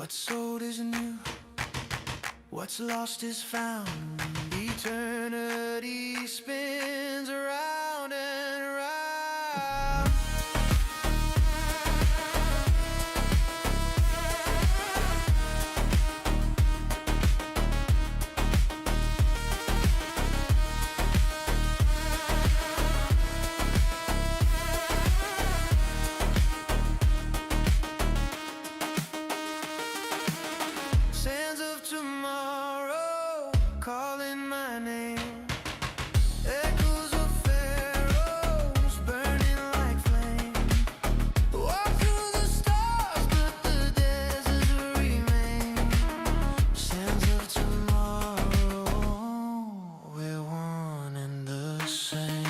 What's old is new, what's lost is found. Eternity spins around and around. Sands of tomorrow calling my name. Echoes of pharaohs burning like flame. Walk through the stars, but the deserts remain. Sands of tomorrow, we're one and the same.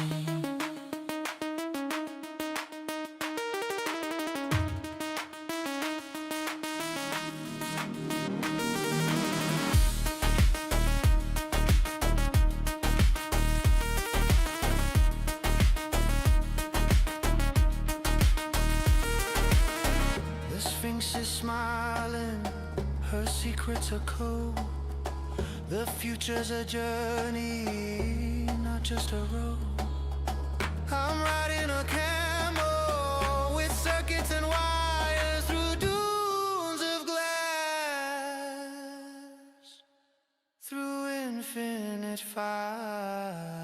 The Sphinx is smiling, her secrets are cold. The future's a journey, not just a road. I'm riding a camel with circuits and wires through dunes of glass, through infinite fire.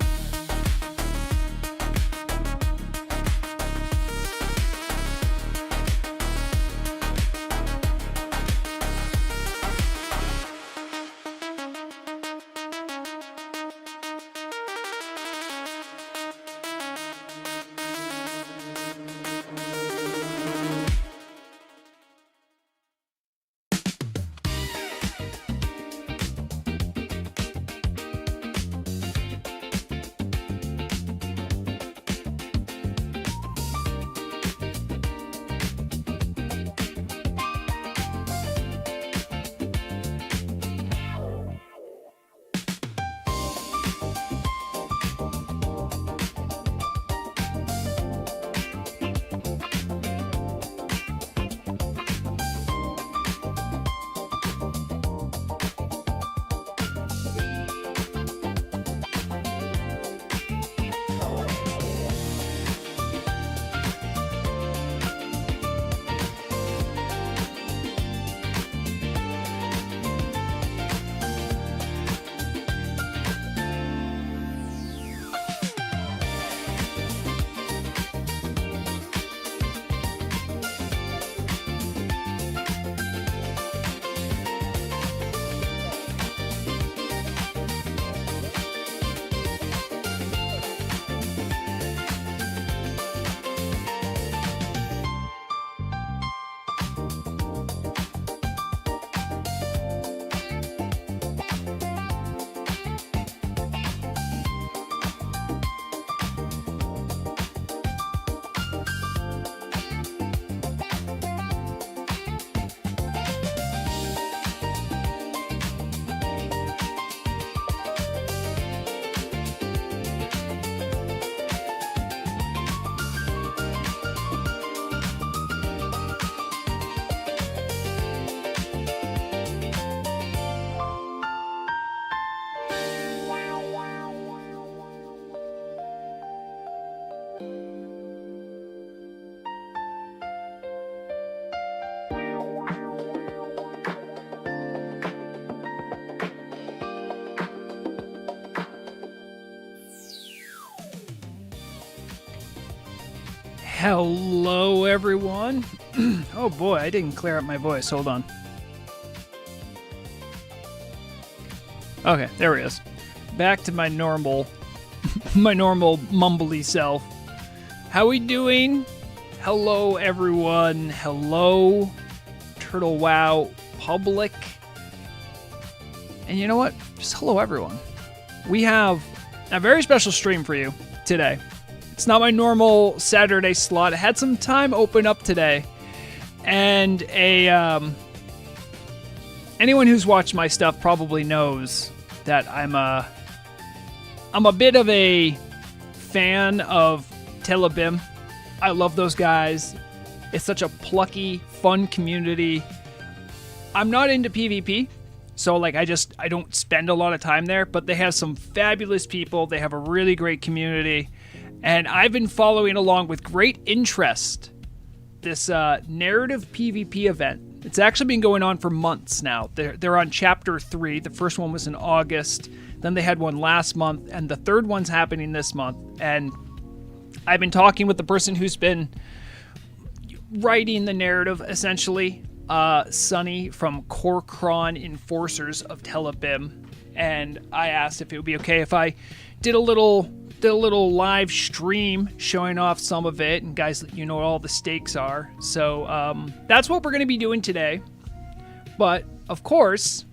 Hello, everyone. Oh boy, I didn't clear up my voice. Hold on. Okay, there he is. Back to my normal, my normal mumbly self. How we doing? Hello, everyone. Hello, Turtle Wow public. And you know what? Just hello, everyone. We have a very special stream for you today. It's not my normal Saturday slot. I had some time open up today, and anyone who's watched my stuff probably knows that I'm a bit of a fan of Tel'abim. I love those guys. It's such a plucky, fun community. I'm not into PvP, so like I don't spend a lot of time there, but they have some fabulous people. They have a really great community, and I've been following along with great interest this narrative PvP event. It's actually been going on for months now. They're on chapter 3. The first one was in August. Then they had one last month, and the third one's happening this month. And I've been talking with the person who's been writing the narrative, essentially, Sunny from Kor Kron Enforcers of Tel'abim. And I asked if it would be okay if I did a little live stream showing off some of it, and guys, you know what all the stakes are. So that's what we're going to be doing today. But of course,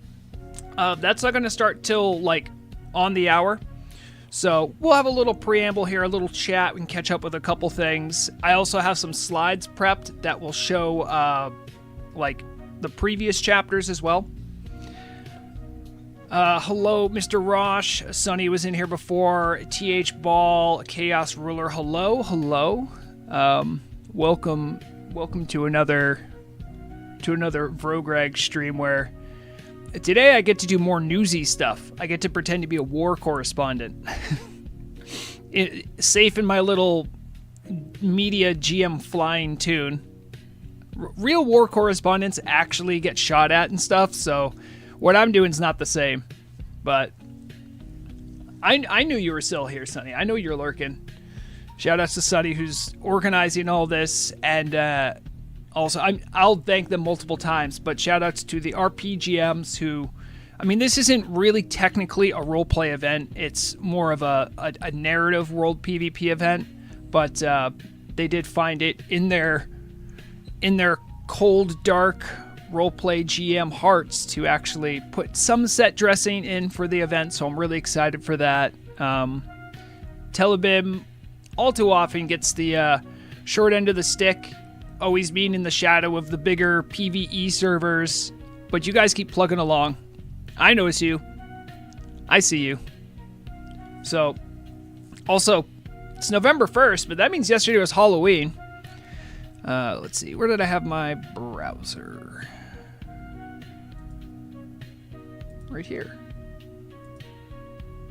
that's not going to start till like on the hour. So we'll have a little preamble here, a little chat. We can catch up with a couple things. I also have some slides prepped that will show like the previous chapters as well. Hello, Mr. Rosh. Sunny was in here before. TH Ball, Chaos Ruler. Hello. Welcome to another Vrograg stream where today I get to do more newsy stuff. I get to pretend to be a war correspondent. Safe in my little media GM flying tune. Real war correspondents actually get shot at and stuff, so what I'm doing is not the same. But I knew you were still here, Sunny. I know you're lurking. Shout outs to Sunny, who's organizing all this, and also I'll thank them multiple times, but shout outs to the RPGMs who, I mean, this isn't really technically a roleplay event. It's more of a narrative world PvP event, but they did find it in their cold, dark roleplay GM hearts to actually put some set dressing in for the event, so I'm really excited for that. Tel'abim all too often gets the short end of the stick, always being in the shadow of the bigger PvE servers, but you guys keep plugging along. I notice you. I see you. So, also, it's November 1st, but that means yesterday was Halloween. Let's see, where did I have my browser? Right here.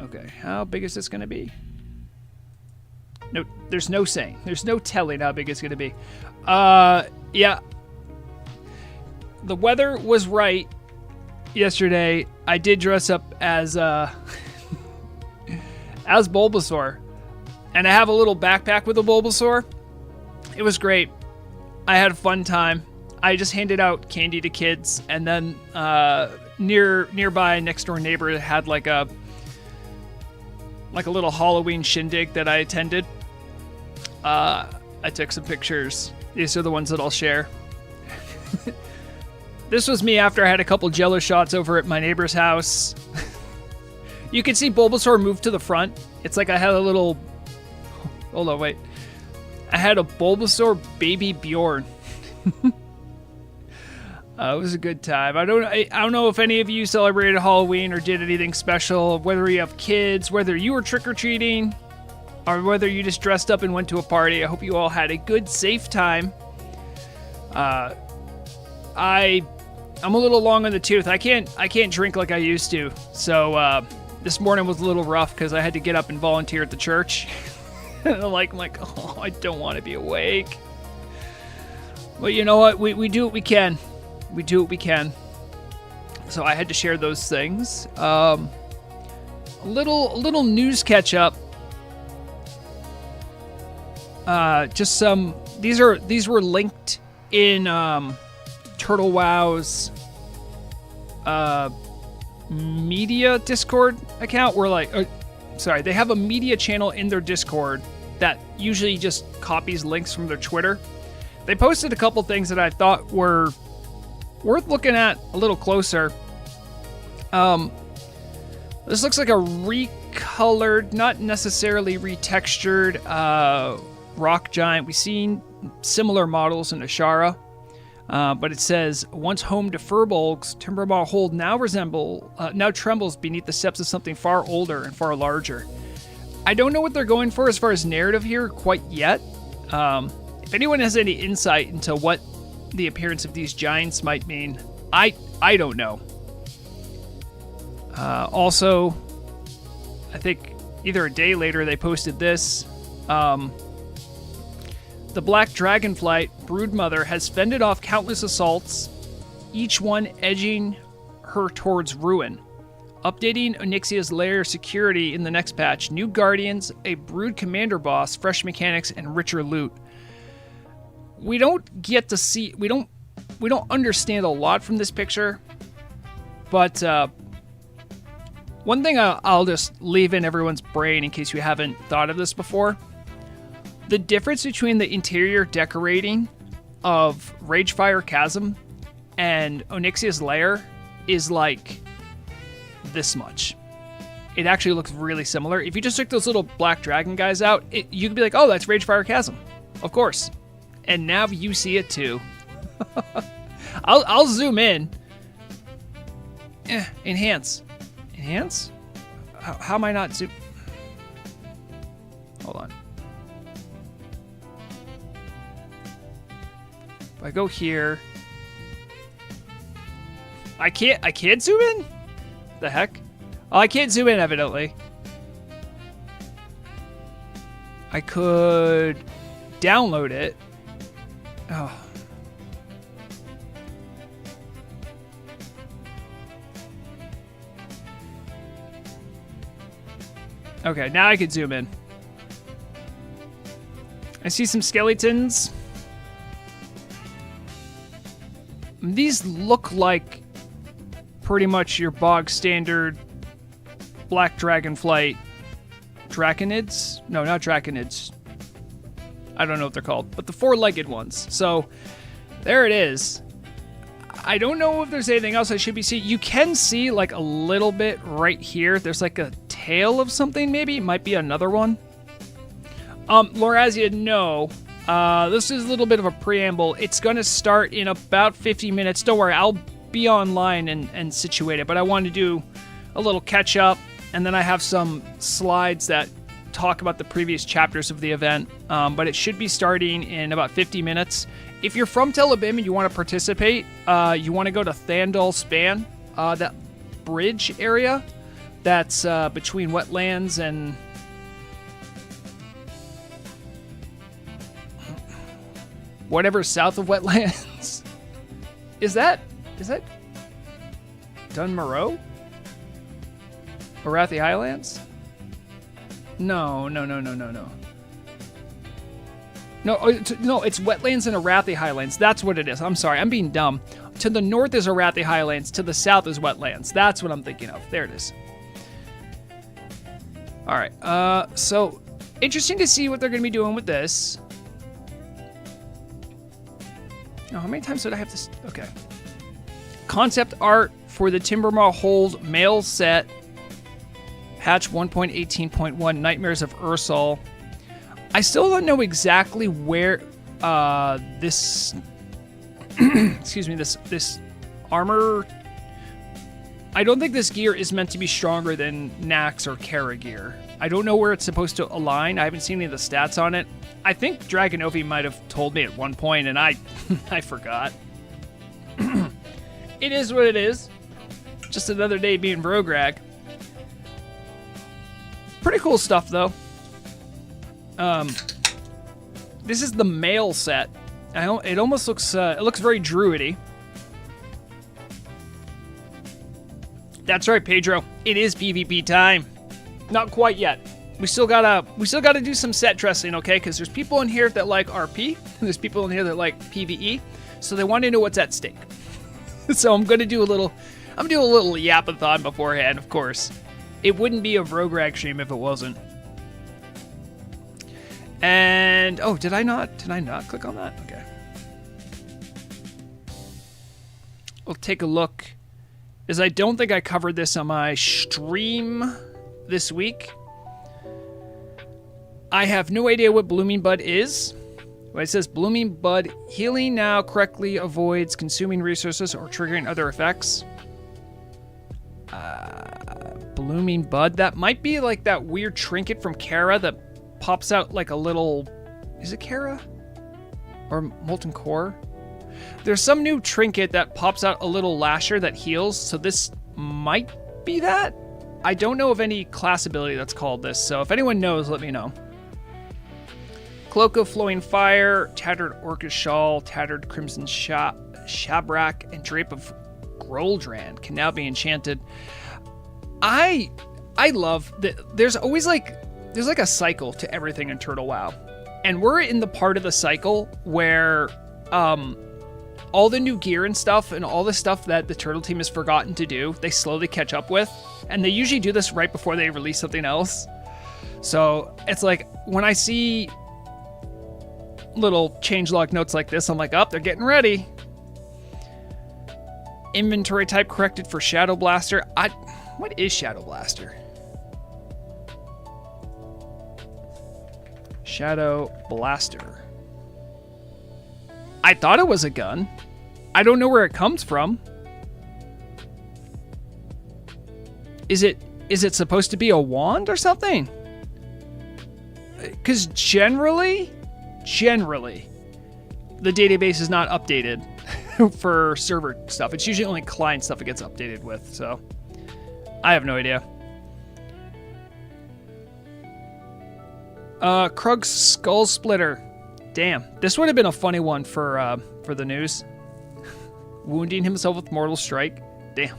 Okay, how big is this going to be? No, there's no saying. There's no telling how big it's going to be. Yeah. The weather was right yesterday. I did dress up as Bulbasaur. And I have a little backpack with a Bulbasaur. It was great. I had a fun time. I just handed out candy to kids, and then nearby next door neighbor had like a little Halloween shindig that I attended. I took some pictures. These are the ones that I'll share. This was me after I had a couple jello shots over at my neighbor's house. You can see Bulbasaur move to the front. It's like I had a little... Hold on, wait. I had a Bulbasaur baby Bjorn. It was a good time. I don't know if any of you celebrated Halloween or did anything special, whether you have kids, whether you were trick-or-treating, or whether you just dressed up and went to a party. I hope you all had a good, safe time. I'm a little long on the tooth. I can't drink like I used to. So this morning was a little rough because I had to get up and volunteer at the church. And I'm like, oh, I don't want to be awake. But you know what? We do what we can. We do what we can. So I had to share those things. A little news catch up. Just some. These were linked in Turtle Wow's media Discord account. They have a media channel in their Discord that usually just copies links from their Twitter. They posted a couple things that I thought were worth looking at a little closer. This looks like a recolored, not necessarily retextured, rock giant. We've seen similar models in Ashara, but it says, once home to Furbolg's, Timbermaw Hold now trembles beneath the steps of something far older and far larger. I don't know what they're going for as far as narrative here quite yet. If anyone has any insight into what the appearance of these giants might mean, I don't know. Also, I think either a day later they posted this. The Black Dragonflight broodmother has fended off countless assaults, each one edging her towards ruin. Updating Onyxia's lair security in the next patch. New guardians, a brood commander boss, fresh mechanics, and richer loot. We don't get to see... We don't understand a lot from this picture, but one thing I'll just leave in everyone's brain in case you haven't thought of this before. The difference between the interior decorating of Ragefire Chasm and Onyxia's lair is like this much. It actually looks really similar. If you just took those little black dragon guys out, you could be like, oh, that's Ragefire Chasm. Of course. And now you see it too. I'll zoom in. Enhance. Enhance? How am I not zoom? Hold on. If I go here, I can't zoom in? The heck? Oh, I can't zoom in evidently. I could download it. Oh. Okay, now I can zoom in. I see some skeletons. These look like pretty much your bog standard Black Dragonflight Draconids? No, not Draconids. I don't know what they're called, but the four-legged ones. So there it is. I don't know if there's anything else I should be seeing. You can see like a little bit right here. There's like a tail of something maybe. It might be another one. Lorazia, no. This is a little bit of a preamble. It's going to start in about 50 minutes. Don't worry, I'll be online and situated, but I wanted to do a little catch up, and then I have some slides that talk about the previous chapters of the event, but it should be starting in about 50 minutes. If you're from Tel'abim and you want to participate, you want to go to Thandal Span, that bridge area that's between wetlands and... whatever's south of wetlands. Is that Dunmoreau? Arathi Highlands? No. No, it's wetlands and Arathi Highlands. That's what it is. I'm sorry, I'm being dumb. To the north is Arathi Highlands. To the south is wetlands. That's what I'm thinking of. There it is. All right. So interesting to see what they're going to be doing with this. Oh, how many times did I have this? Okay. Concept art for the Timbermaw Hold mail set. Patch 1.18.1 Nightmares of Ursal. I still don't know exactly where this excuse me, this armor. I don't think this gear is meant to be stronger than Nax or Kara gear. I don't know where it's supposed to align. I haven't seen any of the stats on it. I think Dragonovi might have told me at one point, and I forgot. It is what it is. Just another day being Vrograg. Pretty cool stuff, though. This is the mail set. It almost looks, it looks very druidy. That's right, Pedro. It is PvP time. Not quite yet. We still gotta do some set dressing, okay? Because there's people in here that like RP, and there's people in here that like PvE, so they want to know what's at stake. So I'm gonna do a little yapathon beforehand, of course. It wouldn't be a Vrograg stream if it wasn't. And oh, did I not click on that? Okay. We'll take a look, as I don't think I covered this on my stream this week. I have no idea what Blooming Bud is. Well, it says Blooming Bud healing now correctly avoids consuming resources or triggering other effects. Blooming Bud. That might be like that weird trinket from Kara that pops out like a little... Is it Kara? Or Molten Core? There's some new trinket that pops out a little lasher that heals, so this might be that? I don't know of any class ability that's called this, so if anyone knows, let me know. Cloak of Flowing Fire, Tattered Orcish Shawl, Tattered Crimson Shabrak, and Drape of Groldran can now be enchanted. I love that there's always there's a cycle to everything in Turtle WoW. And we're in the part of the cycle where all the new gear and stuff and all the stuff that the Turtle team has forgotten to do, they slowly catch up with. And they usually do this right before they release something else. So it's like when I see little changelog notes like this, I'm like, oh, they're getting ready. Inventory type corrected for Shadow Blaster. What is Shadow Blaster? Shadow Blaster. I thought it was a gun. I don't know where it comes from. Is it supposed to be a wand or something? Because generally, the database is not updated for server stuff. It's usually only client stuff it gets updated with, so I have no idea. Krug's Skull Splitter. Damn, this would have been a funny one for the news. Wounding himself with Mortal Strike. Damn.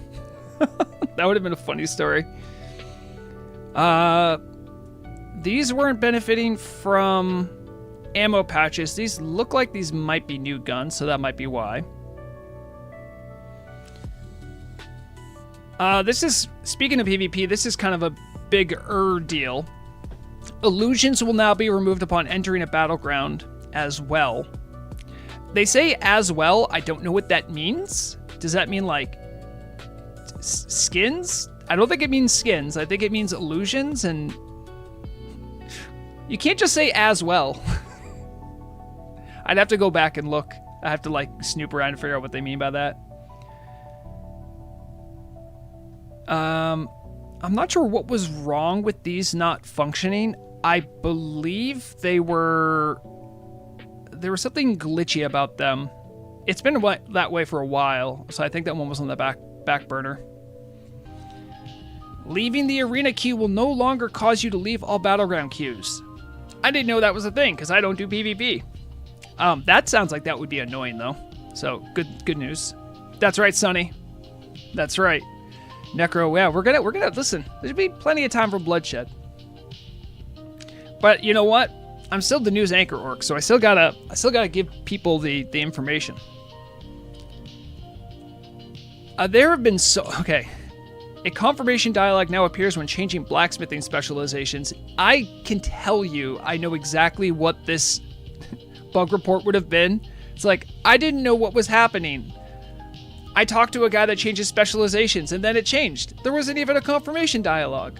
That would have been a funny story. These weren't benefiting from ammo patches. These look like these might be new guns, so that might be why. This is, speaking of PvP, this is kind of a bigger deal. Illusions will now be removed upon entering a battleground as well. They say as well. I don't know what that means. Does that mean like skins? I don't think it means skins. I think it means illusions, and you can't just say as well. I'd have to go back and look. I have to like snoop around and figure out what they mean by that. I'm not sure what was wrong with these not functioning. I believe there was something glitchy about them. It's been that way for a while, so I think that one was on the back burner. Leaving the arena queue will no longer cause you to leave all battleground queues. I didn't know that was a thing because I don't do PvP. That sounds like that would be annoying though. So good news. That's right, Sonny. That's right. Necro, yeah, we're gonna listen. There'll be plenty of time for bloodshed. But you know what? I'm still the news anchor orc, so I still gotta give people the information. There have been okay. A confirmation dialogue now appears when changing blacksmithing specializations. I can tell you, I know exactly what this bug report would have been. It's like, I didn't know what was happening. I talked to a guy that changes specializations, and then it changed. There wasn't even a confirmation dialogue.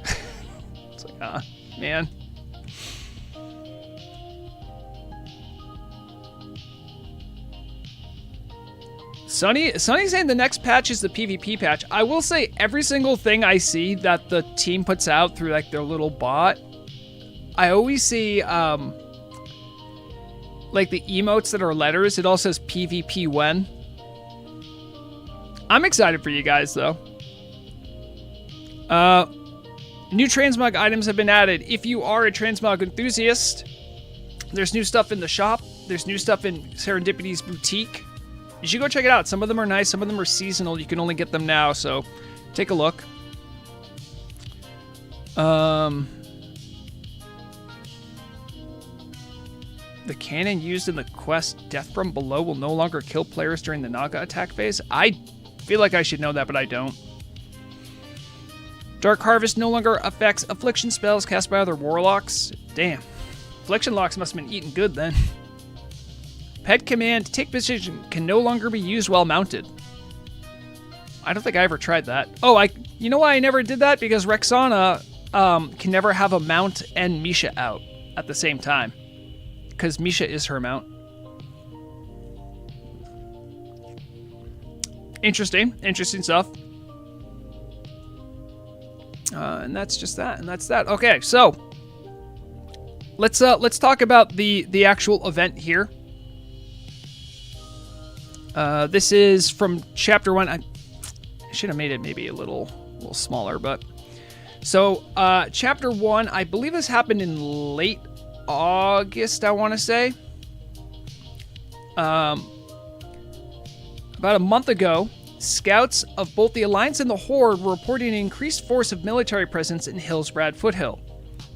It's like, man. Sonny's saying the next patch is the PvP patch. I will say every single thing I see that the team puts out through like their little bot, I always see like the emotes that are letters. It all says PvP when. I'm excited for you guys though. New transmog items have been added. If you are a transmog enthusiast, there's new stuff in the shop. There's new stuff in Serendipity's boutique. You should go check it out. Some of them are nice. Some of them are seasonal. You can only get them now, so take a look. The cannon used in the quest Death from Below will no longer kill players during the Naga attack phase. I feel like I should know that, but I don't. Dark Harvest no longer affects affliction spells cast by other warlocks. Damn. Affliction locks must have been eating good then. Pet command, take position, can no longer be used while mounted. I don't think I ever tried that. Oh, you know why I never did that? Because Rexana can never have a mount and Misha out at the same time. Because Misha is her mount. Interesting stuff. And that's just that, and that's that. Okay, so let's talk about the actual event here. This is from chapter 1. I should have made it maybe a little smaller, but so chapter 1, I believe this happened in late August, I want to say. About a month ago, scouts of both the Alliance and the Horde were reporting an increased force of military presence in Hillsbrad Foothill.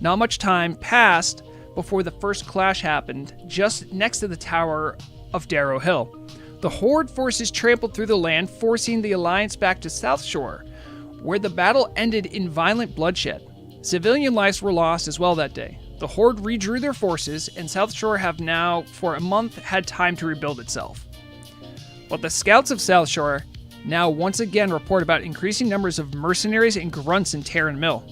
Not much time passed before the first clash happened, just next to the tower of Darrow Hill. The Horde forces trampled through the land, forcing the Alliance back to South Shore, where the battle ended in violent bloodshed. Civilian lives were lost as well that day. The Horde redrew their forces, and South Shore have now, for a month, had time to rebuild itself. But the scouts of South Shore now once again report about increasing numbers of mercenaries and grunts in Terran Mill.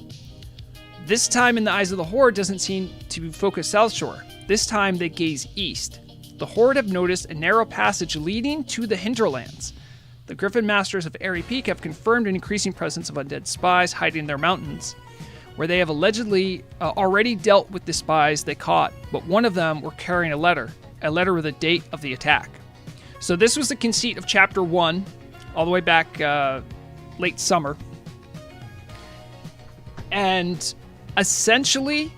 This time, in the eyes of the Horde, doesn't seem to focus South Shore. This time, they gaze east. The Horde have noticed a narrow passage leading to the hinterlands. The Griffin Masters of Airy Peak have confirmed an increasing presence of undead spies hiding in their mountains, where they have allegedly already dealt with the spies they caught, but one of them were carrying a letter with a date of the attack. So this was the conceit of Chapter 1, all the way back late summer. And essentially,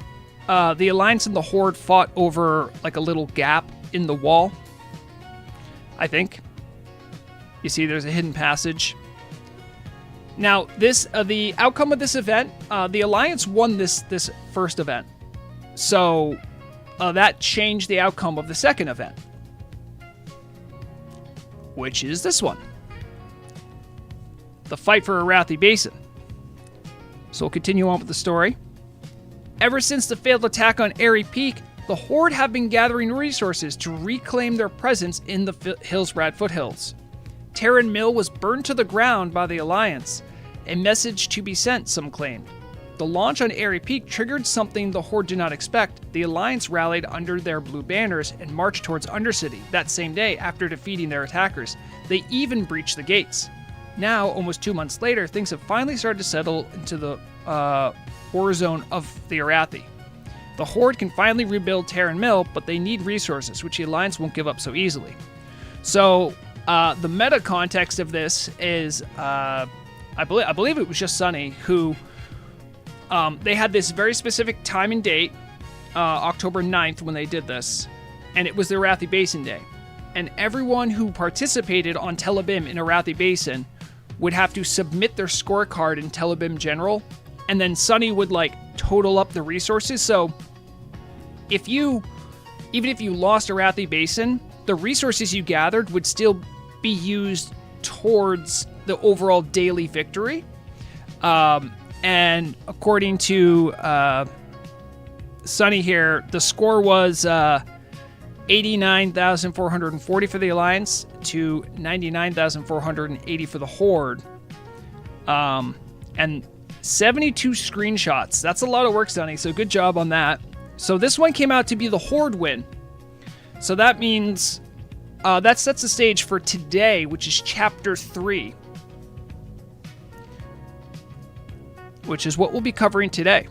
the Alliance and the Horde fought over like a little gap in the wall, I think. You see there's a hidden passage. Now, this the outcome of this event, the Alliance won this first event. So that changed the outcome of the second event, which is this one. The fight for Arathi Basin. So we'll continue on with the story. Ever since the failed attack on Airy Peak, the Horde have been gathering resources to reclaim their presence in the Hillsbrad foothills. Terran Mill was burned to the ground by the Alliance. A message to be sent, some claimed. The launch on Airy Peak triggered something the Horde did not expect. The Alliance rallied under their blue banners and marched towards Undercity that same day after defeating their attackers. They even breached the gates. Now, almost 2 months later, things have finally started to settle into the war zone of the Arathi. The Horde can finally rebuild Terran Mill, but they need resources, which the Alliance won't give up so easily. So, the meta context of this is, I believe it was just Sunny who, they had this very specific time and date, October 9th when they did this, and it was the Arathi Basin Day. And everyone who participated on Tel'abim in Arathi Basin would have to submit their scorecard in Tel'abim General, and then Sunny would total up the resources. So even if you lost Arathi Basin, the resources you gathered would still be used towards the overall daily victory. And according to Sunny here, the score was 89,440 for the Alliance to 99,480 for the Horde. And 72 screenshots. That's a lot of work, Sunny, so good job on that. So this one came out to be the Horde win. So that means that sets the stage for today, which is Chapter 3. Which is what we'll be covering today.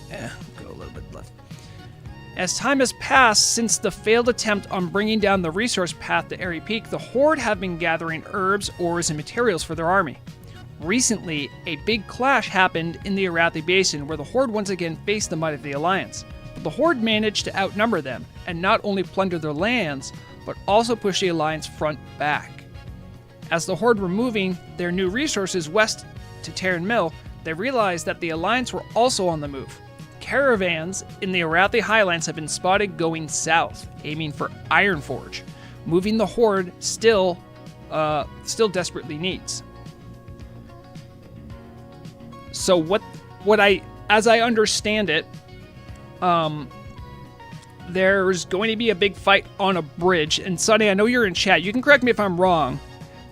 Go a little bit left. As time has passed since the failed attempt on bringing down the resource path to Airy Peak, the Horde have been gathering herbs, ores, and materials for their army. Recently, a big clash happened in the Arathi Basin where the Horde once again faced the might of the Alliance. But the Horde managed to outnumber them and not only plunder their lands, but also push the Alliance front back. As the Horde were moving their new resources west to Terran Mill, they realized that the Alliance were also on the move. Caravans in the Arathi Highlands have been spotted going south, aiming for Ironforge, moving the Horde still desperately needs. So as I understand it, there's going to be a big fight on a bridge. And Sunny, I know you're in chat. You can correct me if I'm wrong,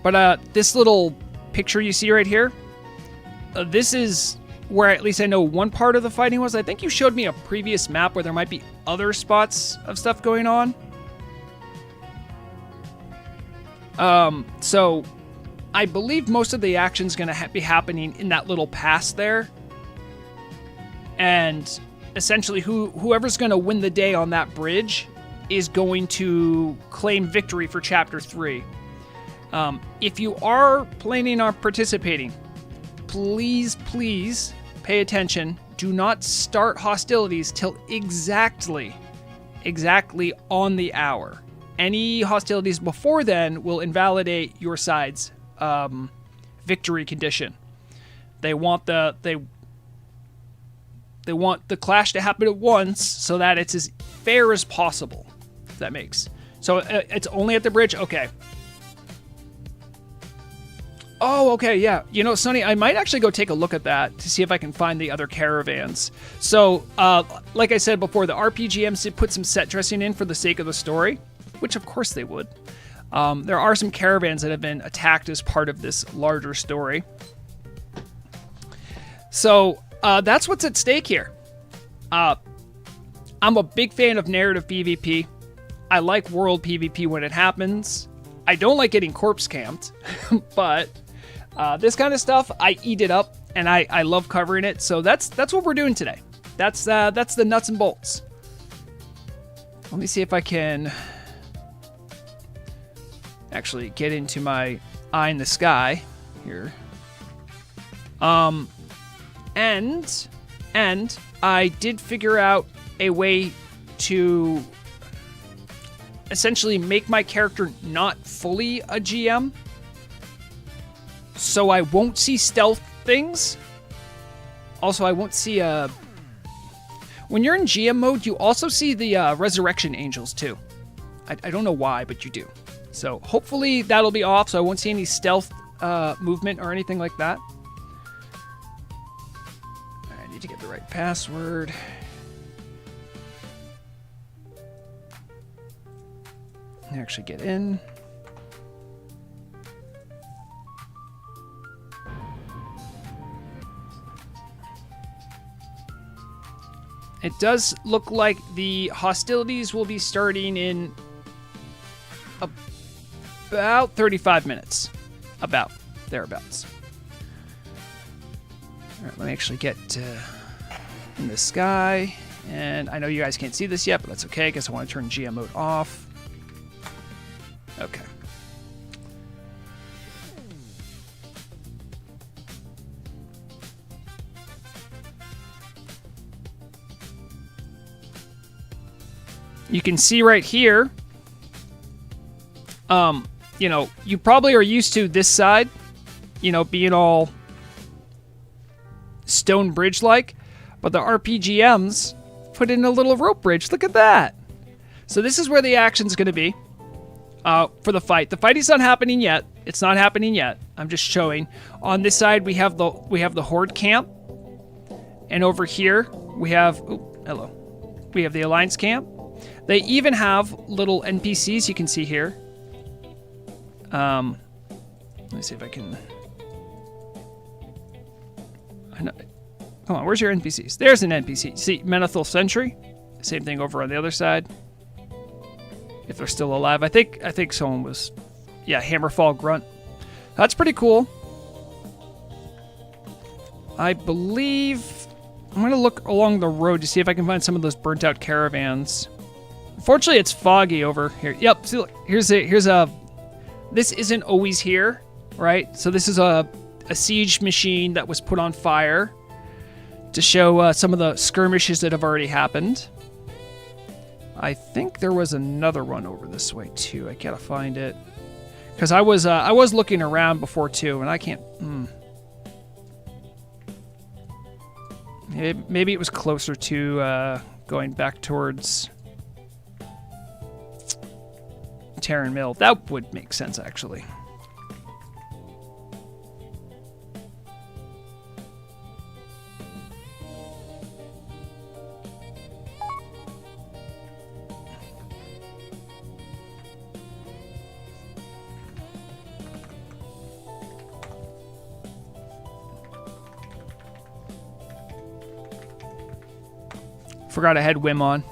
but this little picture you see right here, this is where at least I know one part of the fighting was. I think you showed me a previous map where there might be other spots of stuff going on. So I believe most of the action's going to be happening in that little pass there. And essentially whoever's going to win the day on that bridge is going to claim victory for Chapter 3. If you are planning on participating, please pay attention. Do not start hostilities till exactly on the hour. Any hostilities before then will invalidate your side's victory condition. They want the clash to happen at once so that it's as fair as possible. If that makes. So it's only at the bridge. Okay. Oh, okay, yeah. You know, Sonny, I might actually go take a look at that to see if I can find the other caravans. So, like I said before, the RPGMs did put some set dressing in for the sake of the story, which of course they would. There are some caravans that have been attacked as part of this larger story. So, that's what's at stake here. I'm a big fan of narrative PvP. I like world PvP when it happens. I don't like getting corpse camped, but this kind of stuff, I eat it up, and I love covering it. So that's what we're doing today. That's the nuts and bolts. Let me see if I can actually get into my eye in the sky here. And I did figure out a way to essentially make my character not fully a GM, so I won't see stealth things. Also, I won't see when you're in GM mode, you also see the resurrection angels too. I don't know why, but you do. So hopefully that'll be off, so I won't see any stealth movement or anything like that. I need to get the right password. Actually get in. It does look like the hostilities will be starting in about 35 minutes. About thereabouts. All right, let me actually get in the sky. And I know you guys can't see this yet, but that's okay. I guess I want to turn GM mode off. Okay. You can see right here, you know, you probably are used to this side, you know, being all stone bridge-like, but the RPGMs put in a little rope bridge. Look at that. So this is where the action's going to be. For the fight. The fight is not happening yet. It's not happening yet. I'm just showing. On this side, we have the Horde camp, and over here we have we have the Alliance camp. They even have little NPCs you can see here. Let me see if I can. Come on, where's your NPCs? There's an NPC. See, Menethil Sentry. Same thing over on the other side. If they're still alive. I think someone was... Yeah, Hammerfall Grunt. That's pretty cool. I believe... I'm going to look along the road to see if I can find some of those burnt out caravans. Unfortunately, it's foggy over here. Yep, see, look, here's a... This isn't always here, right? So this is a siege machine that was put on fire to show some of the skirmishes that have already happened. I think there was another one over this way too. I gotta find it because I was looking around before too, and I can't. Maybe it was closer to going back towards Terran Mill. That would make sense actually. Forgot I had Wim on.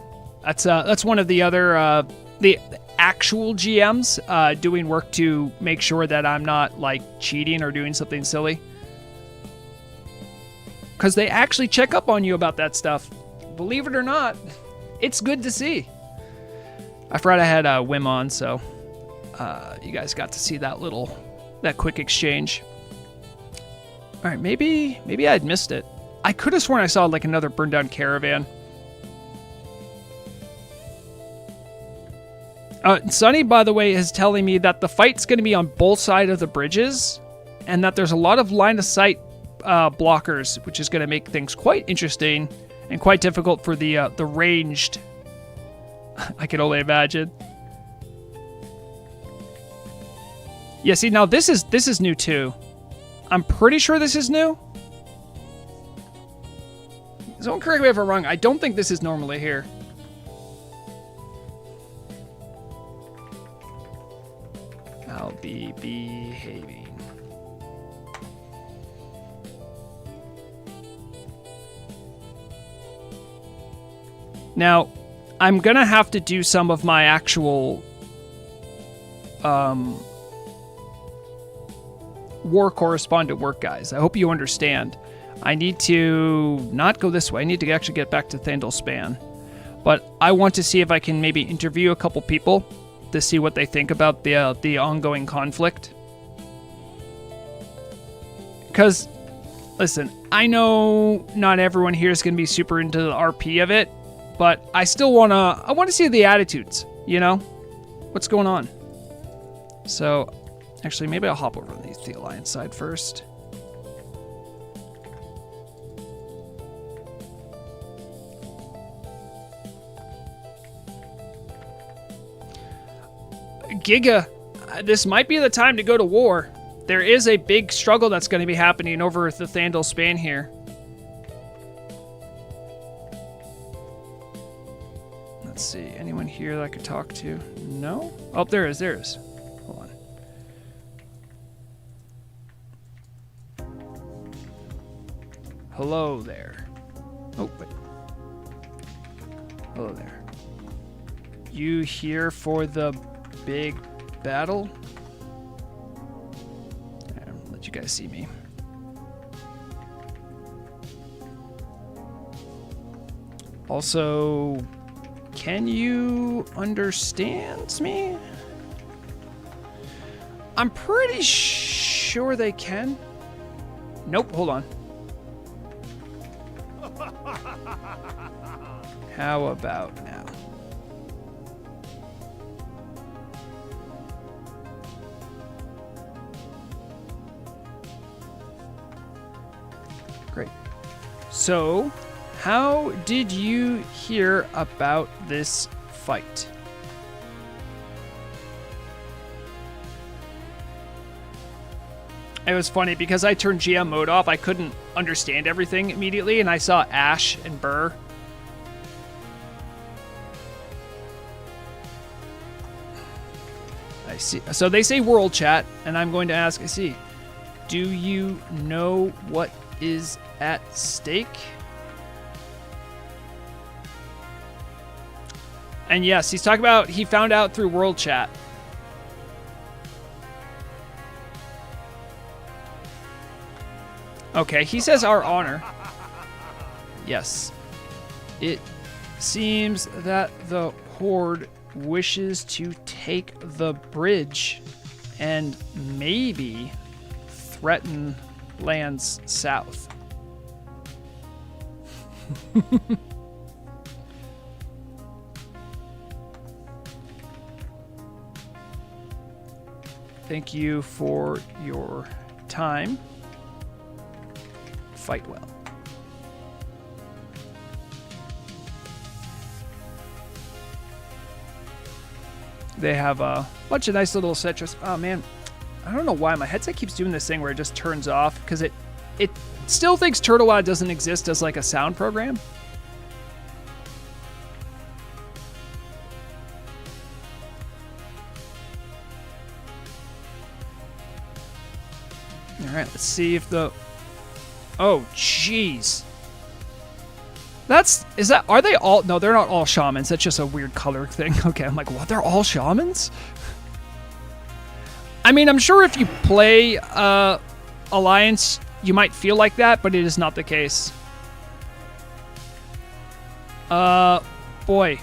That's one of the other the actual GMs doing work to make sure that I'm not like cheating or doing something silly. Because they actually check up on you about that stuff. Believe it or not, it's good to see. I forgot I had Wim on, so you guys got to see that quick exchange. All right, maybe I'd missed it. I could have sworn I saw like another burned down caravan. Sunny, by the way, is telling me that the fight's going to be on both sides of the bridges, and that there's a lot of line of sight blockers, which is going to make things quite interesting and quite difficult for the ranged. I can only imagine. Yeah, see, now this is new too. I'm pretty sure this is new. Don't correct me if I'm wrong. I don't think this is normally here. I'll be behaving. Now, I'm gonna have to do some of my actual war correspondent work, guys. I hope you understand. I need to not go this way. I need to actually get back to Thandalspan. But I want to see if I can maybe interview a couple people to see what they think about the ongoing conflict. Because, listen, I know not everyone here is going to be super into the RP of it, but I still want to see the attitudes, you know? What's going on? So, actually, maybe I'll hop over on the Alliance side first. Giga, this might be the time to go to war. There is a big struggle that's going to be happening over the Thandalspan here. Let's see, anyone here that I could talk to? No? Oh, there is. Hold on. Hello there. Oh, wait. Hello there. You here for the big battle? I'll let you guys see me. Also, can you understand me? I'm pretty sure they can. Nope, hold on. How about now? Great. So, how did you hear about this fight? It was funny because I turned GM mode off. I couldn't understand everything immediately, and I saw Ash and Burr. I see. So they say world chat, and I'm going to ask, I see, do you know what is at stake? And yes, he's talking about he found out through world chat. Okay, he says our honor. Yes. It seems that the Horde wishes to take the bridge and maybe threaten lands south. Thank you for your time. Fight well. They have a bunch of nice little citrus. Oh man, I don't know why my headset keeps doing this thing where it just turns off because it still thinks TurtleWad doesn't exist as like a sound program. All right, let's see if the. Oh, jeez. Are they all? No, they're not all shamans. That's just a weird color thing. Okay, I'm like, what? They're all shamans? I mean, I'm sure if you play Alliance, you might feel like that, but it is not the case. Boy.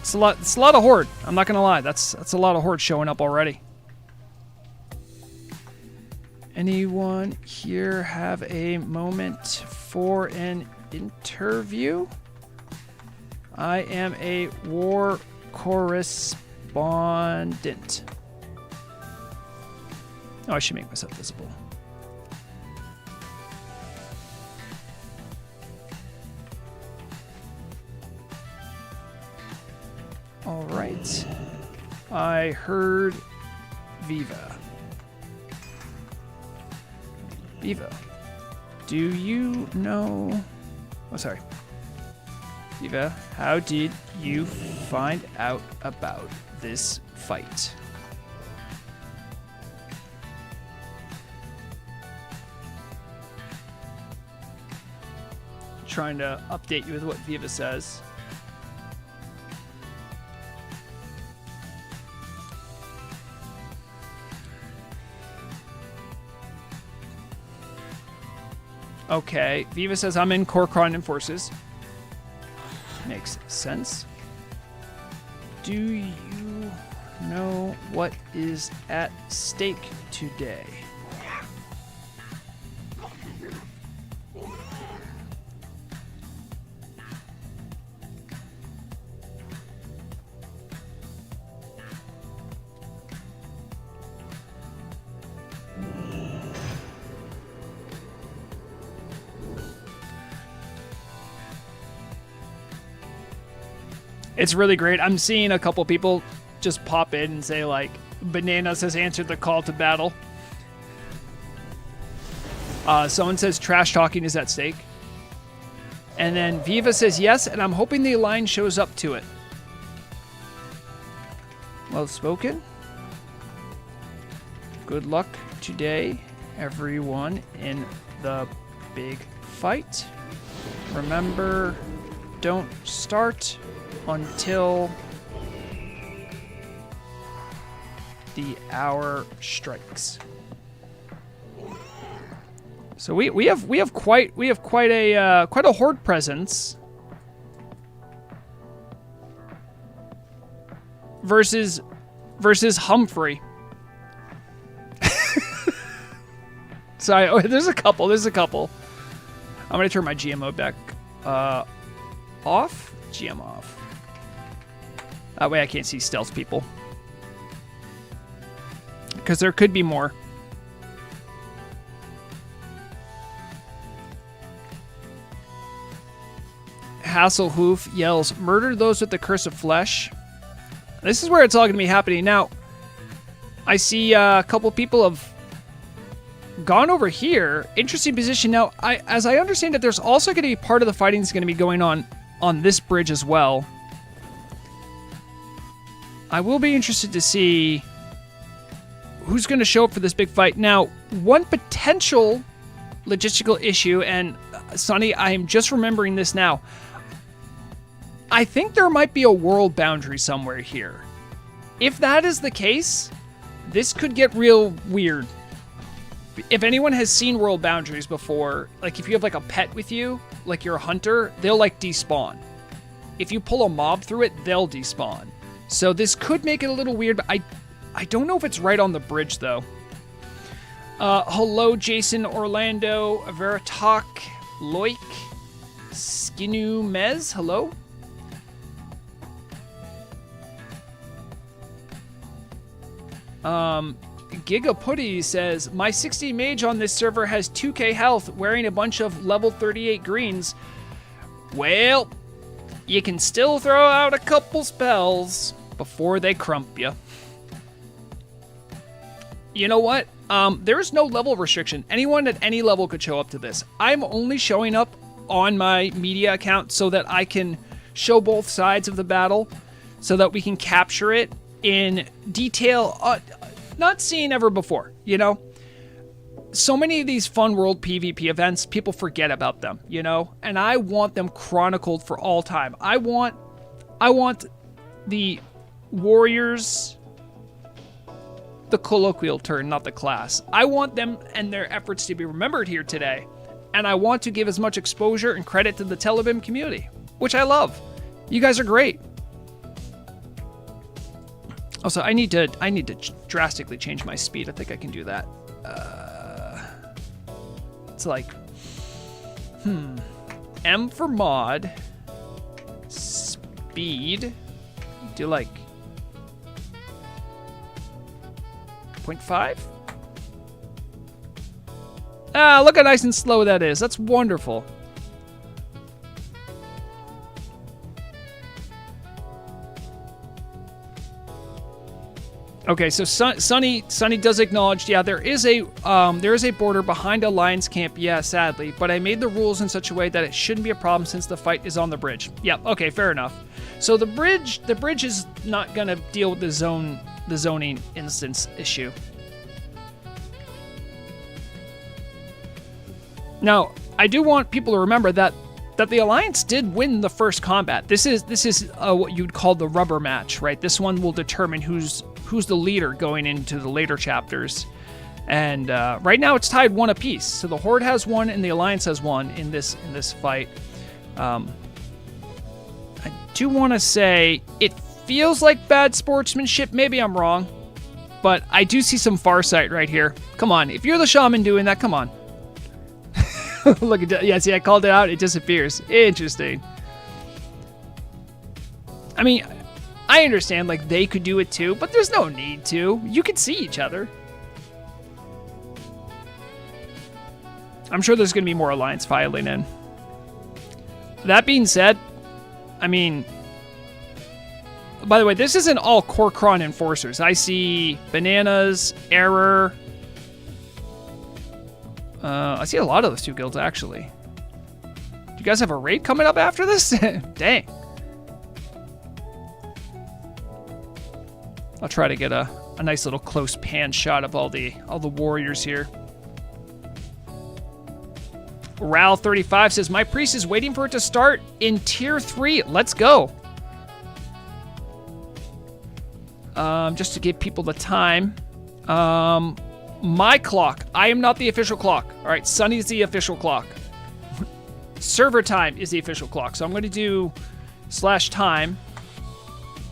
It's a lot. It's a lot of horde. I'm not gonna lie. That's a lot of horde showing up already. Anyone here have a moment for an interview? I am a war correspondent. Oh, I should make myself visible. All right. I heard Viva. Viva, do you know... Oh, sorry. Viva, how did you find out about this fight? Trying to update you with what Viva says. Okay, Viva says I'm in Kor Kron Enforcers. Makes sense. Do you know what is at stake today? It's really great. I'm seeing a couple people just pop in and say, like, Bananas has answered the call to battle. Someone says trash talking is at stake. And then Viva says yes, and I'm hoping the line shows up to it. Well spoken. Good luck today, everyone, in the big fight. Remember, don't start until the hour strikes. So we have quite a horde presence versus Humphrey. Sorry, there's a couple. I'm gonna turn my GM mode back off. GM off. That way I can't see stealth people. Because there could be more. Hasselhoof yells, "Murder those with the curse of flesh." This is where it's all going to be happening. Now, I see a couple people have gone over here. Interesting position. Now, as I understand it, there's also going to be part of the fighting that's going to be going on this bridge as well. I will be interested to see who's going to show up for this big fight. Now, one potential logistical issue, and Sonny, I am just remembering this now. I think there might be a world boundary somewhere here. If that is the case, this could get real weird. If anyone has seen world boundaries before, like if you have like a pet with you, like you're a hunter, they'll like despawn. If you pull a mob through it, they'll despawn. So this could make it a little weird, but I don't know if it's right on the bridge though. Hello, Jason, Orlando, Veritak, Loik, Skinu Mez, hello. Giga Putty says, my 60 mage on this server has 2k health wearing a bunch of level 38 greens. Well, you can still throw out a couple spells before they crump you. You know what? There is no level restriction. Anyone at any level could show up to this. I'm only showing up on my media account so that I can show both sides of the battle, so that we can capture it in detail, not seen ever before, you know? So many of these fun world PvP events, people forget about them, you know? And I want them chronicled for all time. I want the warriors, the colloquial term, not the class. I want them and their efforts to be remembered here today. And I want to give as much exposure and credit to the Tel'abim community, which I love. You guys are great. Also, I need to drastically change my speed. I think I can do that. It's like, M for mod, speed, do like 0.5. Ah, look how nice and slow that is. That's wonderful. Okay, so Sunny does acknowledge, yeah, there is a border behind a Lion's camp, yeah, sadly, but I made the rules in such a way that it shouldn't be a problem since the fight is on the bridge. Yeah, okay, fair enough. So the bridge is not gonna deal with the zoning instance issue. Now, I do want people to remember that the Alliance did win the first combat. This is what you'd call the rubber match, right? This one will determine who's the leader going into the later chapters. And right now it's tied 1 apiece. So the Horde has 1 and the Alliance has 1 in this fight. I do want to say it feels like bad sportsmanship. Maybe I'm wrong, but I do see some farsight right here. Come on, if you're the shaman doing that, come on. Look at that. Yeah, see, I called it out. It disappears. Interesting. I mean, I understand, like, they could do it too, but there's no need to. You can see each other. I'm sure there's going to be more Alliance filing in. That being said, I mean, by the way, this isn't all Kor Kron Enforcers. I see Bananas, Error. I see a lot of those 2 guilds, actually. Do you guys have a raid coming up after this? Dang. I'll try to get a nice little close pan shot of all the warriors here. Ral35 says, my priest is waiting for it to start in tier 3. Let's go. Just to give people the time. My clock. I am not the official clock. All right, Sunny's the official clock. Server time is the official clock. So I'm going to do /time.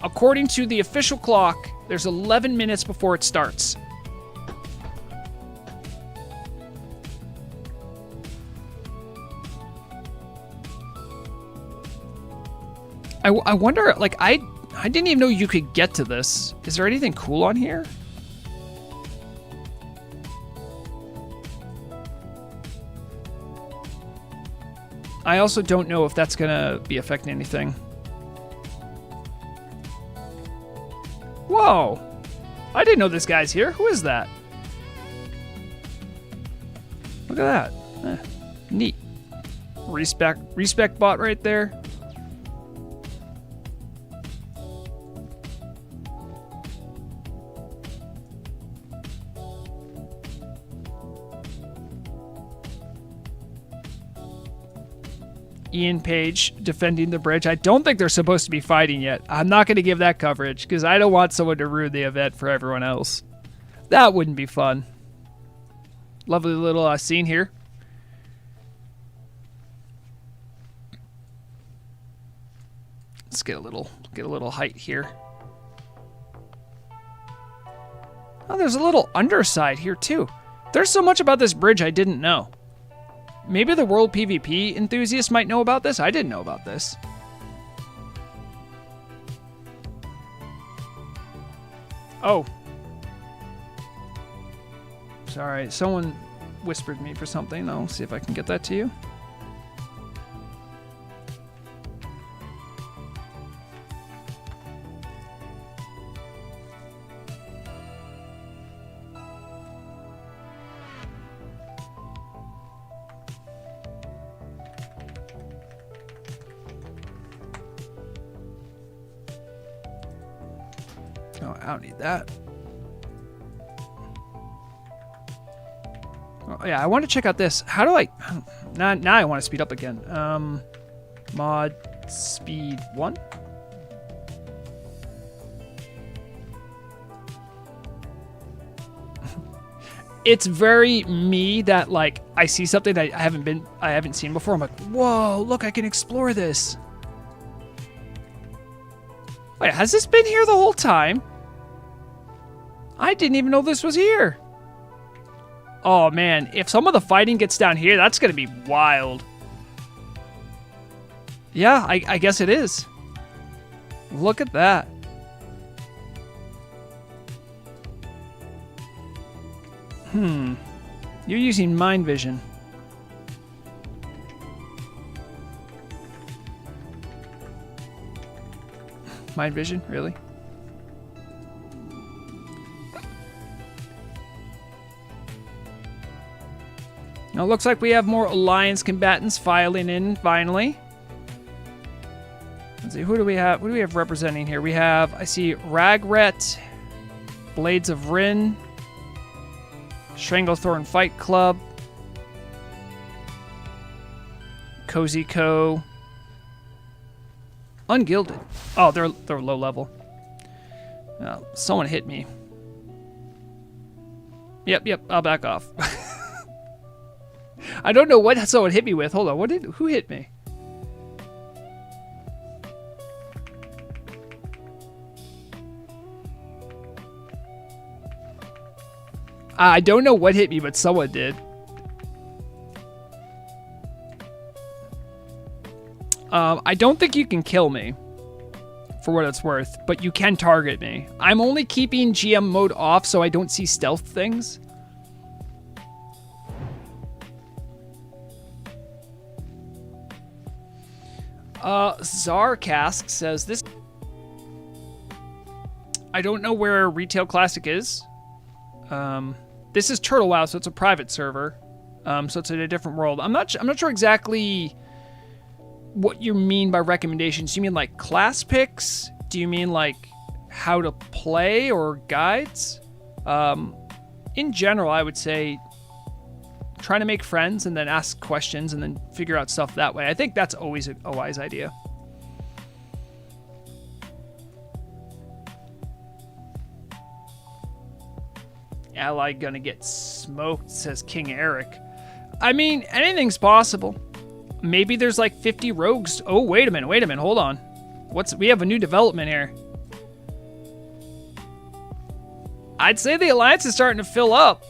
According to the official clock, there's 11 minutes before it starts. I wonder, like, I didn't even know you could get to this. Is there anything cool on here? I also don't know if that's gonna be affecting anything. Whoa! I didn't know this guy's here. Who is that? Look at that. Neat. Respec bot right there. Ian Page defending the bridge. I don't think they're supposed to be fighting yet. I'm not going to give that coverage because I don't want someone to ruin the event for everyone else. That wouldn't be fun. Lovely little scene here. Let's get a little height here. Oh, there's a little underside here too. There's so much about this bridge I didn't know. Maybe the world PvP enthusiasts might know about this. I didn't know about this. Oh. Sorry, someone whispered me for something. I'll see if I can get that to you. Oh, I don't need that. Oh, yeah, I want to check out this. How do I... Now I want to speed up again. Mod speed 1? It's very me that, like, I see something that I haven't seen before. I'm like, whoa, look, I can explore this. Wait, has this been here the whole time? I didn't even know this was here. Oh, man. If some of the fighting gets down here, that's going to be wild. Yeah, I guess it is. Look at that. You're using mind vision. Mind vision? Really? Now it looks like we have more Alliance combatants filing in finally. Let's see, who do we have? What do we have representing here? We have, I see Ragret, Blades of Rin, Stranglethorn Fight Club, Cozy Co, Ungilded. Oh, they're low level. Someone hit me. Yep, I'll back off. I don't know what someone hit me with. Hold on, who hit me? I don't know what hit me, but someone did. I don't think you can kill me, for what it's worth, but you can target me. I'm only keeping GM mode off so I don't see stealth things. Zarcask says this. I don't know where Retail Classic is. This is Turtle WoW, so it's a private server. So it's in a different world. I'm not sure exactly what you mean by recommendations. Do you mean like class picks? Do you mean like how to play or guides? In general, I would say trying to make friends and then ask questions and then figure out stuff that way. I think that's always a wise idea. Ally gonna get smoked, says King Eric. I mean, anything's possible. Maybe there's like 50 rogues. Oh, wait a minute, hold on. We have a new development here. I'd say the Alliance is starting to fill up.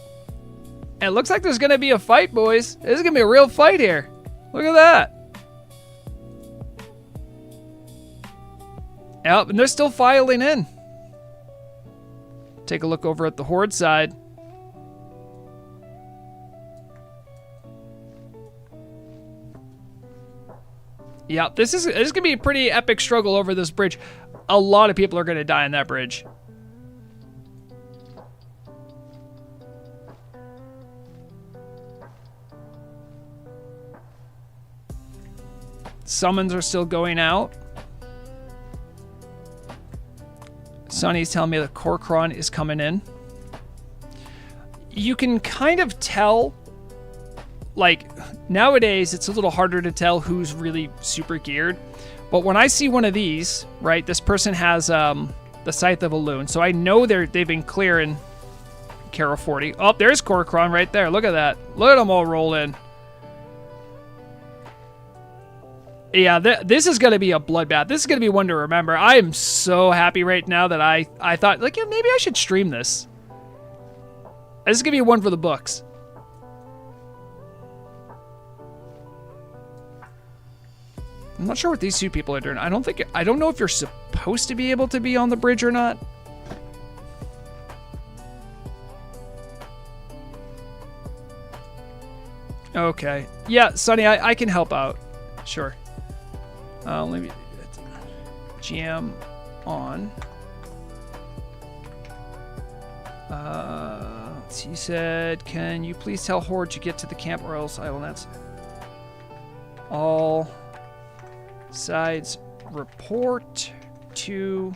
And it looks like there's gonna be a fight, boys. This is gonna be a real fight here. Look at that. Yep, and they're still filing in. Take a look over at the Horde side. Yeah, this is gonna be a pretty epic struggle over this bridge. A lot of people are gonna die on that bridge. Summons are still going out. Sonny's telling me that Kor Kron is coming in. You can kind of tell, like, nowadays it's a little harder to tell who's really super geared. But when I see one of these, right, this person has the Scythe of Elune, so I know they've been clearing Kara 40. Oh, there's Kor Kron right there. Look at that. Look at them all roll in. Yeah, this is going to be a bloodbath. This is going to be one to remember. I am so happy right now that I thought, like, yeah, maybe I should stream this. This is going to be one for the books. I'm not sure what these two people are doing. I don't know if you're supposed to be able to be on the bridge or not. Okay. Yeah, Sonny, I can help out. Sure. Let me GM on. He said, can you please tell Horde to get to the camp or else I will not. All sides report to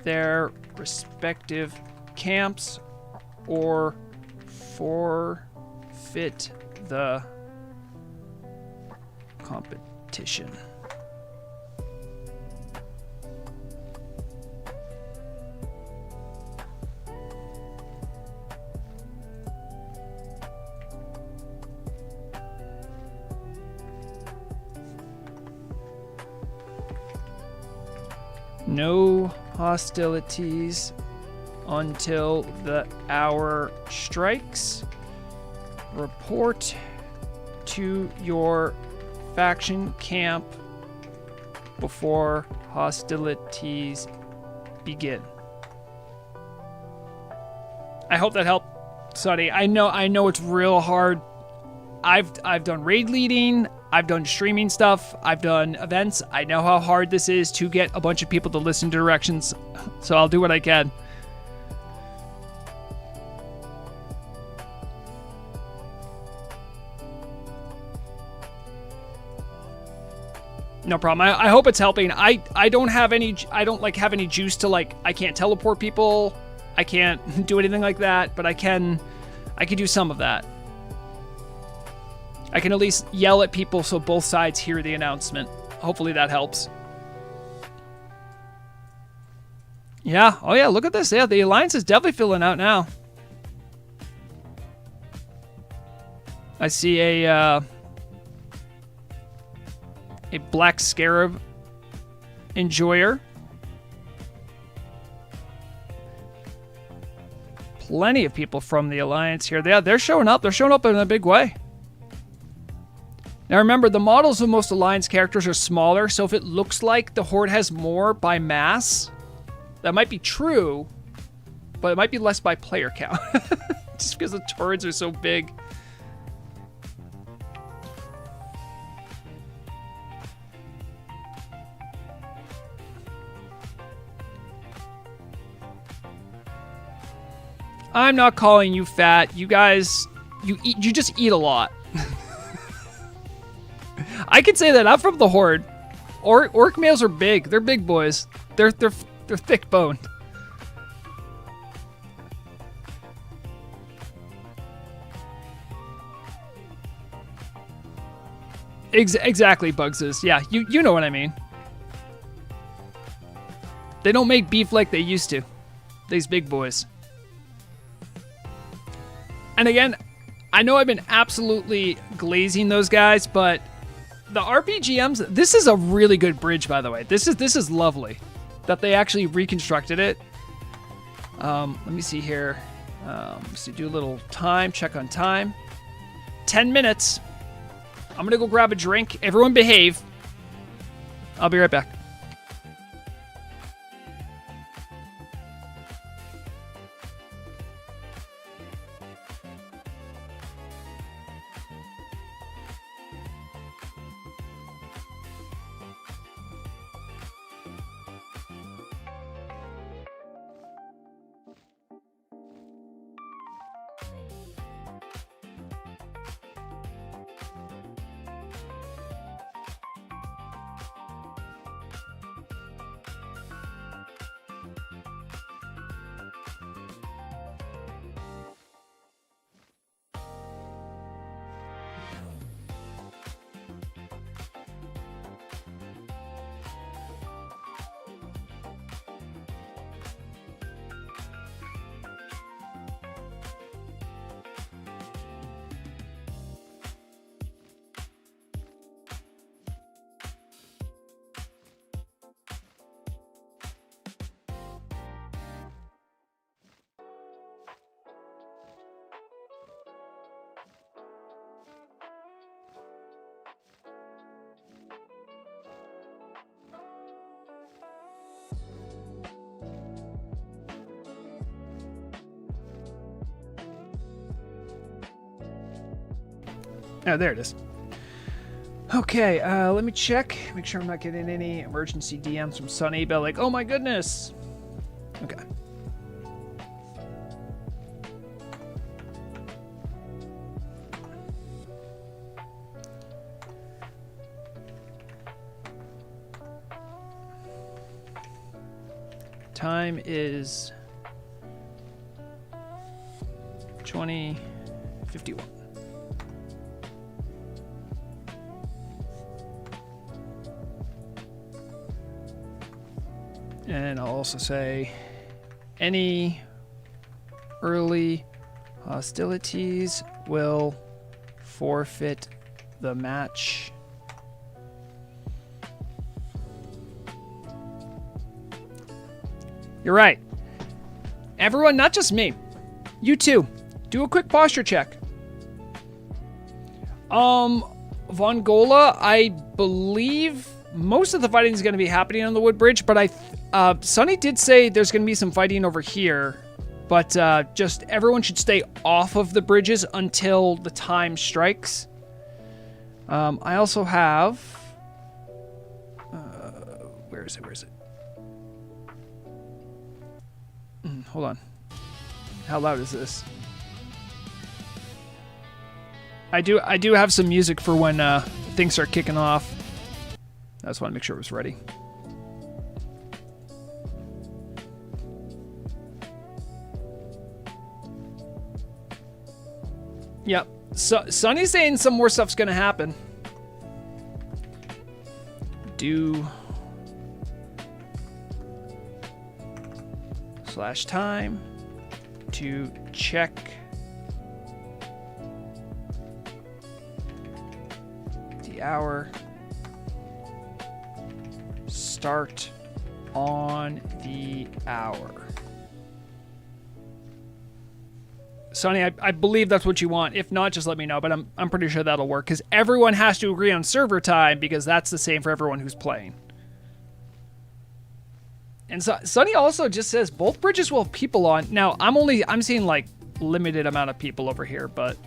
their respective camps or forfeit the competition. No hostilities until the hour strikes. Report to your faction camp before hostilities begin. I hope that helped, Sonny. I know it's real hard. I've done raid leading, I've done streaming stuff, I've done events. I know how hard this is to get a bunch of people to listen to directions, so I'll do what I can. No problem. I hope it's helping. I don't have any have any juice to I can't teleport people. I can't do anything like that, but I can do some of that. I can at least yell at people so both sides hear the announcement. Hopefully that helps. Yeah. Oh yeah, look at this. Yeah, the alliance is definitely filling out now. I see a black scarab enjoyer. Plenty of people from the alliance here. They're showing up. They're showing up in a big way. Now remember, the models of most alliance characters are smaller, so if it looks like the horde has more by mass, that might be true, but it might be less by player count. Just because the turrets are so big. I'm not calling you fat. You guys, you just eat a lot. I can say that. I'm from the Horde. Orc males are big. They're big boys. They're thick boned. Exactly, Bugses. Yeah, you know what I mean. They don't make beef like they used to. These big boys. And again, I know I've been absolutely glazing those guys, but the RPGMs, this is a really good bridge, by the way. This is lovely that they actually reconstructed it. Let me see here. Let's do a little time, check on time. 10 minutes. I'm gonna go grab a drink. Everyone behave. I'll be right back. Oh, there it is. Okay, let me check. Make sure I'm not getting any emergency DMs from Sunny about like, oh my goodness. Okay. Time is 20:51. And I'll also say any early hostilities will forfeit the match. You're right. Everyone, not just me. You too. Do a quick posture check. Vongola, I believe most of the fighting is going to be happening on the wood bridge, but Sonny did say there's going to be some fighting over here, but just everyone should stay off of the bridges until the time strikes. I also have, where is it? Hold on. How loud is this? I do have some music for when things start kicking off. I just want to make sure it was ready. Yep. So Sonny's saying some more stuff's gonna happen. /time to check the hour. Start on the hour. Sonny, I believe that's what you want. If not, just let me know, but I'm pretty sure that'll work, because everyone has to agree on server time, because that's the same for everyone who's playing. And so, Sonny also just says both bridges will have people on. Now, I'm seeing like limited amount of people over here, but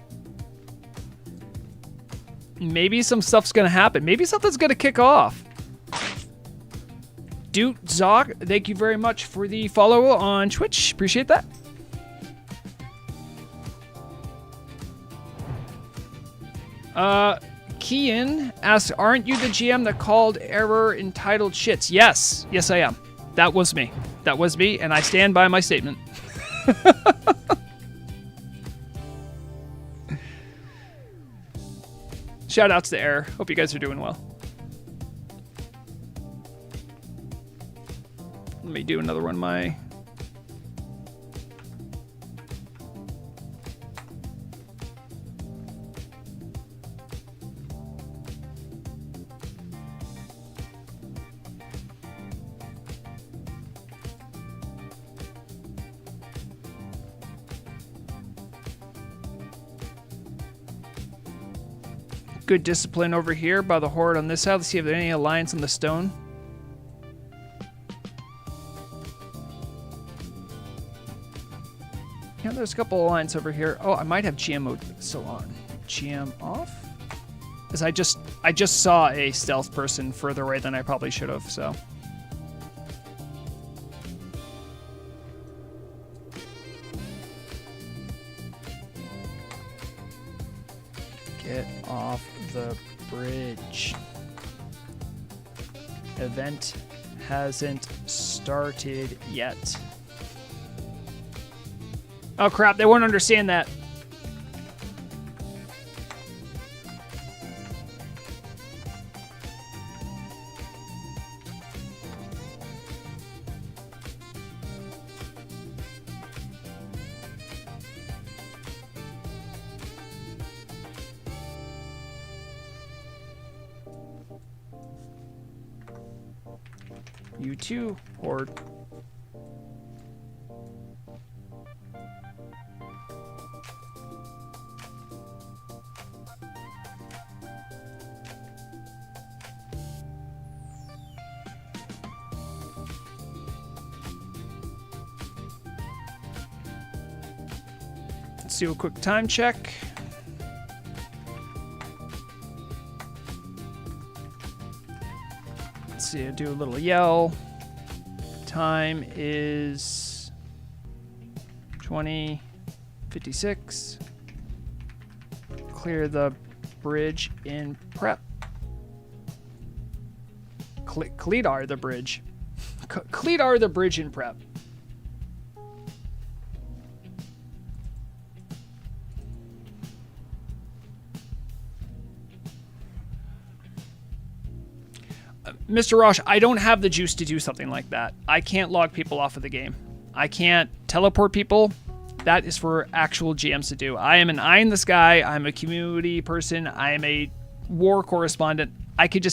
maybe some stuff's gonna happen. Maybe something's gonna kick off. Dude, Zog, thank you very much for the follow on Twitch. Appreciate that. Kian asks, aren't you the GM that called error entitled shits? Yes, I am. That was me. And I stand by my statement. Shout outs to Error. Hope you guys are doing well. Let me do another one. Good discipline over here by the horde on this side. Let's see if there's any alliance on the stone. Yeah, there's a couple alliance over here. Oh, I might have GM mode still on. GM off? Because I just saw a stealth person further away than I probably should have, so. Get off the bridge. Event hasn't started yet. Oh crap, they won't understand that. You too, horde. Let's do a quick time check. Let's see, do a little yell. Time is 20:56. Clear the bridge in prep. Clear the bridge. Clear the bridge in prep. Mr. Rosh, I don't have the juice to do something like that. I can't log people off of the game. I can't teleport people. That is for actual GMs to do. I am an eye in the sky. I'm a community person. I am a war correspondent. I could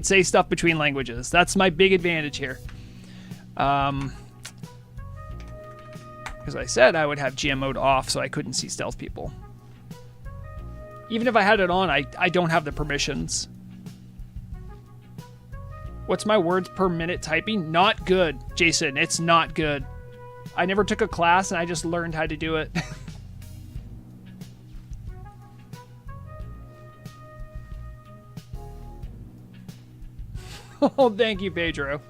say stuff between languages. That's my big advantage here. Because I said I would have GM mode off so I couldn't see stealth people. Even if I had it on, I don't have the permissions. What's my words per minute typing? Not good, Jason. It's not good. I never took a class and I just learned how to do it. Oh, thank you, Pedro.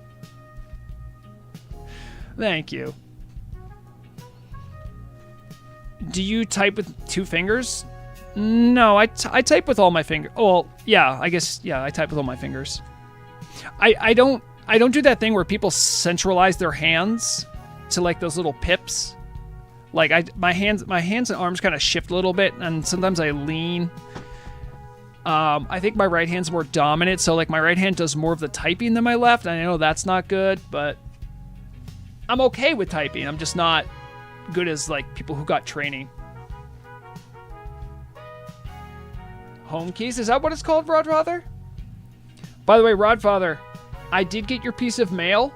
Thank you. Do you type with 2 fingers? No, I type with all my fingers. Oh, well, yeah, I guess, yeah, I type with all my fingers. I don't do that thing where people centralize their hands to like those little pips. Like my hands and arms kind of shift a little bit, and sometimes I lean. I think my right hand's more dominant, so like my right hand does more of the typing than my left. I know that's not good, but I'm okay with typing. I'm just not good as like people who got training. Home keys, is that what it's called, Rodfather? By the way, Rodfather, I did get your piece of mail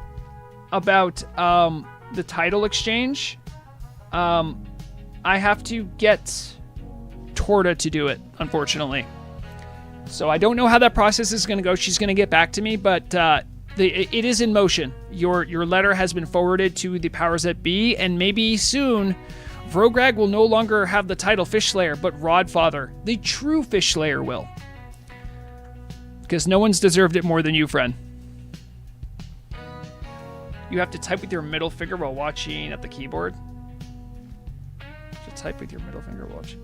about the title exchange. I have to get Torta to do it, unfortunately. So I don't know how that process is going to go. She's going to get back to me, but it is in motion. Your letter has been forwarded to the powers that be, and maybe soon Vrograg will no longer have the title Fish Slayer, but Rodfather, the true Fish Slayer, will. Because no one's deserved it more than you, friend. You have to type with your middle finger while watching at the keyboard. To type with your middle finger while watching.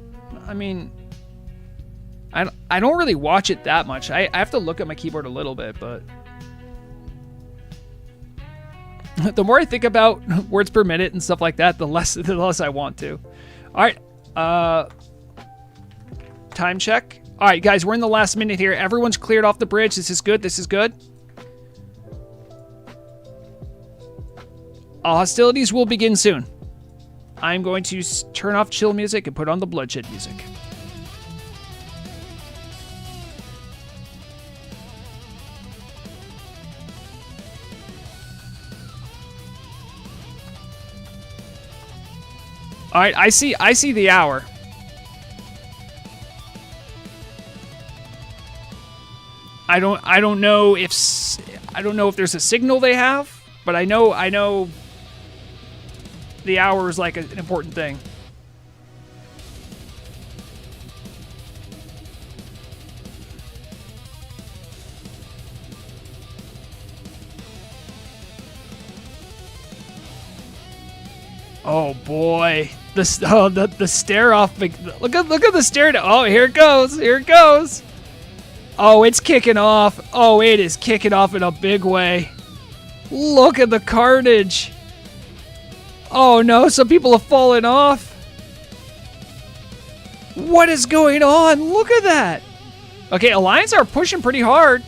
I mean, I don't really watch it that much. I have to look at my keyboard a little bit, but the more I think about words per minute and stuff like that, the less I want to. All right. Time check. All right, guys, we're in the last minute here. Everyone's cleared off the bridge. This is good. This is good. Hostilities will begin soon. I'm going to turn off chill music and put on the bloodshed music. All right, I see the hour. I don't know if there's a signal they have, but I know the hour is like an important thing. Oh boy, the stare off. Look at the stare. Oh, here it goes. Here it goes. Oh, it's kicking off. Oh, it is kicking off in a big way. Look at the carnage. Oh no, some people have fallen off. What is going on? Look at that. Okay, Alliance are pushing pretty hard.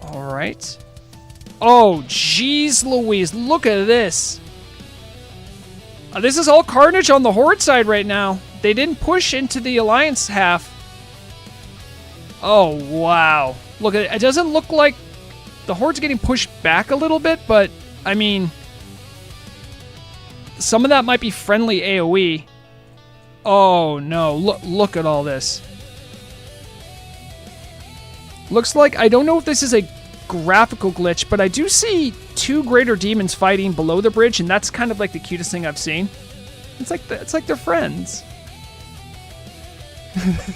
All right. Oh, jeez Louise, look at this. This is all carnage on the Horde side right now. They didn't push into the Alliance half. Oh, wow. Look, it doesn't look like the Horde's getting pushed back a little bit, but, I mean, some of that might be friendly AoE. Oh, no. Look at all this. Looks like, I don't know if this is a graphical glitch, but I do see 2 greater demons fighting below the bridge, and that's kind of like the cutest thing I've seen. It's like they're friends.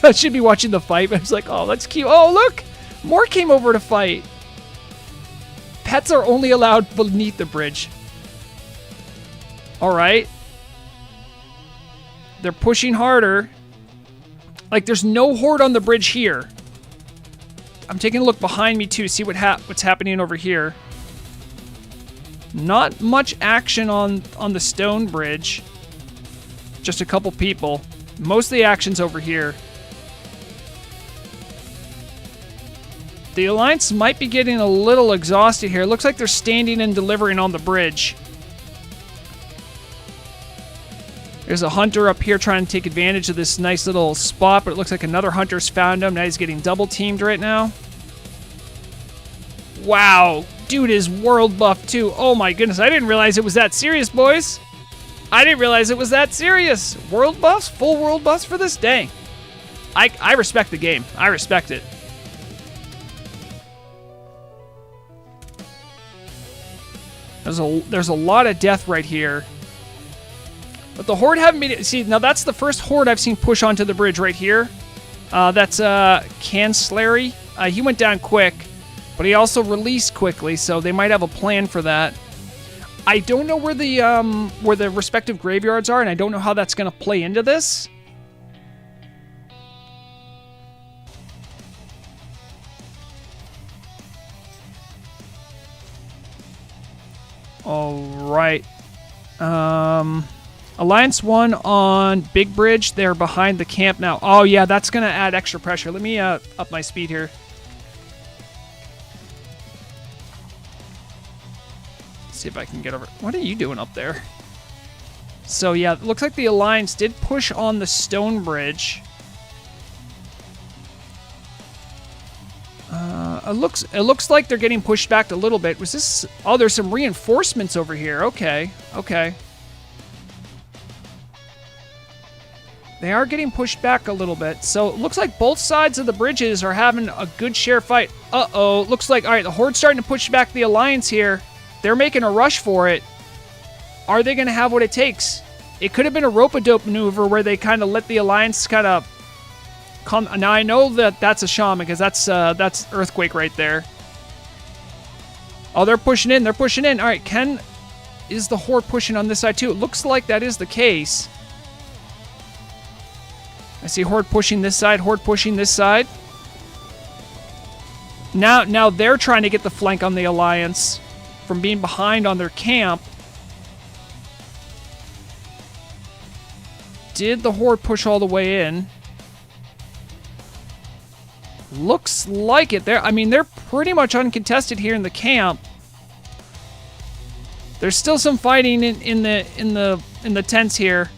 I should be watching the fight, but I was like, oh, that's cute. Oh, look! More came over to fight. Pets are only allowed beneath the bridge. Alright. They're pushing harder. Like, there's no Horde on the bridge here. I'm taking a look behind me, too, see what's happening over here. Not much action on the stone bridge. Just a couple people. Most of the action's over here. The Alliance might be getting a little exhausted here. Looks like they're standing and delivering on the bridge. There's a hunter up here trying to take advantage of this nice little spot, but it looks like another hunter's found him. Now he's getting double teamed right now. Wow, dude is world buff too. Oh my goodness, I didn't realize it was that serious, boys. I didn't realize it was that serious. World buffs, full world buffs for this? Dang. I respect the game. I respect it. There's a lot of death right here. But the Horde haven't been... See, now that's the first Horde I've seen push onto the bridge right here. That's Canslary. He went down quick, but he also released quickly, so they might have a plan for that. I don't know where the respective graveyards are, and I don't know how that's going to play into this. All right. Alliance 1 on Big Bridge. They're behind the camp now. Oh, yeah, that's going to add extra pressure. Let me up my speed here. See if I can get over. What are you doing up there? So, yeah, it looks like the Alliance did push on the stone bridge. It looks like they're getting pushed back a little bit. Was this... Oh, there's some reinforcements over here. Okay, okay. They are getting pushed back a little bit. So it looks like both sides of the bridges are having a good share fight. Uh-oh. Looks like, all right, the Horde's starting to push back the Alliance here. They're making a rush for it. Are they going to have what it takes? It could have been a rope-a-dope maneuver where they kind of let the Alliance kind of come. Now, I know that that's a shaman because that's Earthquake right there. Oh, they're pushing in. They're pushing in. All right, is the Horde pushing on this side too? It looks like that is the case. I see Horde pushing this side, Horde pushing this side. Now they're trying to get the flank on the Alliance from being behind on their camp. Did the Horde push all the way in? Looks like it. They're pretty much uncontested here in the camp. There's still some fighting in the tents here.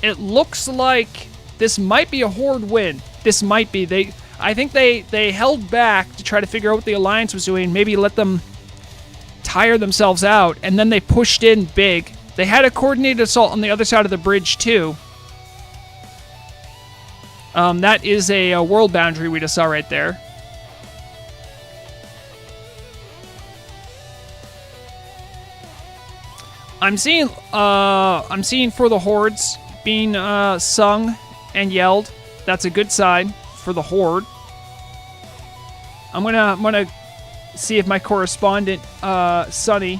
It looks like this might be a Horde win. This might be. I think they held back to try to figure out what the Alliance was doing. Maybe let them tire themselves out, and then they pushed in big. They had a coordinated assault on the other side of the bridge too. That is a world boundary we just saw right there. I'm seeing for the Hordes being sung and yelled. That's a good sign for the Horde. I'm gonna see if my correspondent Sunny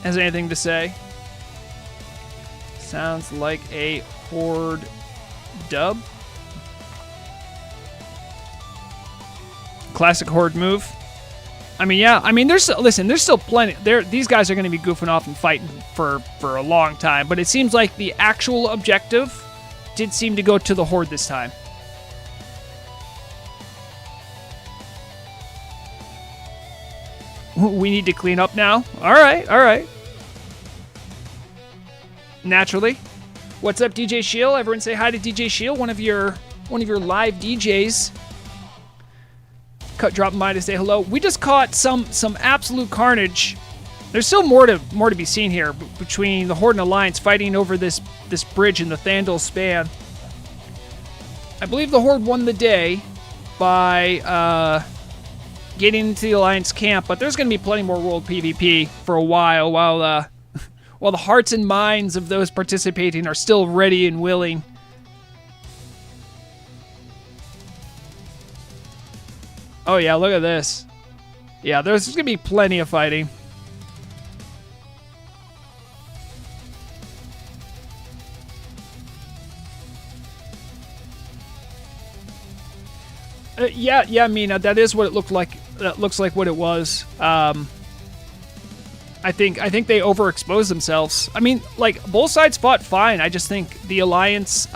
has anything to say. Sounds like a Horde dub. Classic Horde move. There's still plenty. These guys are going to be goofing off and fighting for a long time, but it seems like the actual objective did seem to go to the Horde this time. We need to clean up now. All right. Naturally. What's up, DJ Shield? Everyone say hi to DJ Shield, one of your live DJs. Dropping by to say hello. We just caught some absolute carnage. There's still more to be seen here between the Horde and Alliance fighting over this bridge in the Thandal span. I believe the Horde won the day by getting into the Alliance camp, but there's going to be plenty more world PvP for a while while the hearts and minds of those participating are still ready and willing. Oh yeah, look at this. Yeah, there's going to be plenty of fighting. Yeah, Mina, that is what it looked like. That looks like what it was. I think they overexposed themselves. Both sides fought fine. I just think the Alliance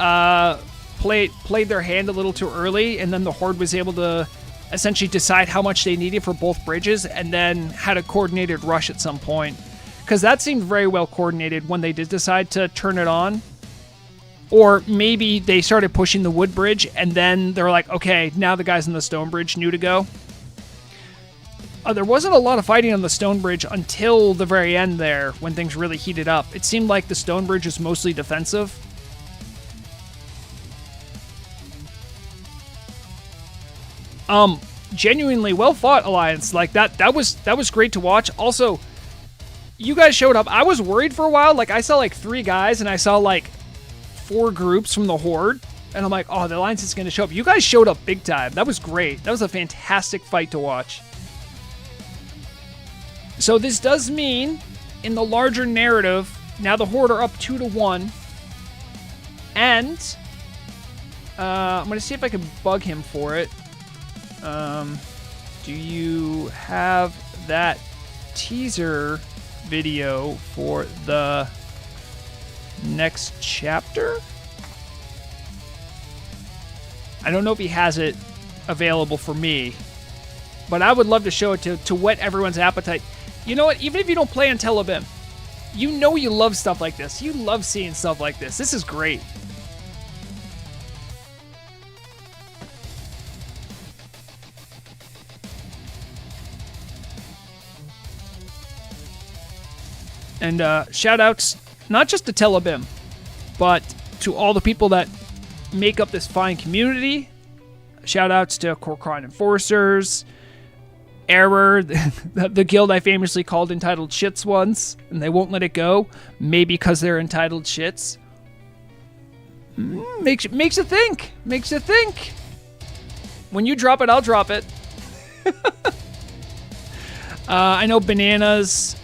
played their hand a little too early, and then the Horde was able to essentially decide how much they needed for both bridges, and then had a coordinated rush at some point. Because that seemed very well coordinated when they did decide to turn it on. Or maybe they started pushing the wood bridge, and then they're like, okay, now the guys on the stone bridge knew to go. There wasn't a lot of fighting on the stone bridge until the very end there, when things really heated up. It seemed like the stone bridge was mostly defensive. Genuinely well fought, Alliance. Like, that was great to watch. Also, you guys showed up. I was worried for a while. Like, I saw like 3 guys, and I saw like 4 groups from the Horde, and I'm like, oh, the Alliance is going to show up. You guys showed up big time. That was great. That was a fantastic fight to watch. So this does mean, in the larger narrative, now the Horde are up 2-1, and I'm going to see if I can bug him for it. Do you have that teaser video for the next chapter? I don't know if he has it available for me, but I would love to show it to whet everyone's appetite. You know what? Even if you don't play on Tel'abim, you know you love stuff like this. You love seeing stuff like this. This is great. And shout outs not just to Tel'abim, but to all the people that make up this fine community. Shout outs to Kor Kron Enforcers, Error, the guild I famously called entitled shits once, and they won't let it go, maybe because they're entitled shits. Makes you think. Makes you think. When you drop it, I'll drop it. I know Bananas,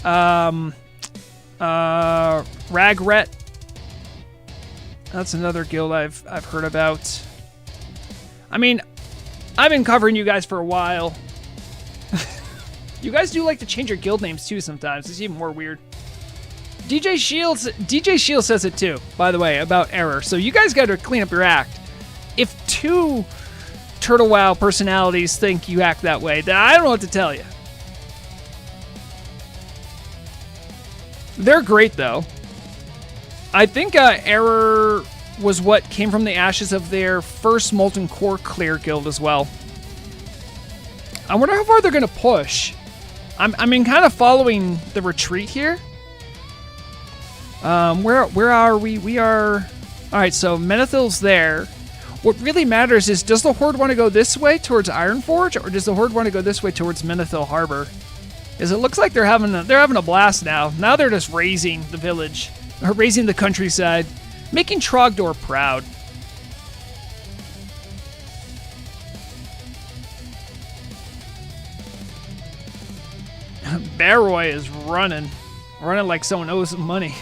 Ragret. That's another guild I've heard about. I mean, I've been covering you guys for a while. You guys do like to change your guild names too sometimes. It's even more weird. DJ Shields says it too, by the way, about Error. So you guys got to clean up your act. If 2 Turtle WoW personalities think you act that way, then I don't know what to tell you. They're great though. I think Error was what came from the ashes of their first Molten Core Clear guild as well. I wonder how far they're going to push. I mean, kind of following the retreat here. Where are we? We are... Alright, so Menethil's there. What really matters is, does the Horde want to go this way towards Ironforge, or does the Horde want to go this way towards Menethil Harbor? Because it looks like they're having a blast now. Now they're just raising the village, or raising the countryside, making Trogdor proud. Baroy is running like someone owes him money.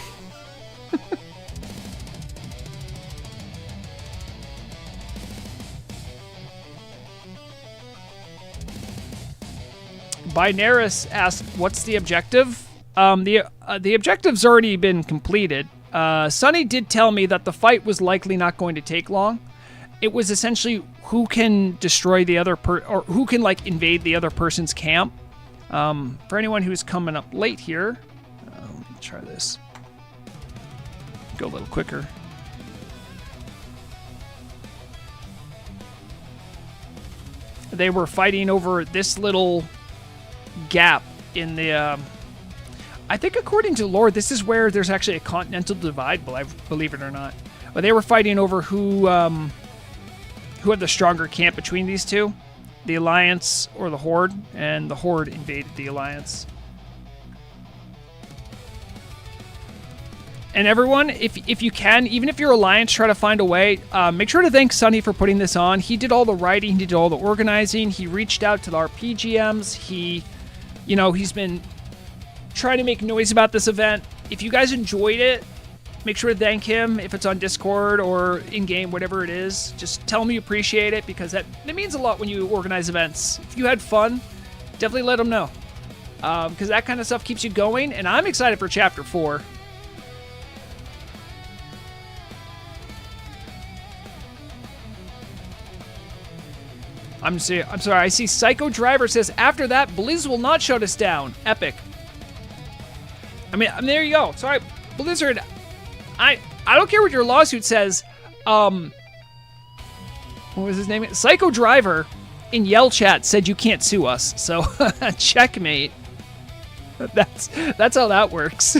Binaris asked, "What's the objective?" The objective's already been completed. Sunny did tell me that the fight was likely not going to take long. It was essentially who can destroy the other or who can like invade the other person's camp. For anyone who's coming up late here, let me try this. Go a little quicker. They were fighting over this little gap in the... I think according to lore, this is where there's actually a continental divide, believe it or not. But they were fighting over who had the stronger camp between these two. The Alliance or the Horde, and the Horde invaded the Alliance. And everyone, if you can, even if you're Alliance, try to find a way. Make sure to thank Sunny for putting this on. He did all the writing, he did all the organizing, he reached out to our PGMs, he's been trying to make noise about this event. If you guys enjoyed it, make sure to thank him if it's on Discord or in-game, whatever it is. Just tell him you appreciate it, because that means a lot when you organize events. If you had fun, definitely let him know. Because that kind of stuff keeps you going, and I'm excited for Chapter 4. I'm sorry, I see Psycho Driver says, after that, Blizz will not shut us down. Epic. I mean, there you go. Sorry, Blizzard. I don't care what your lawsuit says. What was his name? Psycho Driver in Yell Chat said you can't sue us. So checkmate. That's how that works.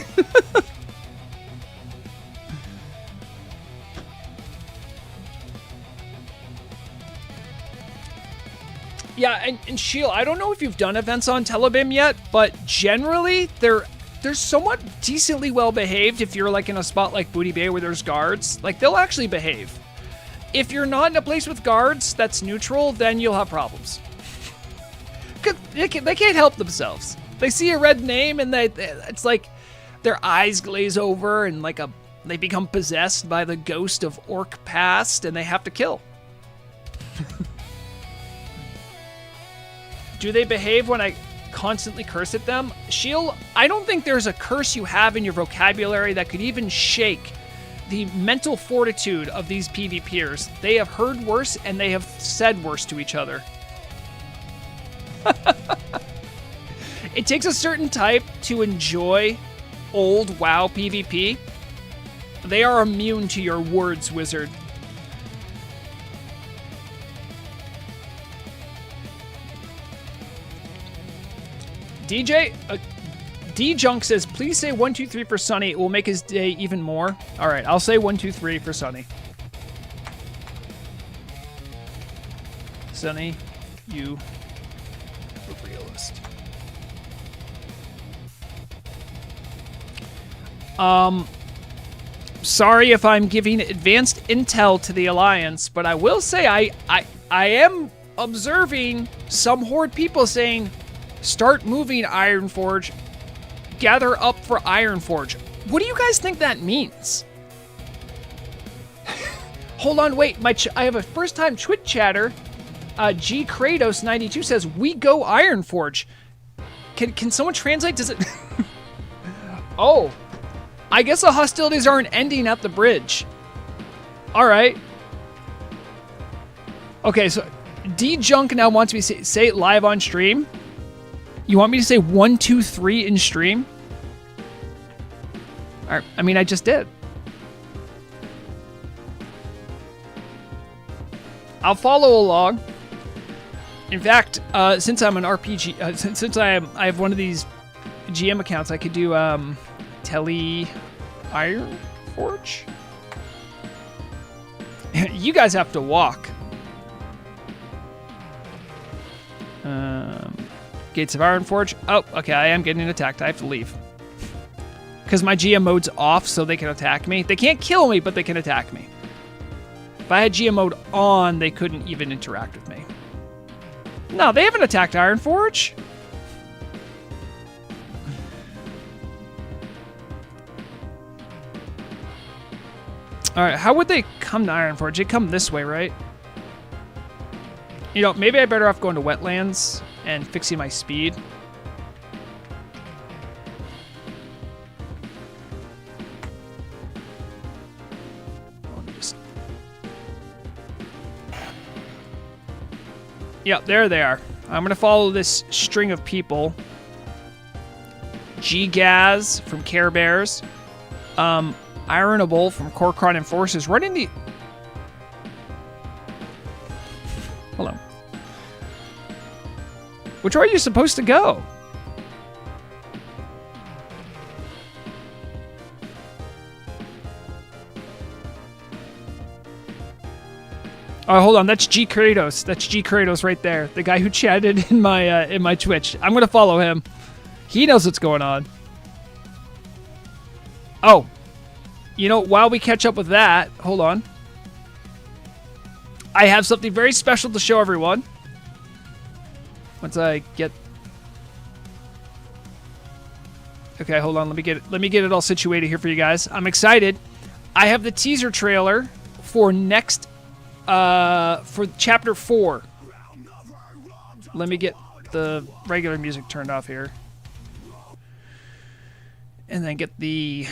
Yeah, and Shield, I don't know if you've done events on Tel'abim yet, but generally they're somewhat decently well behaved. If you're like in a spot like Booty Bay where there's guards, like they'll actually behave. If you're not in a place with guards that's neutral, then you'll have problems. They can't help themselves. They see a red name and it's like their eyes glaze over and like they become possessed by the ghost of Orc past and they have to kill. Do they behave when I constantly curse at them? Shield, I don't think there's a curse you have in your vocabulary that could even shake the mental fortitude of these PvPers. They have heard worse and they have said worse to each other. It takes a certain type to enjoy old WoW PvP. They are immune to your words, wizard. D-Junk says, please say 1, 2, 3 for Sunny. It will make his day even more. All right, I'll say 1, 2, 3 for Sunny. Sunny, you a realist. Sorry if I'm giving advanced intel to the Alliance, but I will say I am observing some Horde people saying, start moving, Ironforge. Gather up for Ironforge. What do you guys think that means? Hold on, wait. I have a first-time Twitch chatter. G Kratos 92 says, "We go Ironforge." Can someone translate? Does it? Oh, I guess the hostilities aren't ending at the bridge. All right. Okay, so D Junk now wants me to say it live on stream. You want me to say 1, 2, 3 in stream? All right, I mean, I just did. I'll follow along. In fact, since I'm an RPG, since I have one of these GM accounts, I could do Telly Ironforge. You guys have to walk. Gates of Ironforge. Oh, okay, I am getting attacked. I have to leave. Because my GM mode's off, so they can attack me. They can't kill me, but they can attack me. If I had GM mode on, they couldn't even interact with me. No, they haven't attacked Ironforge. Alright, how would they come to Ironforge? They come this way, right? You know, maybe I better off going to wetlands and fixing my speed. Yep, there they are. I'm gonna follow this string of people. G-Gaz from Care Bears. Ironable from Kor Kron Enforcers. Running the... Hello. Which way are you supposed to go? Oh, hold on. That's G Kratos. That's G Kratos right there. The guy who chatted in my Twitch. I'm gonna follow him. He knows what's going on. Oh, you know, while we catch up with that, hold on. I have something very special to show everyone. Once I get... Okay, hold on. Let me get it all situated here for you guys. I'm excited. I have the teaser trailer for next... for chapter 4. Let me get the regular music turned off here. And then get the...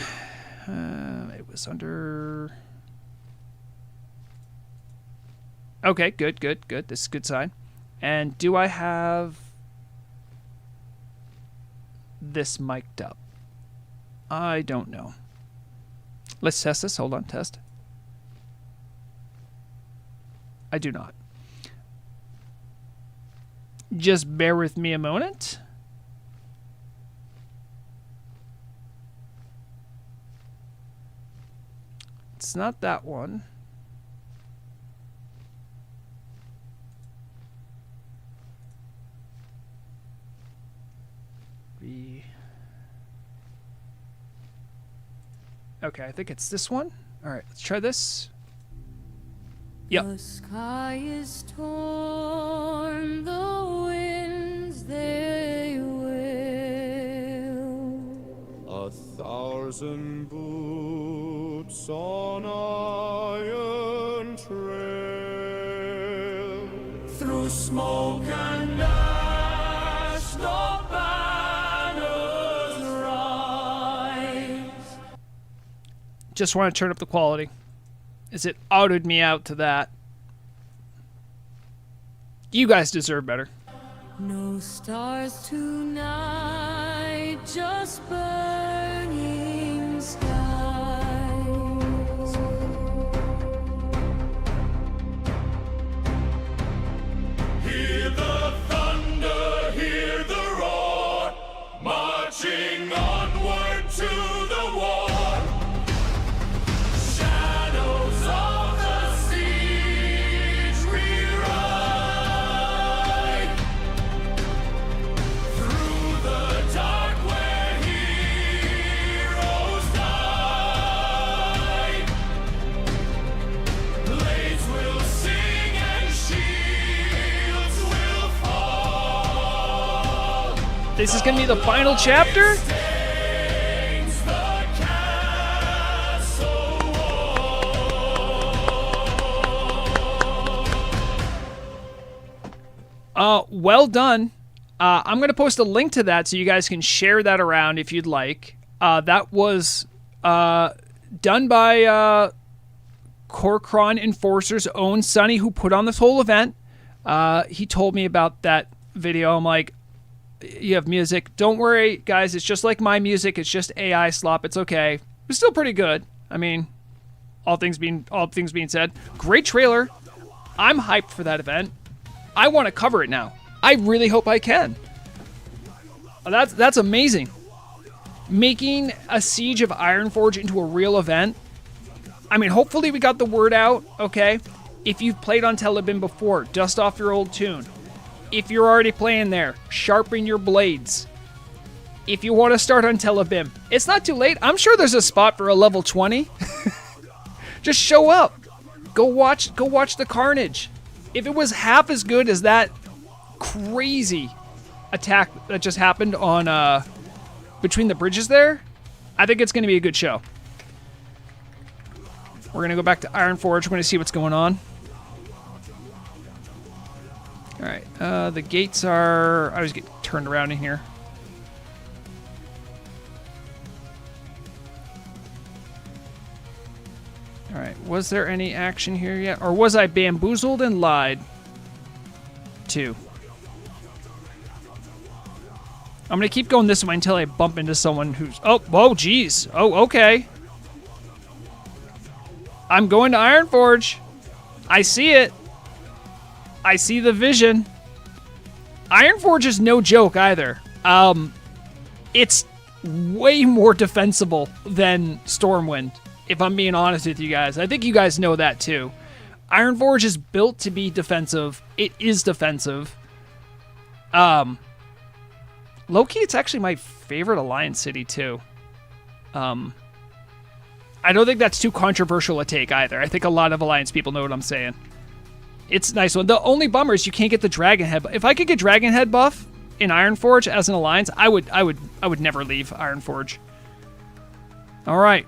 it was under... Okay, good. This is a good sign. And do I have this mic'd up? I don't know. Let's test this. Hold on, test. I do not. Just bear with me a moment. It's not that one. Okay, I think it's this one. All right, let's try this. Yep. The sky is torn, the winds they wail. 1,000 boots on iron trail. Through smoke and ash, no banners rise. Just want to turn up the quality, as it outed me out to that. You guys deserve better. No stars tonight, just burning skies. Hear the thunder, hear the roar, marching onward to the war. Shadows of the siege we ride, through the dark where heroes die. Blades will sing and shields will fall. This is going to be the final chapter? Stains the castle wall. Well done. I'm going to post a link to that so you guys can share that around if you'd like. That was done by Kor Kron Enforcers' own Sonny, who put on this whole event. He told me about that video. I'm like, you have music. Don't worry, guys. It's just like my music. It's just AI slop. It's okay. It's still pretty good. I mean, all things being said, great trailer. I'm hyped for that event. I want to cover it now. I really hope I can. That's amazing. Making a Siege of Ironforge into a real event. I mean, hopefully we got the word out, okay? If you've played on Tel'abim before, dust off your old tune. If you're already playing there, sharpen your blades. If you want to start on Tel'abim, it's not too late. I'm sure there's a spot for a level 20. Just show up. Go watch the carnage. If it was half as good as that crazy attack that just happened on between the bridges there, I think it's going to be a good show. We're going to go back to Ironforge. We're going to see what's going on. All right, the gates are... I always get turned around in here. All right, was there any action here yet? Or was I bamboozled and lied to? I'm going to keep going this way until I bump into someone who's... Oh, whoa, geez. Oh, okay. I'm going to Ironforge. I see it. I see the vision. Ironforge is no joke either. It's way more defensible than Stormwind, if I'm being honest with you guys. I think you guys know that too. Ironforge is built to be defensive. It is defensive. Low-key, it's actually my favorite Alliance city too. I don't think that's too controversial a take either. I think a lot of Alliance people know what I'm saying. It's a nice one. The only bummer is you can't get the Dragon Head. If I could get Dragon Head buff in Ironforge as an Alliance, I would never leave Ironforge. All right.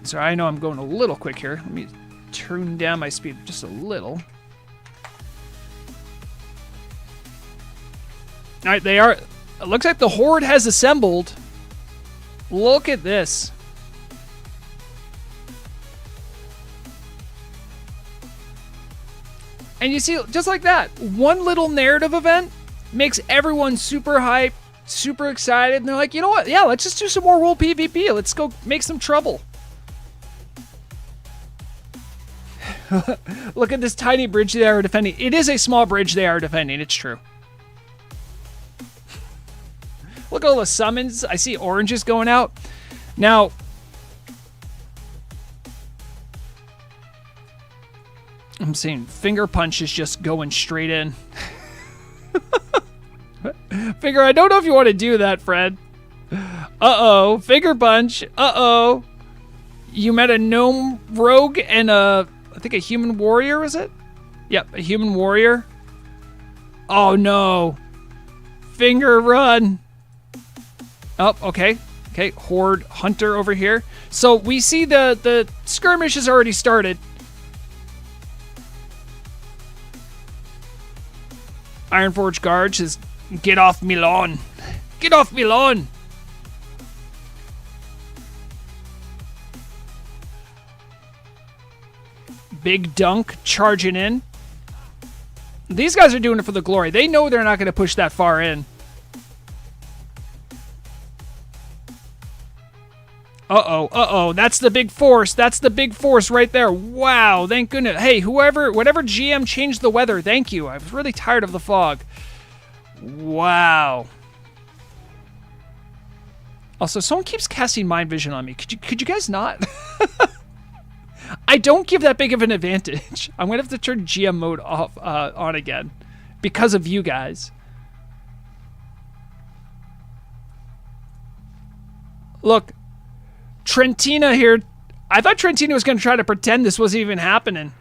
Sorry, I know I'm going a little quick here. Let me turn down my speed just a little. All right, they are... It looks like the Horde has assembled. Look at this. And you see, just like that, one little narrative event makes everyone super hype, super excited. And they're like, you know what? Yeah, let's just do some more world PvP. Let's go make some trouble. Look at this tiny bridge they are defending. It is a small bridge they are defending. It's true. Look at all the summons. I see oranges going out. Now, I'm seeing Finger Punch is just going straight in. Finger, I don't know if you want to do that, Fred. Uh-oh. Finger Punch. Uh-oh. You met a gnome rogue and I think a human warrior, is it? Yep, a human warrior. Oh, no. Finger, run. Oh, okay. Okay, Horde Hunter over here. So we see the skirmish has already started. Ironforge Guard says, get off me lawn. Get off me lawn. Big Dunk charging in. These guys are doing it for the glory. They know they're not going to push that far in. Uh-oh, uh-oh. That's the big force. That's the big force right there. Wow, thank goodness. Hey, whatever GM changed the weather, thank you. I was really tired of the fog. Wow. Also, someone keeps casting Mind Vision on me. Could you guys not? I don't give that big of an advantage. I'm going to have to turn GM mode off on again because of you guys. Look, Trentina here. I thought Trentina was going to try to pretend this wasn't even happening.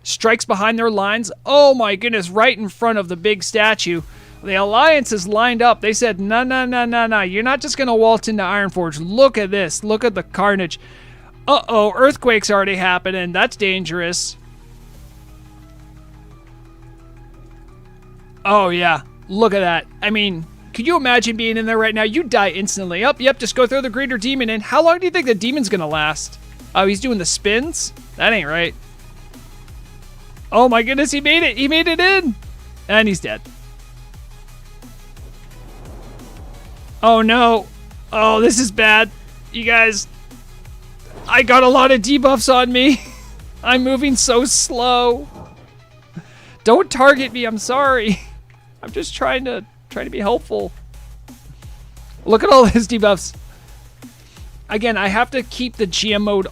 Strikes behind their lines. Oh my goodness, right in front of the big statue. The Alliance is lined up. They said, no. You're not just going to waltz into Ironforge. Look at this. Look at the carnage. Uh-oh, earthquake's already happening. That's dangerous. Oh, yeah. Look at that. I mean, could you imagine being in there right now? You'd die instantly. Yep, just go throw the Greater Demon in. How long do you think the Demon's gonna last? Oh, he's doing the spins? That ain't right. Oh my goodness, he made it. He made it in. And he's dead. Oh no. Oh, this is bad. You guys, I got a lot of debuffs on me. I'm moving so slow. Don't target me, I'm sorry. I'm just trying to be helpful. Look at all his debuffs. Again, I have to keep the GM mode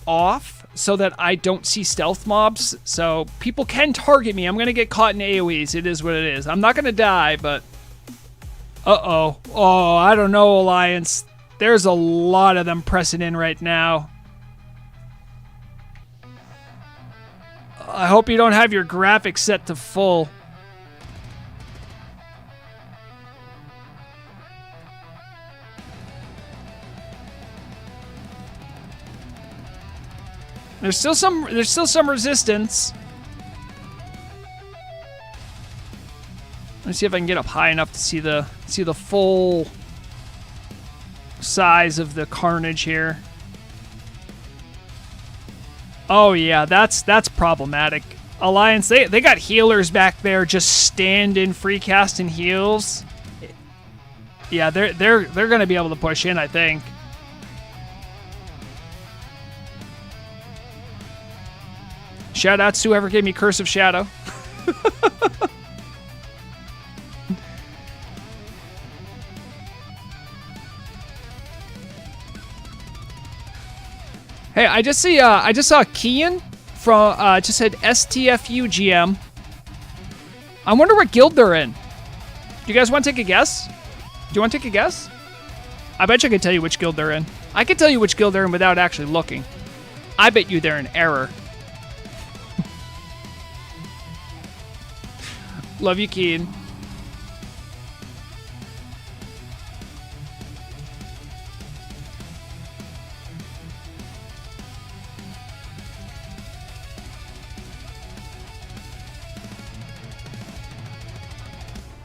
off so that I don't see stealth mobs. So people can target me. I'm going to get caught in AoEs. It is what it is. I'm not going to die, but... Uh-oh. Oh, I don't know, Alliance. There's a lot of them pressing in right now. I hope you don't have your graphics set to full. There's still some resistance. Let me see if I can get up high enough to see the full size of the carnage here. Oh yeah, that's problematic. Alliance, they got healers back there just standing free casting heals. Yeah, they're gonna be able to push in, I think. Shout outs to whoever gave me Curse of Shadow. Hey, I just saw Kian from just said STFU GM. I wonder what guild they're in. Do you guys want to take a guess? Do you want to take a guess? I bet you I can tell you which guild they're in. I can tell you which guild they're in without actually looking. I bet you they're in error. Love you, Keen.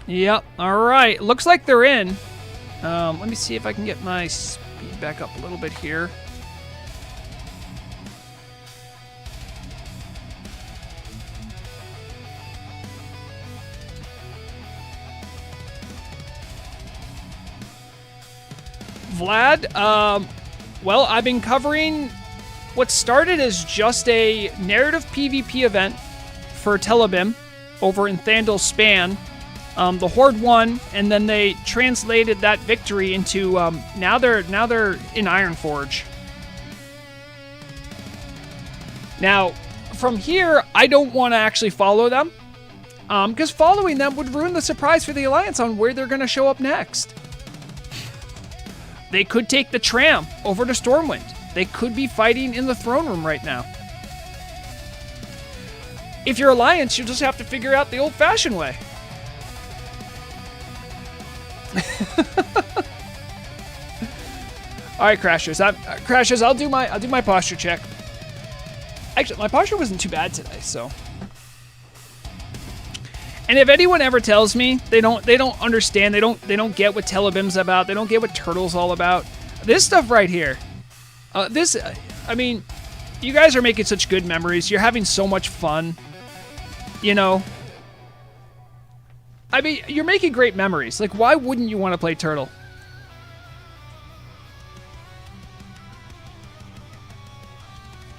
Yep. All right. Looks like they're in. Let me see if I can get my speed back up a little bit here. Vlad, well, I've been covering what started as just a narrative PvP event for Tel'abim over in Thandal's Span. The Horde won, and then they translated that victory into now they're in Ironforge. Now, from here, I don't want to actually follow them, because following them would ruin the surprise for the Alliance on where they're going to show up next. They could take the tram over to Stormwind. They could be fighting in the throne room right now. If you're Alliance, you'll just have to figure out the old-fashioned way. All right, Crashers. Crashers, I'll do my posture check. Actually, my posture wasn't too bad today, so. And if anyone ever tells me they don't understand, they don't get what Tel'abim's about, they don't get what Turtle's all about, this stuff right here, I mean, you guys are making such good memories. You're having so much fun, you know. I mean, you're making great memories. Like, why wouldn't you want to play Turtle?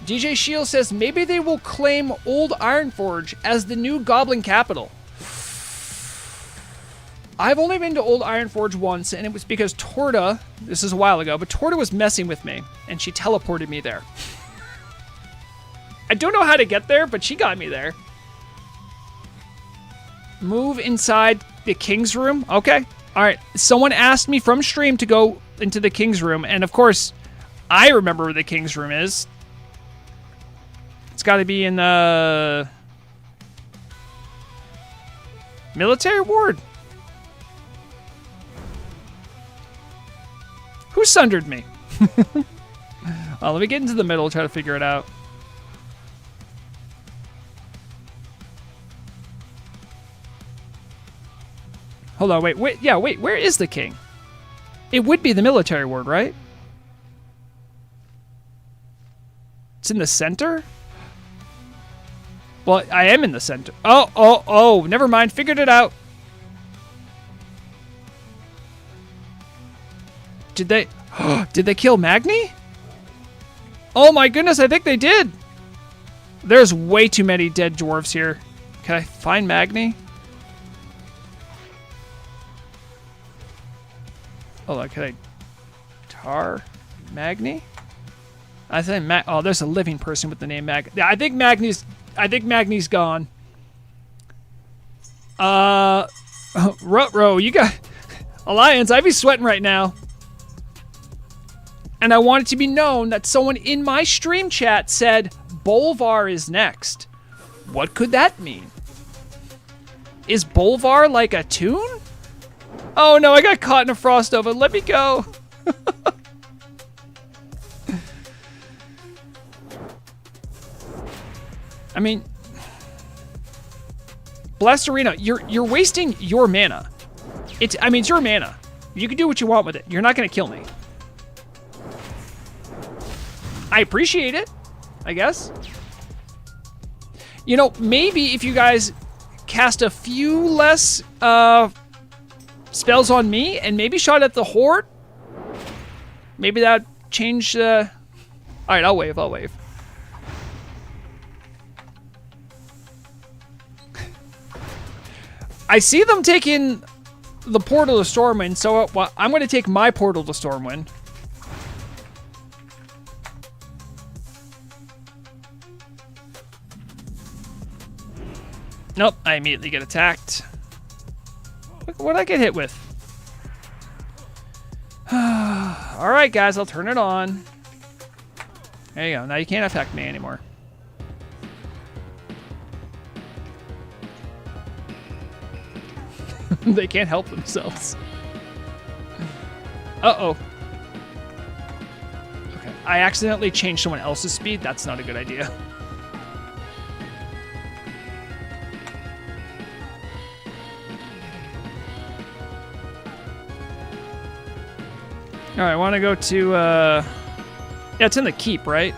DJ Shield says maybe they will claim Old Ironforge as the new Goblin capital. I've only been to Old Ironforge once, and it was because Torta, this is a while ago, but Torta was messing with me, and she teleported me there. I don't know how to get there, but she got me there. Move inside the King's Room? Okay. All right. Someone asked me from stream to go into the King's Room, and of course, I remember where the King's Room is. It's got to be in the military ward. Who sundered me? Let me get into the middle, try to figure it out. Hold on, wait, where is the king? It would be the military ward, right? It's in the center? Well, I am in the center. Oh, never mind, figured it out. Did they kill Magni? Oh my goodness, I think they did. There's way too many dead dwarves here. Can I find Magni? Hold on, can I tar Magni? I think oh, there's a living person with the name Mag. Yeah, I think Magni's gone. Rutro, you got Alliance, I'd be sweating right now. And I want it to be known that someone in my stream chat said Bolvar is next. What could that mean? Is Bolvar like a tune? Oh no, I got caught in a frost oven. Let me go. I mean, Blast Arena, you're wasting your mana. It's your mana. You can do what you want with it. You're not gonna kill me. I appreciate it, I guess. You know, maybe if you guys cast a few less spells on me and maybe shot at the Horde, maybe that change. All right, I'll wave. I see them taking the portal to Stormwind, so I'm going to take my portal to Stormwind. Nope, I immediately get attacked. What did I get hit with? Alright guys, I'll turn it on. There you go, now you can't attack me anymore. They can't help themselves. Uh-oh. Okay, I accidentally changed someone else's speed. That's not a good idea. All right, I want to go to, yeah, it's in the keep, right?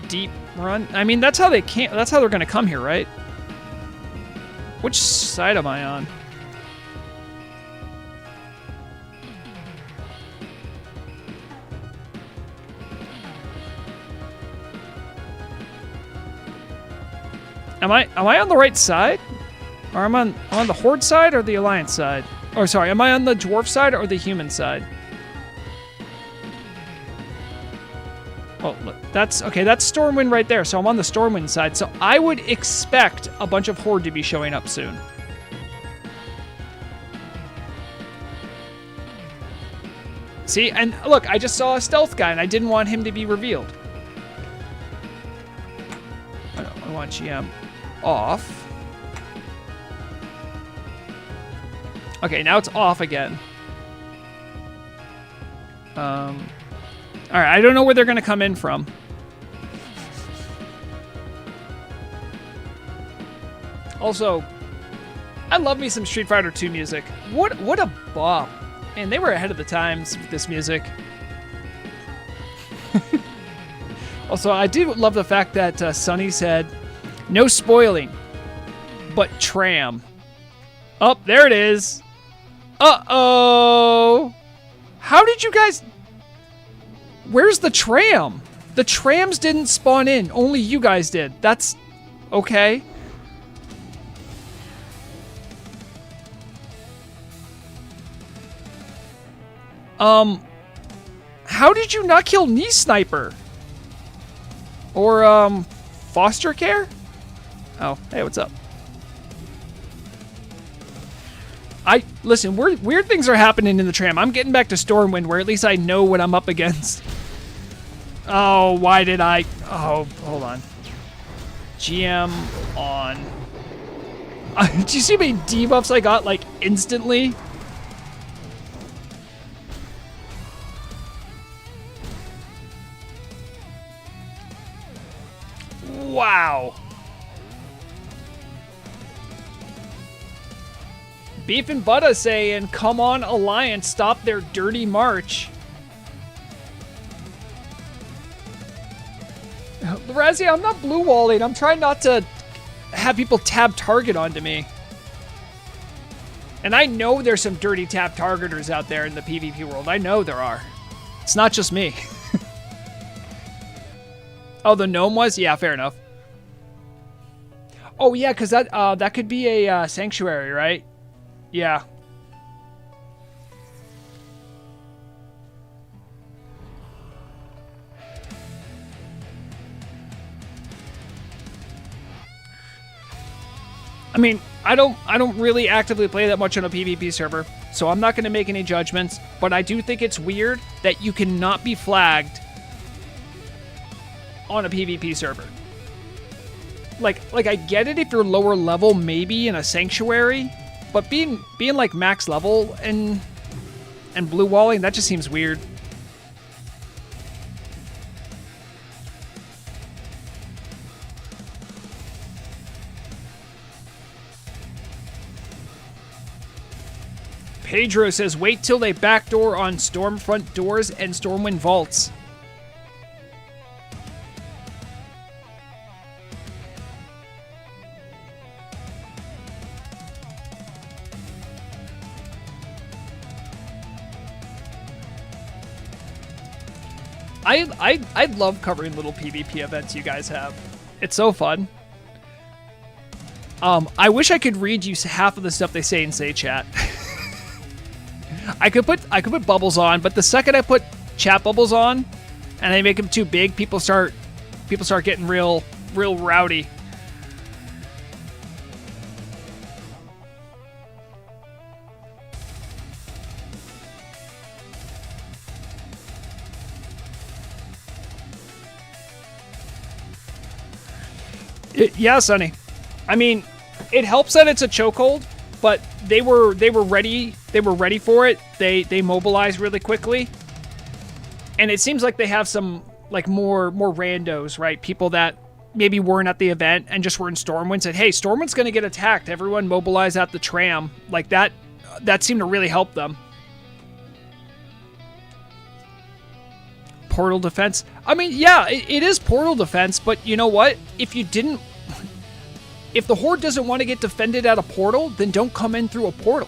deep run. I mean, that's how they can't. That's how they're gonna come here, right? Which side am I on? Am I on the right side? Or am I on the Horde side or the Alliance side? Or sorry, am I on the Dwarf side or the human side? Oh, look, that's okay. That's Stormwind right there. So I'm on the Stormwind side. So I would expect a bunch of Horde to be showing up soon. See, and look, I just saw a stealth guy, and I didn't want him to be revealed. I want GM off. Okay, now it's off again. All right, I don't know where they're going to come in from. Also, I love me some Street Fighter 2 music. What a bop. And they were ahead of the times with this music. Also, I do love the fact that Sonny said, no spoiling, but tram. Oh, there it is. Uh-oh. How did you guys... Where's the tram? The trams didn't spawn in. Only you guys did. That's okay. How did you not kill Knee Sniper? Or, foster care? Oh, hey, what's up? Listen, weird things are happening in the tram. I'm getting back to Stormwind, where at least I know what I'm up against. Oh, why did I... Oh, hold on. GM on. Did you see how many debuffs I got, like, instantly? Wow. Beef and Butter saying, come on, Alliance, stop their dirty march. Razzie, I'm not blue walling. I'm trying not to have people tab target onto me. And I know there's some dirty tab targeters out there in the PvP world. I know there are. It's not just me. Oh, the gnome was? Yeah, fair enough. Oh, yeah, because that could be a sanctuary, right? Yeah. I mean, I don't really actively play that much on a PvP server, so I'm not going to make any judgments, but I do think it's weird that you cannot be flagged on a PvP server. Like I get it if you're lower level, maybe in a sanctuary, but being like max level and blue walling, that just seems weird. Pedro says, wait till they backdoor on Stormfront doors and Stormwind vaults. I love covering little PvP events you guys have. It's so fun. I wish I could read you half of the stuff they say in Say Chat. I could put bubbles on, but the second I put chat bubbles on and they make them too big, people start getting real rowdy. Yeah, Sonny. I mean, it helps that it's a chokehold, but they were ready. They were ready for it. They mobilized really quickly, and it seems like they have some like more randos, right? People that maybe weren't at the event and just were in Stormwind said, "Hey, Stormwind's going to get attacked. Everyone mobilize at the tram." Like that seemed to really help them. portal defense. I mean, yeah, it is portal defense, but you know what? If the Horde doesn't want to get defended at a portal, then don't come in through a portal.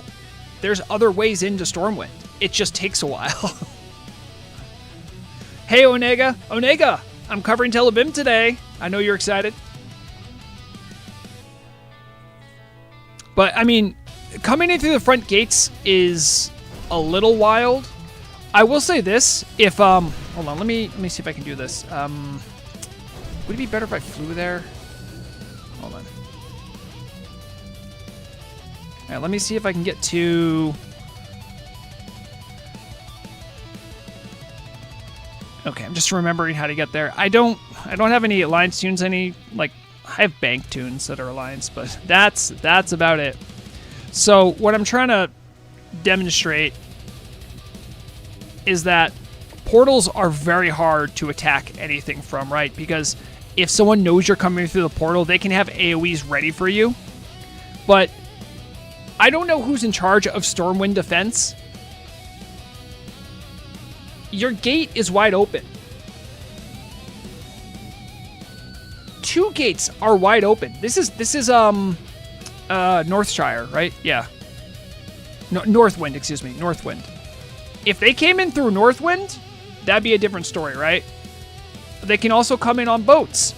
There's other ways into Stormwind. It just takes a while. Hey, Onega. Onega, I'm covering Tel'abim today. I know you're excited. But, I mean, coming in through the front gates is a little wild. I will say this. If, hold on, let me see if I can do this. Would it be better if I flew there? Hold on. All right, let me see if I can get to... Okay, I'm just remembering how to get there. I don't have any alliance tunes, I have bank tunes that are alliance, but that's about it. So what I'm trying to demonstrate is that portals are very hard to attack anything from, right? Because if someone knows you're coming through the portal, they can have AoEs ready for you. But I don't know who's in charge of Stormwind defense. Your gate is wide open. 2 gates are wide open. This is Northshire, right? Yeah. No, Northwind, excuse me, Northwind. If they came in through Northwind, that'd be a different story, right? They can also come in on boats.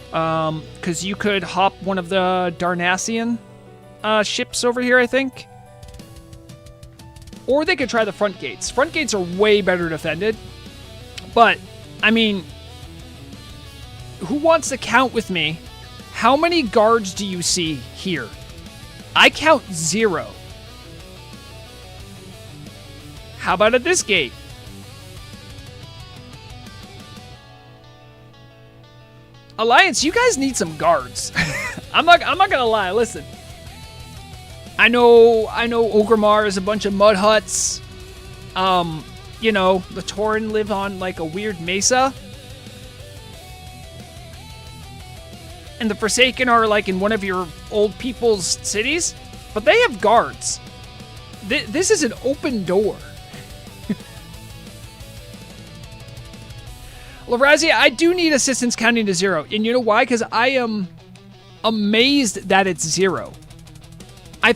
Because you could hop one of the Darnassian ships over here, I think. Or they could try the front gates. Front gates are way better defended. But, I mean, who wants to count with me? How many guards do you see here? I count 0. How about at this gate? Alliance, you guys need some guards. I'm not gonna lie, listen. I know Ogrimmar is a bunch of mud huts. You know, the Tauren live on like a weird mesa. And the Forsaken are like in one of your old people's cities, but they have guards. This is an open door. Larazia, I do need assistance counting to 0. And you know why? Because I am amazed that it's 0. I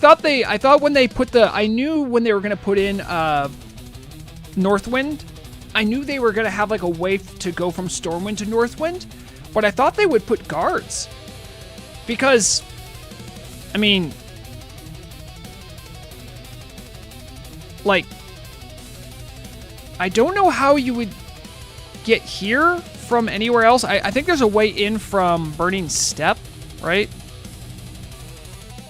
knew when they were going to put in Northwind, I knew they were going to have like a way to go from Stormwind to Northwind, but I thought they would put guards. Because, I mean, like, I don't know how you would get here from anywhere else. I think there's a way in from Burning Steppe, right?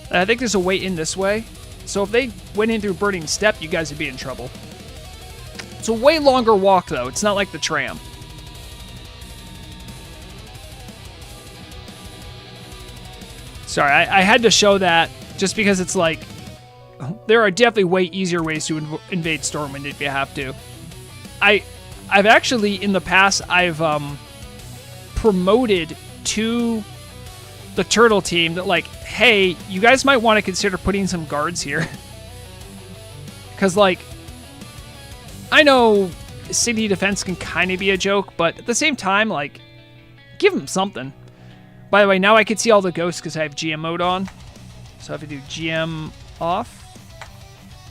I think there's a way in this way. So if they went in through Burning Steppe, you guys would be in trouble. It's a way longer walk, though. It's not like the tram. Sorry, I had to show that just because it's like, there are definitely way easier ways to invade Stormwind if you have to. I've actually, in the past, I've promoted to the turtle team that, like, hey, you guys might want to consider putting some guards here. Because, like, I know city defense can kind of be a joke, but at the same time, like, give them something. By the way, now I can see all the ghosts because I have GM mode on. So I have to do GM off.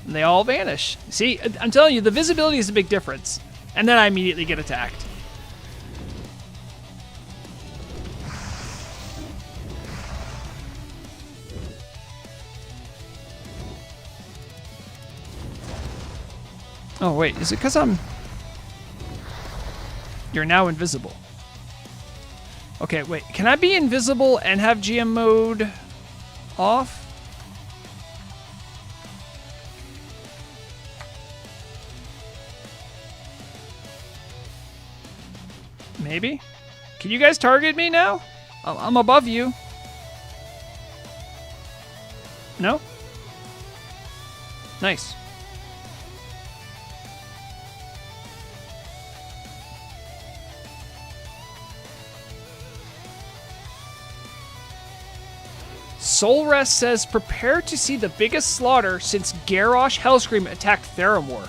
And they all vanish. See, I'm telling you, the visibility is a big difference. And then I immediately get attacked. Oh, wait. Is it because I'm... You're now invisible. Okay, wait. Can I be invisible and have GM mode off? Maybe? Can you guys target me now? I'm above you. No? Nice. Soulrest says, prepare to see the biggest slaughter since Garrosh Hellscream attacked Theramore.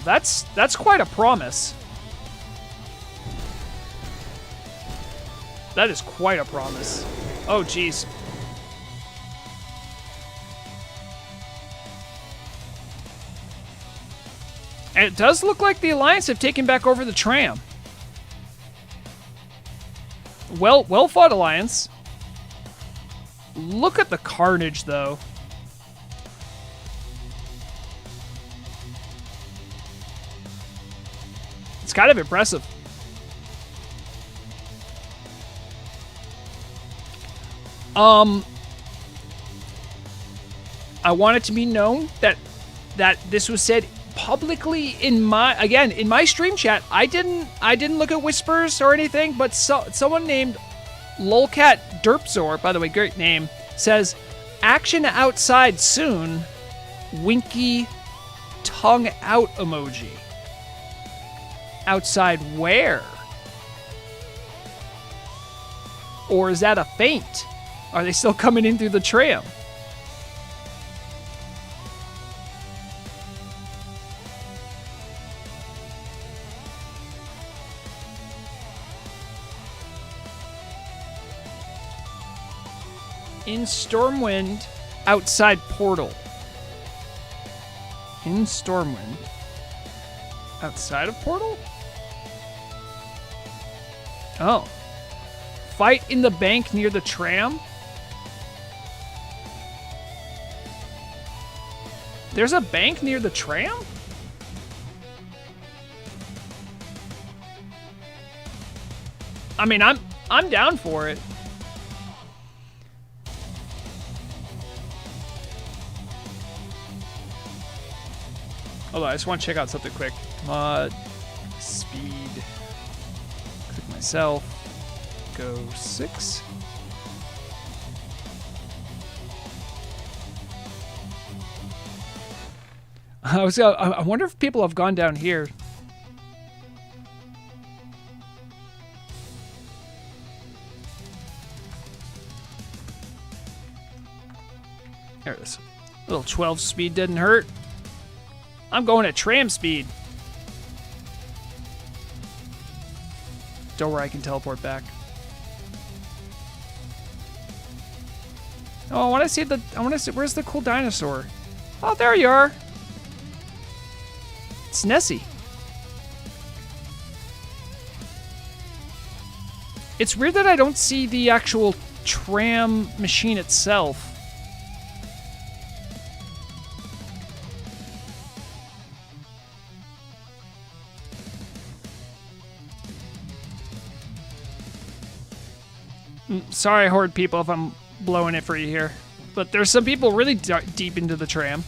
That's quite a promise. That is quite a promise. Oh, jeez. And it does look like the Alliance have taken back over the tram. Well fought, Alliance. Look at the carnage, though. It's kind of impressive. I want it to be known that this was said publicly in my stream chat. I didn't look at whispers or anything, but someone named Lolcat Derpzor, by the way, great name, says action outside soon. Winky tongue out emoji. Outside where? Or is that a feint? Are they still coming in through the tram? In Stormwind, outside portal. In Stormwind, outside of portal? Oh. Fight in the bank near the tram? There's a bank near the tram? I mean, I'm down for it. Hold on, I just want to check out something quick. Mod, speed, click myself, go 6. I wonder if people have gone down here. There it is. Little 12 speed didn't hurt. I'm going at tram speed. Don't worry, I can teleport back. Oh, I want to see where's the cool dinosaur? Oh, there you are. It's Nessie. It's weird that I don't see the actual tram machine itself. Sorry, Horde people, if I'm blowing it for you here. But there's some people really deep into the tram.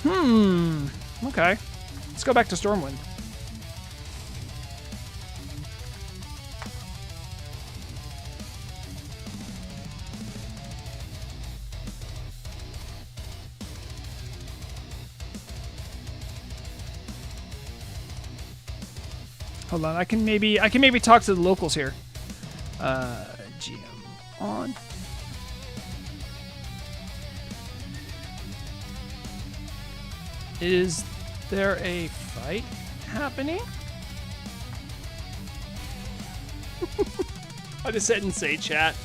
Okay. Let's go back to Stormwind. Hold on, I can maybe talk to the locals here. GM on. Is there a fight happening? I just didn't say chat.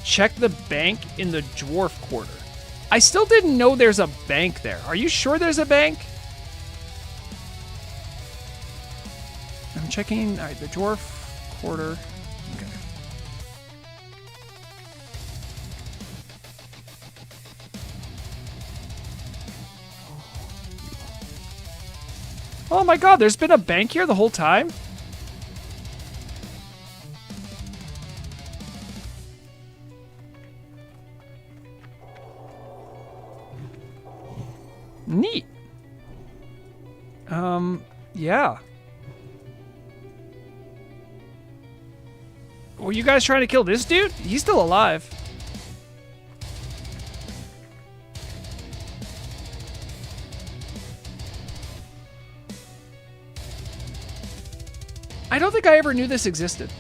Check the bank in the dwarf quarter. I still didn't know there's a bank there. Are you sure there's a bank? I'm checking. All right, the dwarf quarter. Okay. Oh my god, there's been a bank here the whole time? Neat. Yeah. Were you guys trying to kill this dude? He's still alive. I don't think I ever knew this existed.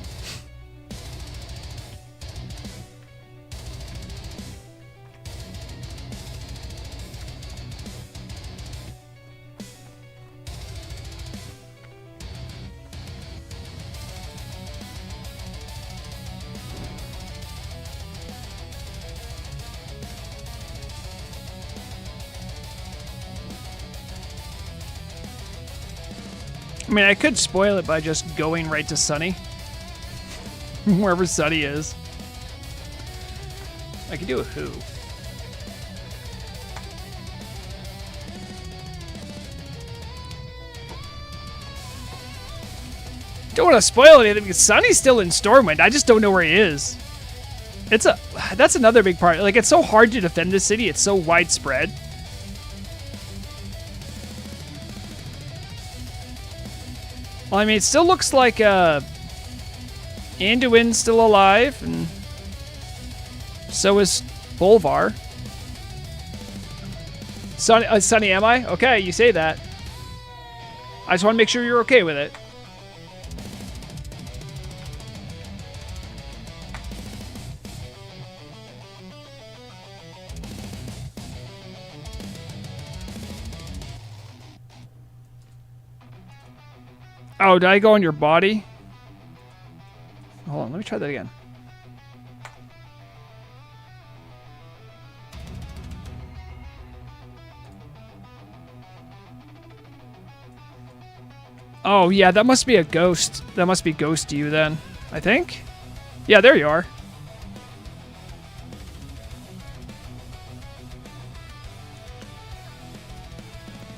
I mean, I could spoil it by just going right to Sunny. Wherever Sunny is. I could do a who. Don't want to spoil anything because Sunny's still in Stormwind. I just don't know where he is. That's another big part. Like, it's so hard to defend this city. It's so widespread. Well, I mean, it still looks like Anduin's still alive, and so is Bolvar. Sunny, am I? Okay, you say that. I just want to make sure you're okay with it. Oh, did I go on your body? Hold on, let me try that again. Oh, yeah, that must be a ghost. That must be ghost to you then, I think. Yeah, there you are.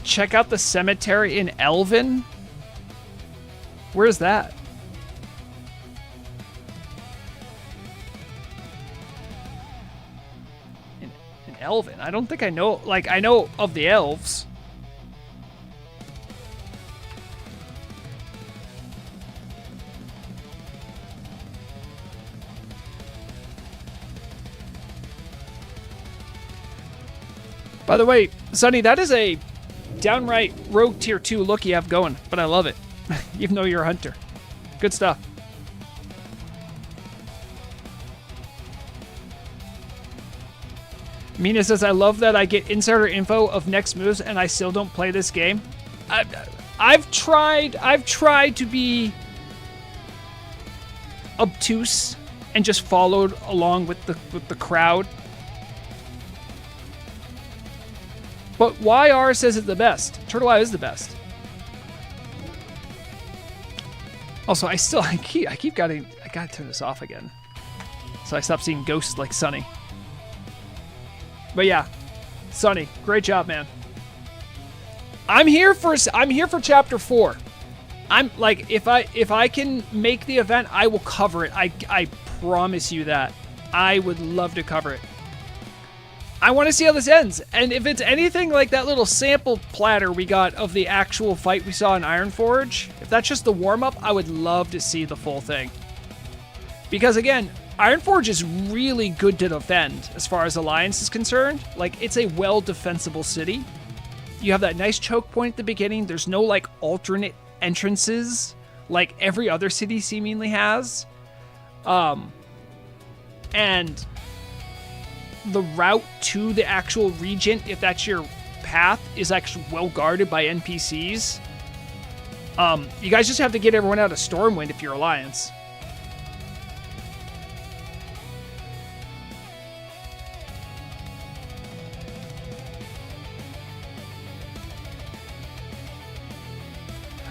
Check out the cemetery in Elven. Where's that? In Elven? I don't think I know. Like, I know of the elves. By the way, Sunny, that is a downright rogue tier 2 look you have going, but I love it. Even though you're a hunter. Good stuff. Mina says, I love that I get insider info of next moves and I still don't play this game. I've tried to be obtuse and just followed along with the crowd. But YR says it's the best. Turtle Eye is the best. Also, I gotta turn this off again. So I stop seeing ghosts like Sunny. But yeah, Sunny, great job, man. I'm here for chapter 4. I'm like, if I can make the event, I will cover it. I promise you that. I would love to cover it. I want to see how this ends. And if it's anything like that little sample platter we got of the actual fight we saw in Ironforge, if that's just the warm-up, I would love to see the full thing. Because again, Ironforge is really good to defend as far as Alliance is concerned. Like, it's a well-defensible city. You have that nice choke point at the beginning. There's no, like, alternate entrances like every other city seemingly has. And the route to the actual Regent, if that's your path, is actually well guarded by NPCs. You guys just have to get everyone out of Stormwind if you're Alliance.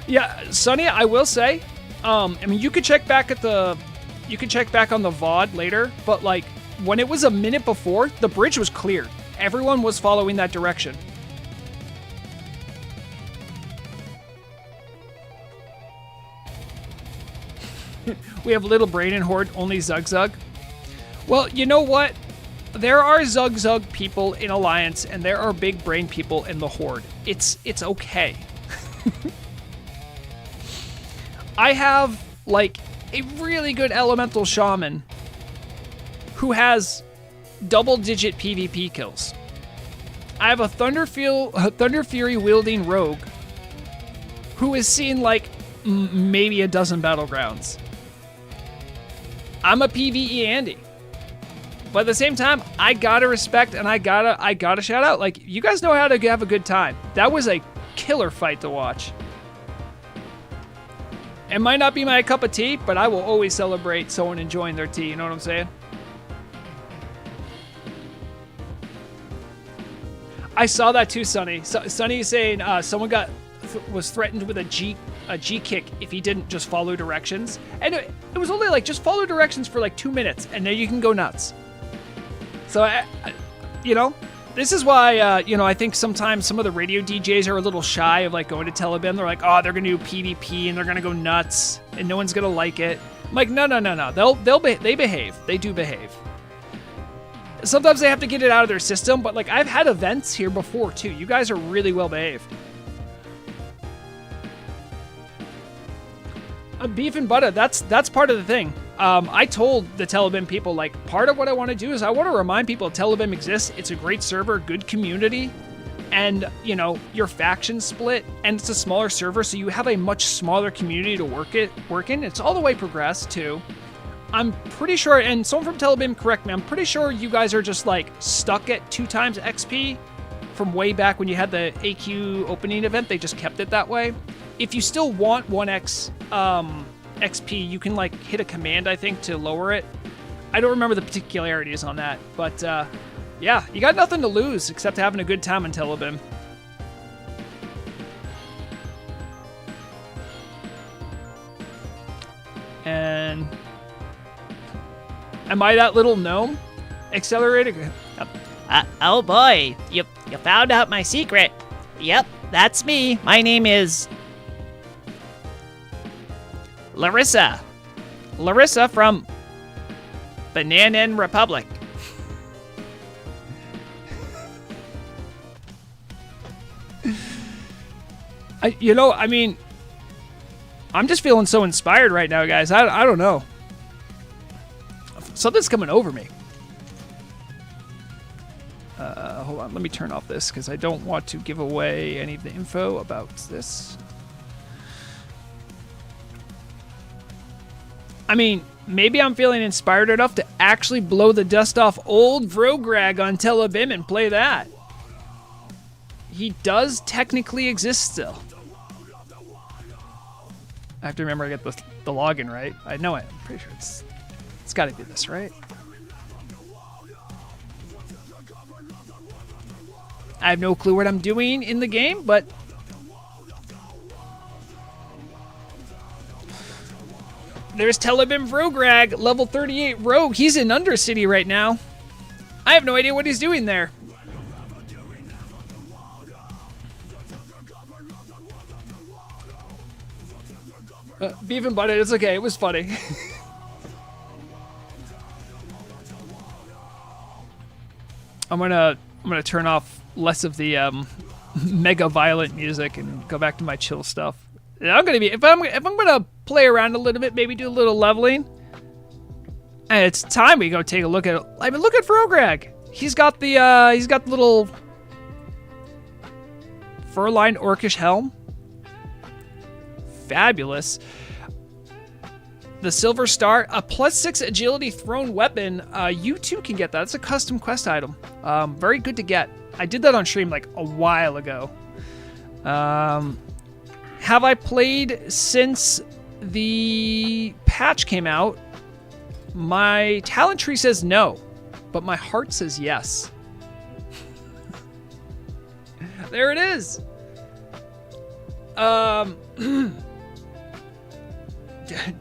Yeah, Sunny, I will say, I mean, you could check back on the VOD later, but like, when it was a minute before, the bridge was cleared. Everyone was following that direction. We have Little Brain and Horde, only Zug Zug. Well, you know what? There are Zug Zug people in Alliance, and there are Big Brain people in the Horde. It's okay. I have, like, a really good Elemental Shaman who has double-digit PvP kills. I have a Thunder Fury wielding rogue who is seeing like maybe a dozen battlegrounds. I'm a PvE Andy. But at the same time, I gotta respect and I gotta shout out. Like, you guys know how to have a good time. That was a killer fight to watch. It might not be my cup of tea, but I will always celebrate someone enjoying their tea. You know what I'm saying? I saw that too, Sonny. Sonny is saying someone was threatened with a G kick if he didn't just follow directions. And it was only like, just follow directions for like 2 minutes, and then you can go nuts. So, you know, this is why, you know, I think sometimes some of the radio DJs are a little shy of like going to Tel'abim. They're like, oh, they're going to do PvP and they're going to go nuts and no one's going to like it. I'm like, no. They behave. They do behave. Sometimes they have to get it out of their system, but like I've had events here before too. You guys are really well behaved. Beef and butter, that's part of the thing. I told the Tel'abim people, like, part of what I want to do is I want to remind people Tel'abim exists. It's a great server, good community, and, you know, your factions split, and it's a smaller server, so you have a much smaller community to work in. It's all the way progressed, too. I'm pretty sure, and someone from Tel'abim, correct me, I'm pretty sure you guys are just, like, stuck at 2 times XP from way back when you had the AQ opening event. They just kept it that way. If you still want 1x XP, you can like hit a command, I think, to lower it. I don't remember the particularities on that, but yeah, you got nothing to lose except having a good time in Tel'abim. And am I that little gnome? Accelerator. Oh boy, you found out my secret. Yep, that's me. My name is Larissa. Larissa from Bananan Republic. I mean, I'm just feeling so inspired right now, guys. I don't know. Something's coming over me. Hold on, let me turn off this because I don't want to give away any of the info about this. I mean, maybe I'm feeling inspired enough to actually blow the dust off old Vrograg on Tel'abim and play that. He does technically exist still. I have to remember I get the login right. I know it. I'm pretty sure it's got to be this, right? I have no clue what I'm doing in the game, but there's Tel'abim Vrograg, level 38 rogue. He's in Undercity right now. I have no idea what he's doing there. Beef and butter, it's okay. It was funny. I'm gonna turn off less of the mega violent music and go back to my chill stuff. I'm gonna be if I'm gonna play around a little bit, maybe do a little leveling. And it's time we go take a look at. I mean, look at Vrograg. He's got the little fur-lined orcish helm. Fabulous. The Silver Star, a +6 agility thrown weapon. You too can get that. It's a custom quest item. Very good to get. I did that on stream like a while ago. Have I played since the patch came out? My talent tree says no, but my heart says yes. There it is.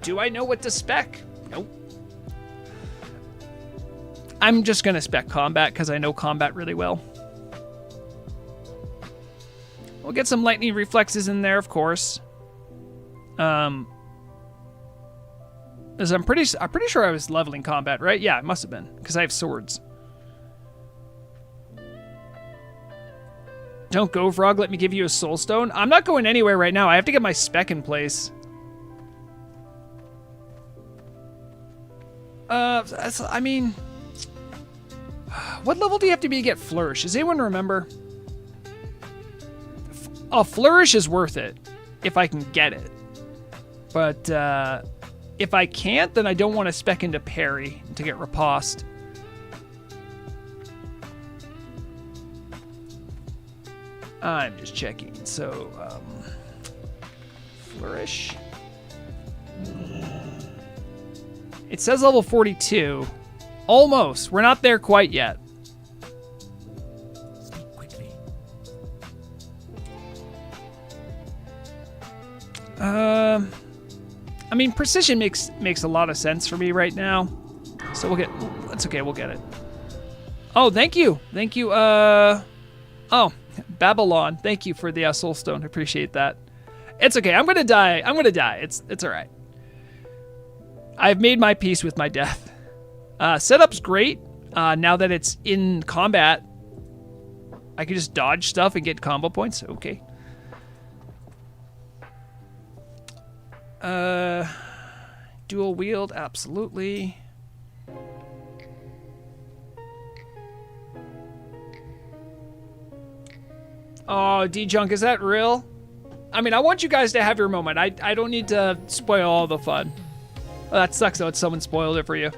Do I know what to spec? Nope. I'm just gonna spec combat because I know combat really well. We'll get some lightning reflexes in there, of course. As I'm pretty sure I was leveling combat, right? Yeah, it must have been because I have swords. Don't go, Vrog. Let me give you a soul stone. I'm not going anywhere right now. I have to get my spec in place. I mean, what level do you have to be to get Flourish? Does anyone remember? Flourish is worth it if I can get it. But if I can't, then I don't want to spec into parry to get riposte. I'm just checking. So, flourish. It says level 42. Almost. We're not there quite yet. Speak quickly. I mean, precision makes a lot of sense for me right now. So we'll get. That's okay. We'll get it. Oh, thank you. Thank you. Oh, Babylon. Thank you for the soul stone. I appreciate that. It's okay. I'm gonna die. I'm gonna die. It's all right. I've made my peace with my death. Setup's great. Now that it's in combat, I can just dodge stuff and get combo points. Okay. Dual wield, absolutely. Oh, D-Junk, is that real? I mean, I want you guys to have your moment. I don't need to spoil all the fun. Well, that sucks though, someone spoiled it for you.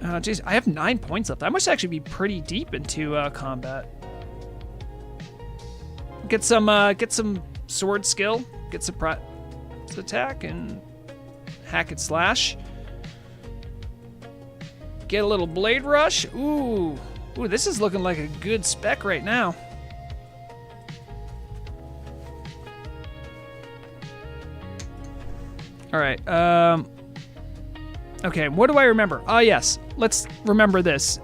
Jeez, I have 9 points left. I must actually be pretty deep into combat. Get some sword skill. Get some attack and hack and slash. Get a little blade rush. Ooh, this is looking like a good spec right now. All right. Okay, what do I remember? Oh, yes. Let's remember this.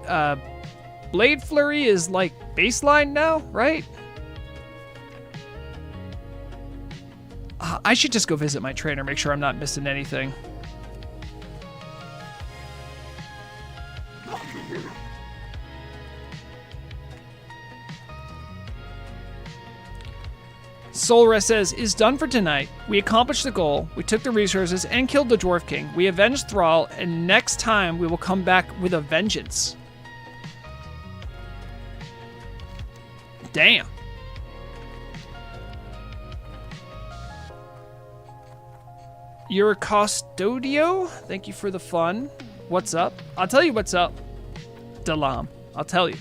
Blade Flurry is like baseline now, right? I should just go visit my trainer, make sure I'm not missing anything. Solra says, is done for tonight. We accomplished the goal. We took the resources and killed the Dwarf King. We avenged Thrall, and next time we will come back with a vengeance. Damn. You're a Custodio? Thank you for the fun. What's up? I'll tell you what's up. Tel'abim. I'll tell you.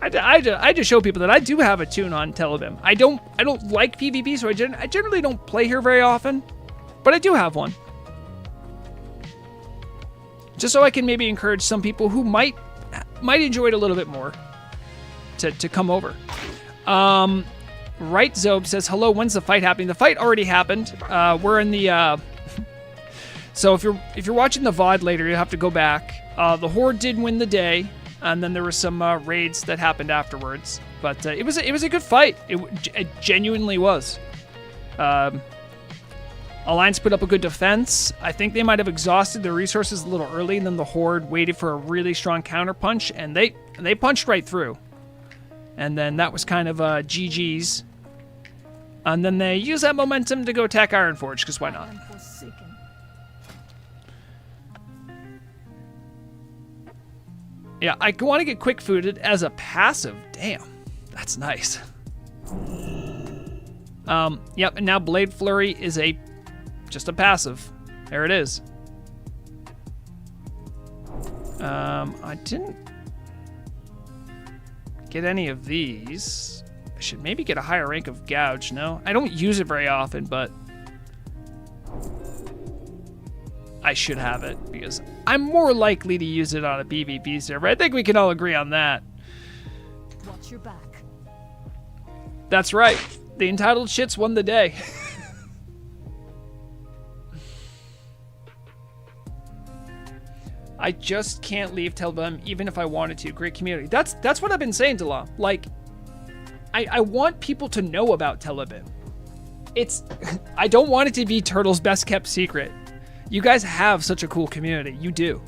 I just show people that I do have a tune on Tel'abim. I don't like PvP, so I generally don't play here very often, but I do have one. Just so I can maybe encourage some people who might enjoy it a little bit more to come over. Right Zob says, hello, when's the fight happening? The fight already happened. We're in the so if you're watching the VOD later, you'll have to go back. The Horde did win the day. And then there were some raids that happened afterwards, but it was a good fight. It genuinely was. Alliance put up a good defense. I think they might have exhausted their resources a little early, and then the Horde waited for a really strong counterpunch, and they punched right through. And then that was kind of GG's. And then they used that momentum to go attack Ironforge, because why not? Yeah, I want to get quick fooded as a passive. Damn, that's nice. Yep, and now Blade Flurry is just a passive. There it is. I didn't get any of these. I should maybe get a higher rank of Gouge, no? I don't use it very often, but I should have it because I'm more likely to use it on a PvP server. I think we can all agree on that. Watch your back. That's right. The entitled shits won the day. I just can't leave Tel'abim even if I wanted to. Great community. That's what I've been saying to Law. Like, I want people to know about Tel'abim. I don't want it to be Turtle's best kept secret. You guys have such a cool community. You do.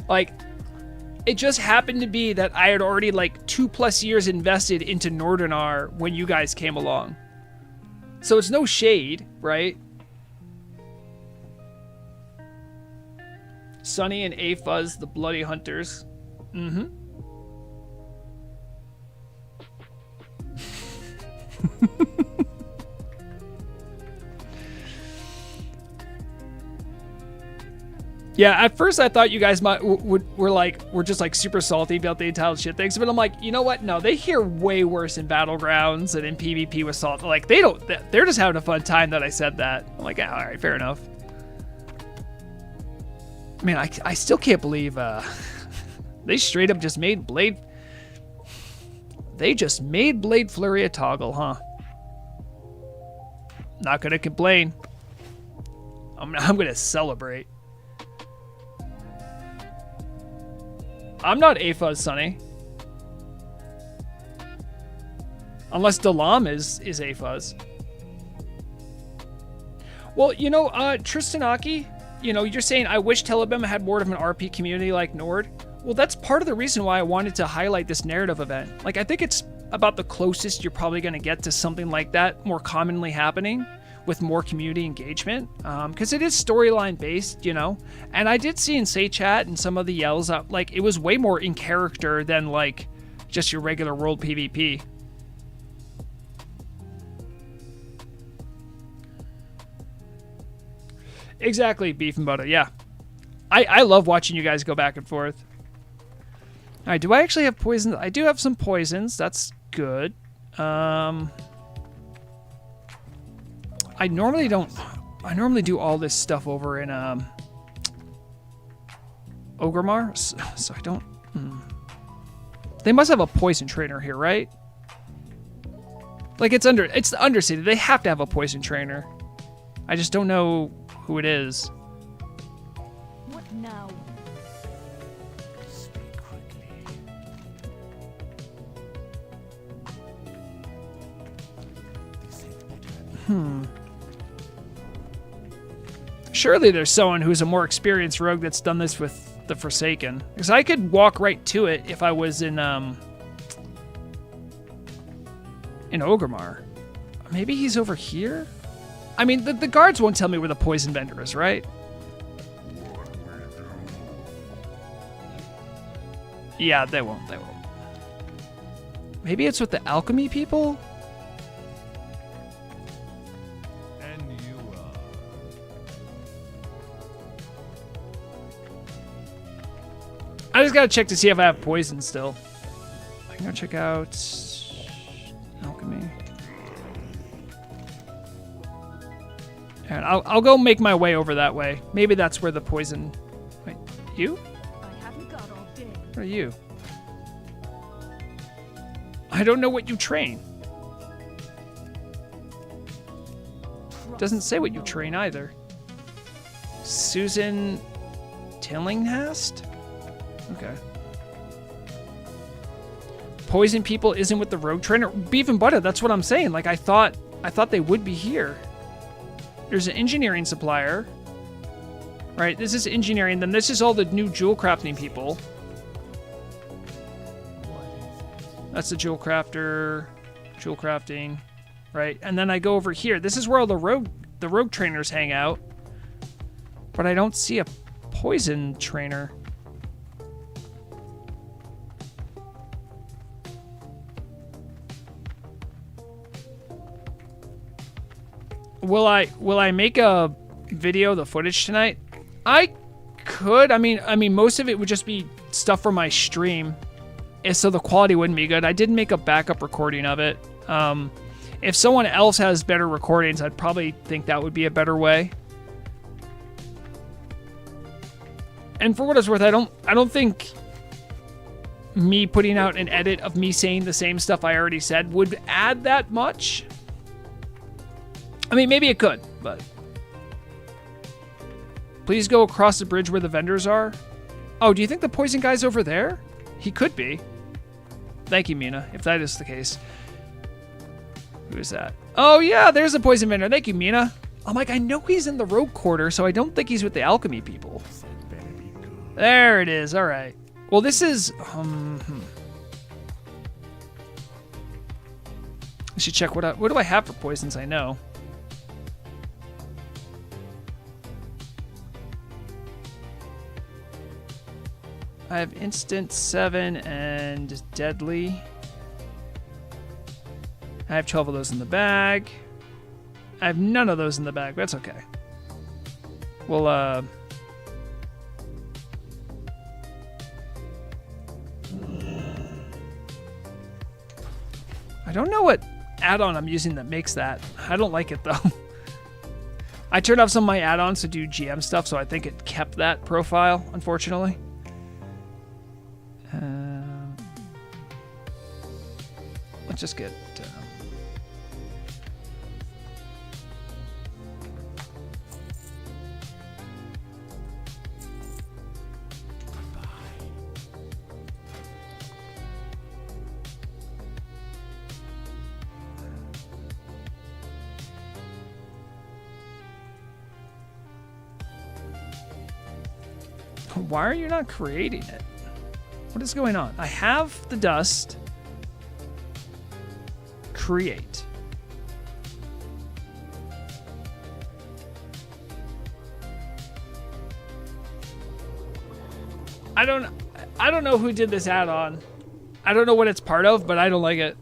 Like, it just happened to be that I had already, like, 2+ years invested into Nordinar when you guys came along. So it's no shade, right? Sunny and Aphuz, the Bloody Hunters. Mm-hmm. Yeah, at first I thought you guys were just like super salty about the entitled shit things, but I'm like, you know what? No, they hear way worse in Battlegrounds and in PvP with salt. Like they're just having a fun time that I said that. I'm like, all right, fair enough. Man, I still can't believe they straight up just made Blade. They just made Blade Flurry a toggle, huh? Not gonna complain. I'm gonna celebrate. I'm not Aphuz, Sonny. Unless Tel'abim is Aphuz. Well, you know, Tristanaki, you know, you're saying, I wish Tel'abim had more of an RP community like Nord. Well, that's part of the reason why I wanted to highlight this narrative event. Like, I think it's about the closest you're probably going to get to something like that more commonly happening with more community engagement, because it is storyline based, you know. And I did see in Say Chat and some of the yells, like it was way more in character than like just your regular world PvP. Exactly, beef and butter. Yeah, I love watching you guys go back and forth. All right, do I actually have poisons? I do have some poisons. That's good. I normally don't. I normally do all this stuff over in Ogremar, so I don't. They must have a poison trainer here, right? Like it's the Undercity. They have to have a poison trainer. I just don't know who it is. What now? Speak quickly. Surely there's someone who's a more experienced rogue that's done this with the Forsaken. Because I could walk right to it if I was in Ogremar. Maybe he's over here? I mean, the guards won't tell me where the poison vendor is, right? Yeah, they won't. They won't. Maybe it's with the alchemy people? I just gotta check to see if I have poison still. I can go check out alchemy. And I'll go make my way over that way. Maybe that's where the poison. Wait, you? I haven't got all day. What are you? I don't know what you train. Doesn't say what you train either. Susan Tillinghast? Okay. Poison people isn't with the rogue trainer. Beef and butter, that's what I'm saying. Like I thought they would be here. There's an engineering supplier. Right, this is engineering, then this is all the new jewel crafting people. That's the jewel crafter, jewel crafting, right? And then I go over here. This is where all the rogue trainers hang out. But I don't see a poison trainer. Will I make a video of the footage tonight? I could. I mean most of it would just be stuff from my stream, so the quality wouldn't be good. I did make a backup recording of it. If someone else has better recordings, I'd probably think that would be a better way. And for what it's worth, I don't think me putting out an edit of me saying the same stuff I already said would add that much. I mean, maybe it could, but... Please go across the bridge where the vendors are. Oh, do you think the poison guy's over there? He could be. Thank you, Mina, if that is the case. Who is that? Oh, yeah, there's the poison vendor. Thank you, Mina. I'm like, I know he's in the rogue quarter, so I don't think he's with the alchemy people. There it is. All right. Well, this is... I should check what do I have for poisons I know. I have instant 7 and deadly. I have 12 of those in the bag. I have none of those in the bag. That's okay. Well, I don't know what add-on I'm using that makes that. I don't like it, though. I turned off some of my add-ons to do GM stuff, so I think it kept that profile, unfortunately. Let's just get... Why are you not creating it? What is going on? I have the dust. Create. I don't know who did this add-on. I don't know what it's part of, but I don't like it.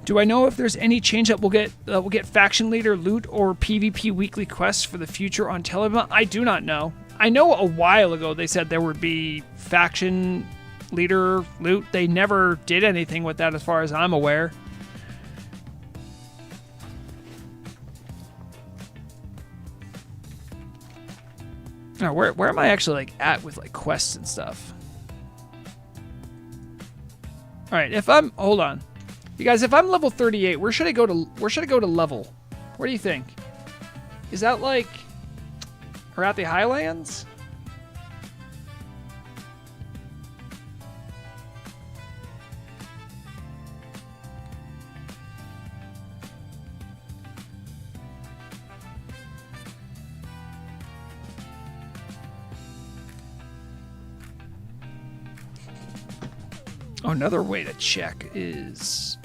Do I know if there's any change that we'll get faction leader loot or PvP weekly quests for the future on Tel'abim? I do not know. I know a while ago they said there would be faction leader loot. They never did anything with that as far as I'm aware. Now, where am I actually like at with like quests and stuff? All right, hold on. You guys, if I'm level 38, where should I go to level? Where do you think? Is that like around the Highlands? Oh, another way to check is...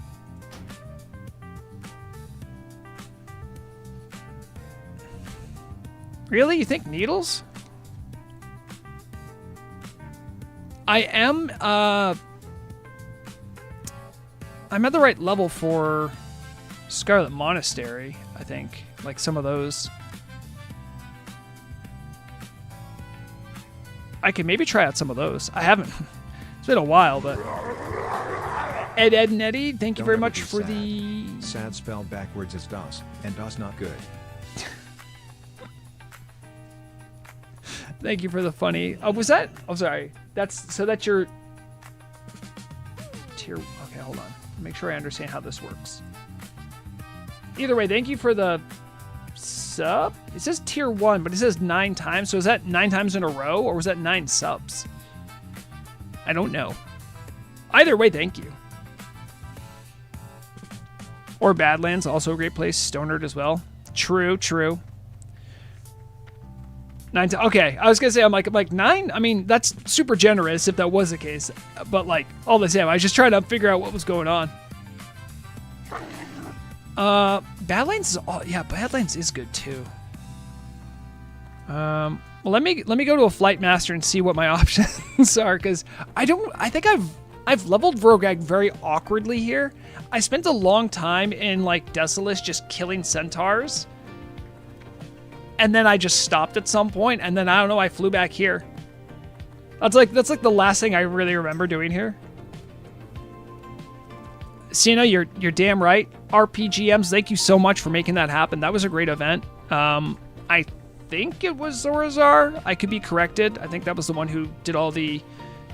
Really? You think needles? I am, I'm at the right level for Scarlet Monastery, I think. Like some of those. I can maybe try out some of those. I haven't. It's been a while, but... Ed and Eddie, thank you very much for the... Sad spelled backwards is DOS, and DOS not good. Thank you for the funny. Oh, was that? Oh, sorry. That's your tier. Okay, hold on. Make sure I understand how this works. Either way, thank you for the sub. It says tier 1, but it says 9 times. So is that 9 times in a row, or was that 9 subs? I don't know. Either way, thank you. Or Badlands, also a great place. Stonard as well. True, true. 9 to, okay, I was gonna say I'm like 9. I mean, that's super generous if that was the case. But like all the same, I was just trying to figure out what was going on. Badlands is Badlands is good too. Well, let me go to a flight master and see what my options are, because I think I've leveled Vrograg very awkwardly here. I spent a long time in like Desolus just killing centaurs. And then I just stopped at some point, and then I don't know, I flew back here. That's like the last thing I really remember doing here. Cena, you're damn right. RPGMs, thank you so much for making that happen. That was a great event. I think it was Zorazar. I could be corrected. I think that was the one who did all the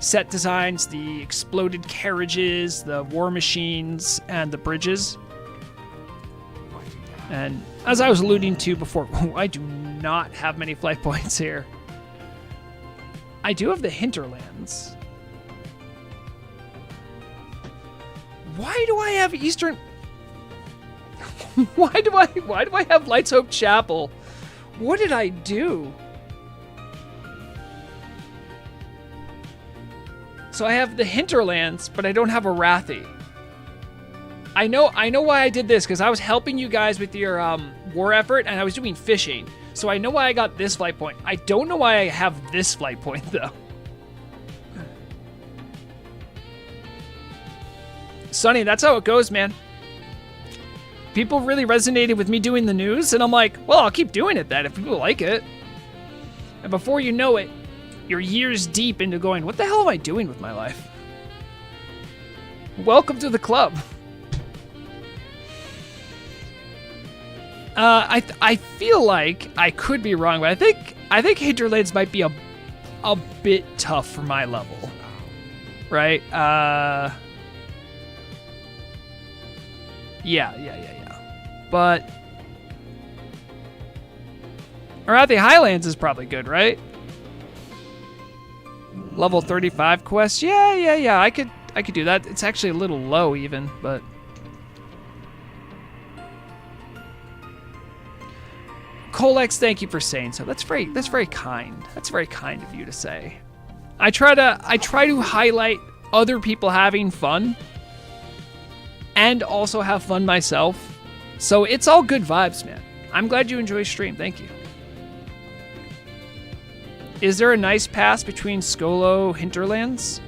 set designs, the exploded carriages, the war machines, and the bridges. And as I was alluding to before, I do not have many flight points here. I do have the hinterlands. Why do I have Eastern? Why do I have Lights Hope Chapel? What did I do? So I have the hinterlands, but I don't have Arathi. I know why I did this, because I was helping you guys with your war effort, and I was doing fishing. So I know why I got this flight point. I don't know why I have this flight point, though. Sonny, that's how it goes, man. People really resonated with me doing the news, and I'm like, well, I'll keep doing it then if people like it. And before you know it, you're years deep into going, what the hell am I doing with my life? Welcome to the club. I feel like I could be wrong, but I think Hinterlands might be a bit tough for my level, right? Yeah. But Arathi Highlands is probably good, right? Level 35 quest. Yeah. I could do that. It's actually a little low even, but Colex, thank you for saying so. That's very kind. That's very kind of you to say. I try to highlight other people having fun and also have fun myself. So it's all good vibes, man. I'm glad you enjoy stream. Thank you. Is there a nice pass between Skolo Hinterlands?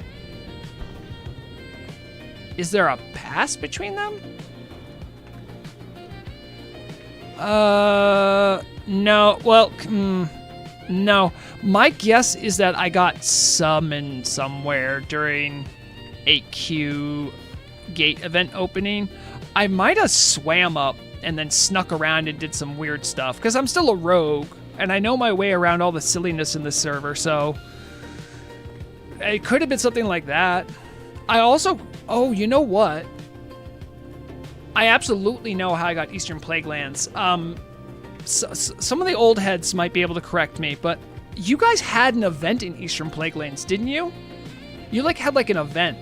Is there a pass between them? No. Well, no. My guess is that I got summoned somewhere during 8Q gate event opening. I might have swam up and then snuck around and did some weird stuff because I'm still a rogue and I know my way around all the silliness in this server, so it could have been something like that. I also, oh, you know what? I absolutely know how I got Eastern Plague Lands. Some of the old heads might be able to correct me, but you guys had an event in Eastern Plague Lands, didn't you? You had an event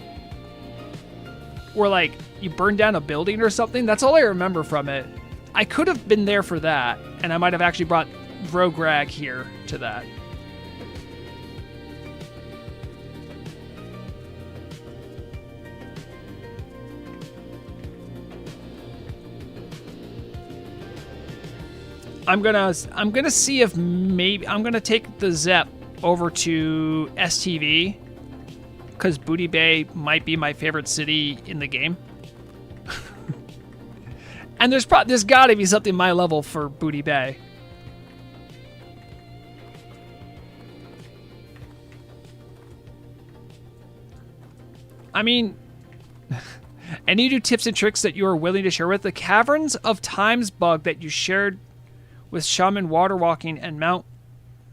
where you burned down a building or something. That's all I remember from it. I could have been there for that, and I might have actually brought Vrograg here to that. I'm gonna see if maybe I'm gonna take the Zep over to STV because Booty Bay might be my favorite city in the game. And there's got to be something my level for Booty Bay. I mean, any new tips and tricks that you are willing to share with the Caverns of Times bug that you shared with Shaman water walking and Mount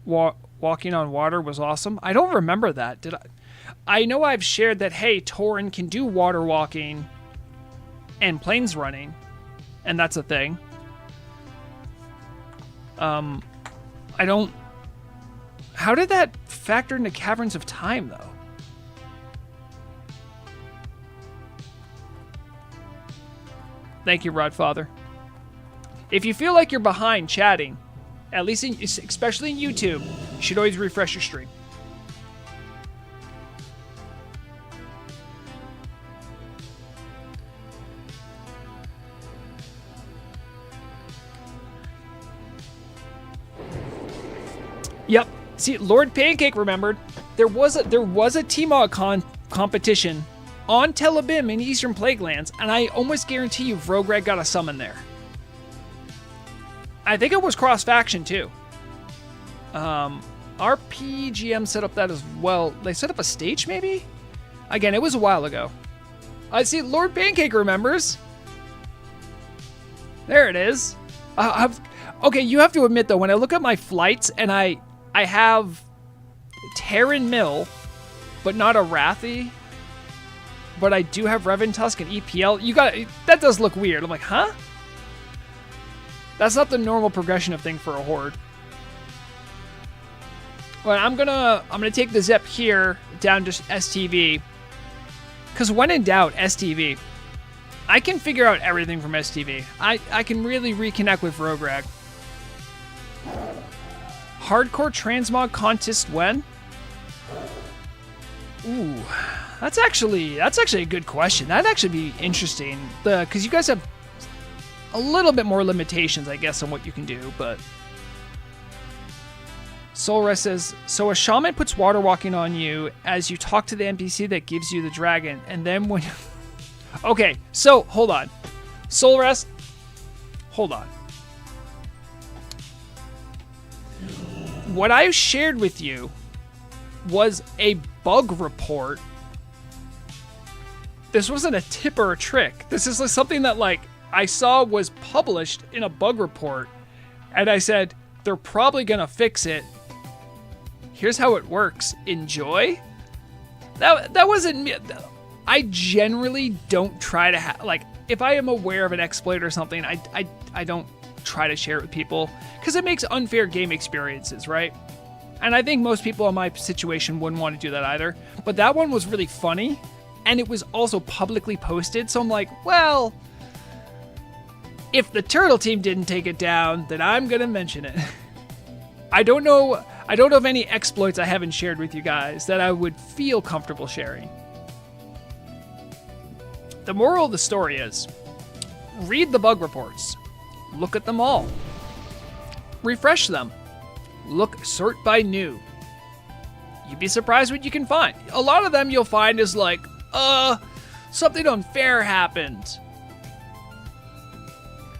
walking on water was awesome? I don't remember that. Did I? I know I've shared that, hey, Tauren can do water walking and plains running, and that's a thing. I don't... How did that factor into Caverns of Time, though? Thank you, Rodfather. If you feel like you're behind chatting, at least especially in YouTube, you should always refresh your stream. Yep. See, Lord Pancake remembered there was a T-Mod competition on Tel'abim in Eastern Plague Lands, and I almost guarantee you Vrograg got a summon there. I think it was cross-faction, too. Our PGM set up that as well. They set up a stage, maybe? Again, it was a while ago. I see Lord Pancake remembers. There it is. Okay, you have to admit, though, when I look at my flights, and I have Terran Mill, but not a Wrathy, but I do have Revan Tusk and EPL. That does look weird. I'm like, huh? That's not the normal progression of thing for a horde. Well, I'm gonna take the Zep here down to STV, because when in doubt, STV. I can figure out everything from STV. I can really reconnect with Vrograg. Hardcore transmog contest when? Ooh, that's actually a good question. That'd actually be interesting, because you guys have a little bit more limitations, I guess, on what you can do, but... Solrest says, so a shaman puts water walking on you as you talk to the NPC that gives you the dragon, and then when... Okay, so hold on. Soul Rest. Hold on. What I shared with you was a bug report. This wasn't a tip or a trick. This is something that like I saw was published in a bug report, and I said they're probably gonna fix it. Here's how it works. Enjoy. That wasn't me. I generally don't try to like if I am aware of an exploit or something, I don't try to share it with people because it makes unfair game experiences, right? And I think most people in my situation wouldn't want to do that either. But that one was really funny, and it was also publicly posted. So I'm like, well, if the Turtle Team didn't take it down, then I'm gonna mention it. I don't know of any exploits I haven't shared with you guys that I would feel comfortable sharing. The moral of the story is, read the bug reports. Look at them all. Refresh them. Sort by new. You'd be surprised what you can find. A lot of them you'll find is like, something unfair happened.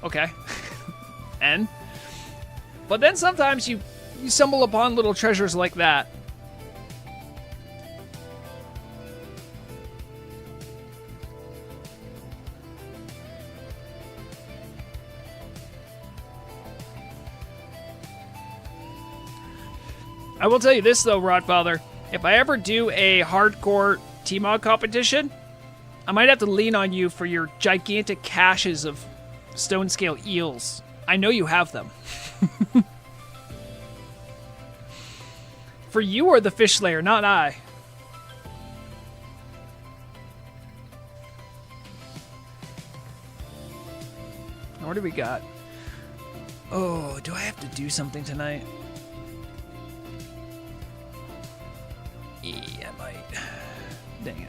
Okay. But then sometimes you stumble upon little treasures like that. I will tell you this though, Rodfather. If I ever do a hardcore T-Mod competition, I might have to lean on you for your gigantic caches of stone scale eels. I know you have them. For you or the fish slayer, not I. What do we got? Oh, do I have to do something tonight? Yeah, I might. Dang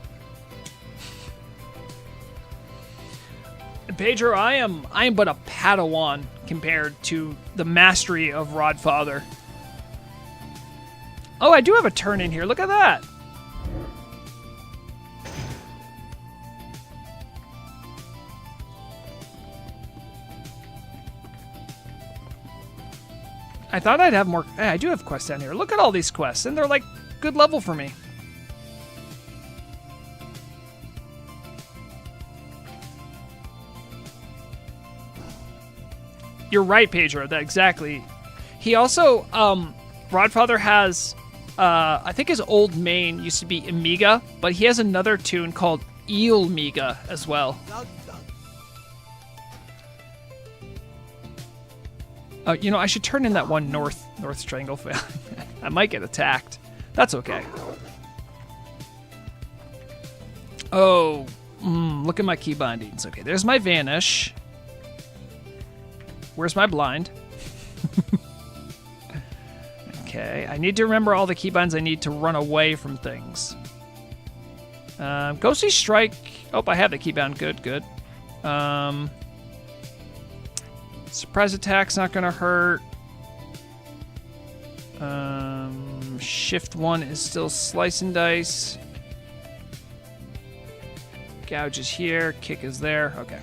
it. Pedro, I am but a Padawan compared to the mastery of Rodfather. Oh, I do have a turn in here. Look at that. I thought I'd have more. I do have quests down here. Look at all these quests, and they're like good level for me. You're right, Pedro. That exactly. He also, Rodfather has, I think his old main used to be Amiga, but he has another tune called Eel Miga as well. You know, I should turn in that one North Strangle. I might get attacked. That's okay. Oh, look at my key bindings. Okay, there's my Vanish. Where's my Blind? Okay, I need to remember all the keybinds I need to run away from things. Ghostly Strike. Oh, I have the keybind. Good. Surprise attack's not gonna hurt. Shift 1 is still slice and dice. Gouge is here. Kick is there. Okay.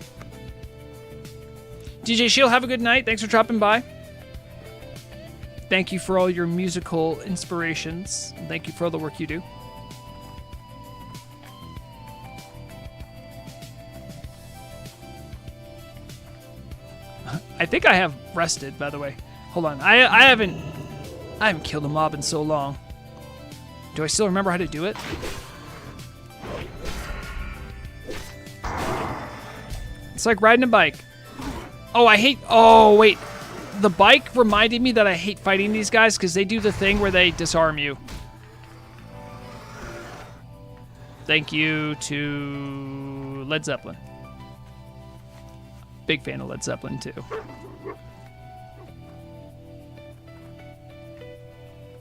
DJ Shield, have a good night. Thanks for dropping by. Thank you for all your musical inspirations. And thank you for all the work you do. I think I have rested, by the way. Hold on. I haven't killed a mob in so long. Do I still remember how to do it? It's like riding a bike. Oh, wait. The bike reminded me that I hate fighting these guys because they do the thing where they disarm you. Thank you to Led Zeppelin. Big fan of Led Zeppelin, too.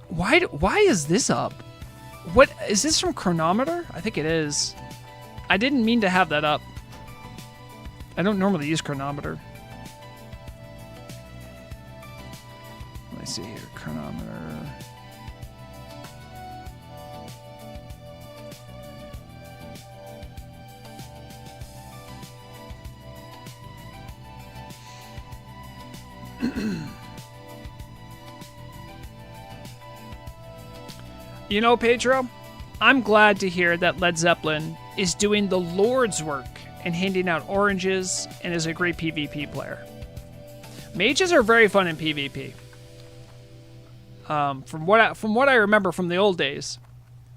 Why is this up? What is this from Chronometer? I think it is. I didn't mean to have that up. I don't normally use Chronometer. Let me see here. Chronometer. You know, Pedro, I'm glad to hear that Led Zeppelin is doing the Lord's work and handing out oranges and is a great PvP player. Mages are very fun in PvP. From what I remember from the old days,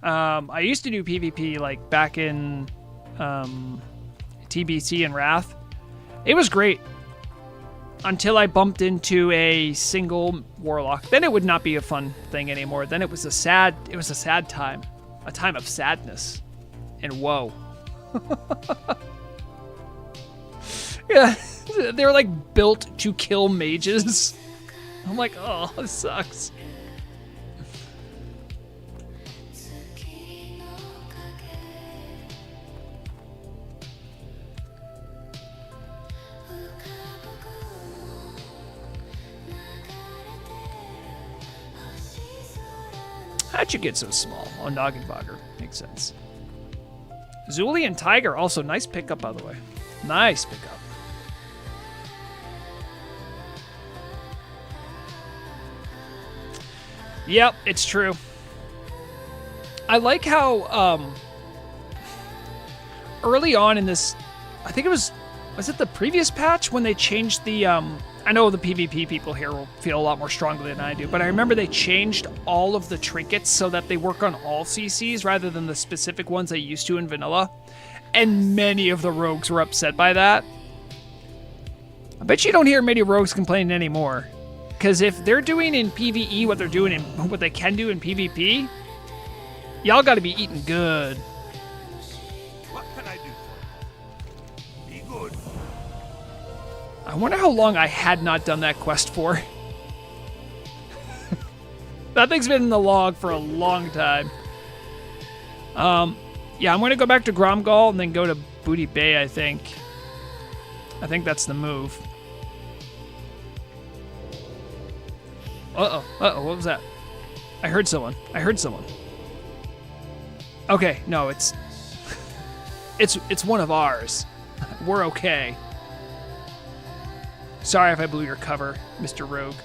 I used to do PvP like back in TBC and Wrath. It was great until I bumped into a single warlock. Then it would not be a fun thing anymore. Then it was a sad time, a time of sadness and woe. Yeah, they're like built to kill mages. I'm like, oh, this sucks. How'd you get so small? Oh, Noggenbogger. Makes sense. Zuli and Tiger, also nice pickup, by the way. Nice pickup. Yep, it's true. I like how early on in this, I think was it the previous patch when they changed the I know the PvP people here will feel a lot more strongly than I do, but I remember they changed all of the trinkets so that they work on all CCs rather than the specific ones they used to in vanilla. And many of the rogues were upset by that. I bet you don't hear many rogues complaining anymore. Because if they're doing in PvE what they're doing in what they can do in PvP, y'all gotta be eating good. What can I do for you? Be good. I wonder how long I had not done that quest for. That thing's been in the log for a long time. Yeah, I'm gonna go back to Gromgal and then go to Booty Bay, I think. I think that's the move. Uh-oh, what was that? I heard someone. Okay, no, it's one of ours. We're okay. Sorry if I blew your cover, Mr. Rogue.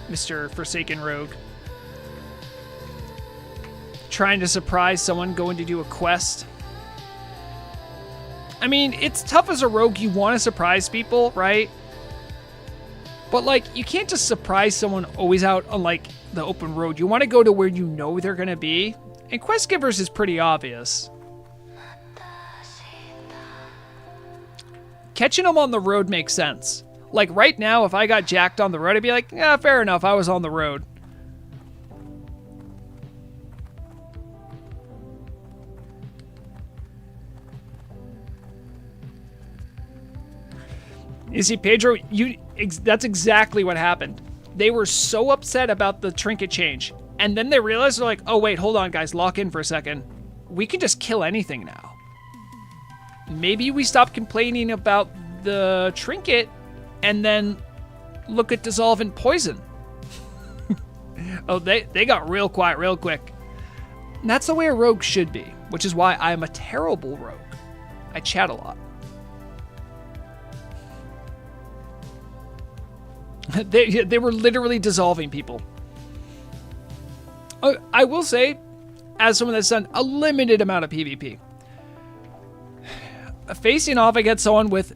Mr. Forsaken Rogue. Trying to surprise someone going to do a quest. I mean, it's tough as a rogue. You want to surprise people, right? But, like, you can't just surprise someone always out on, like, the open road. You want to go to where you know they're going to be. And Quest Givers is pretty obvious. Catching them on the road makes sense. Like, right now, if I got jacked on the road, I'd be like, yeah, fair enough, I was on the road. You see, Pedro, that's exactly what happened. They were so upset about the trinket change. And then they realized, they're like, oh, wait, hold on, guys. Lock in for a second. We can just kill anything now. Maybe we stop complaining about the trinket and then look at dissolvent poison. Oh, they got real quiet real quick. And that's the way a rogue should be, which is why I'm a terrible rogue. I chat a lot. They were literally dissolving people. I will say, as someone that's done a limited amount of PvP, facing off against someone with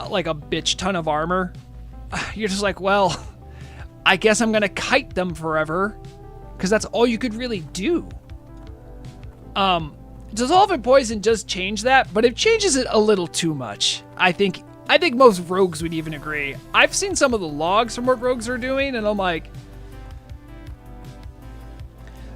like a bitch ton of armor, you're just like, well, I guess I'm gonna kite them forever, because that's all you could really do. Dissolvent poison does change that, but it changes it a little too much. I think most rogues would even agree. I've seen some of the logs from what rogues are doing, and I'm like...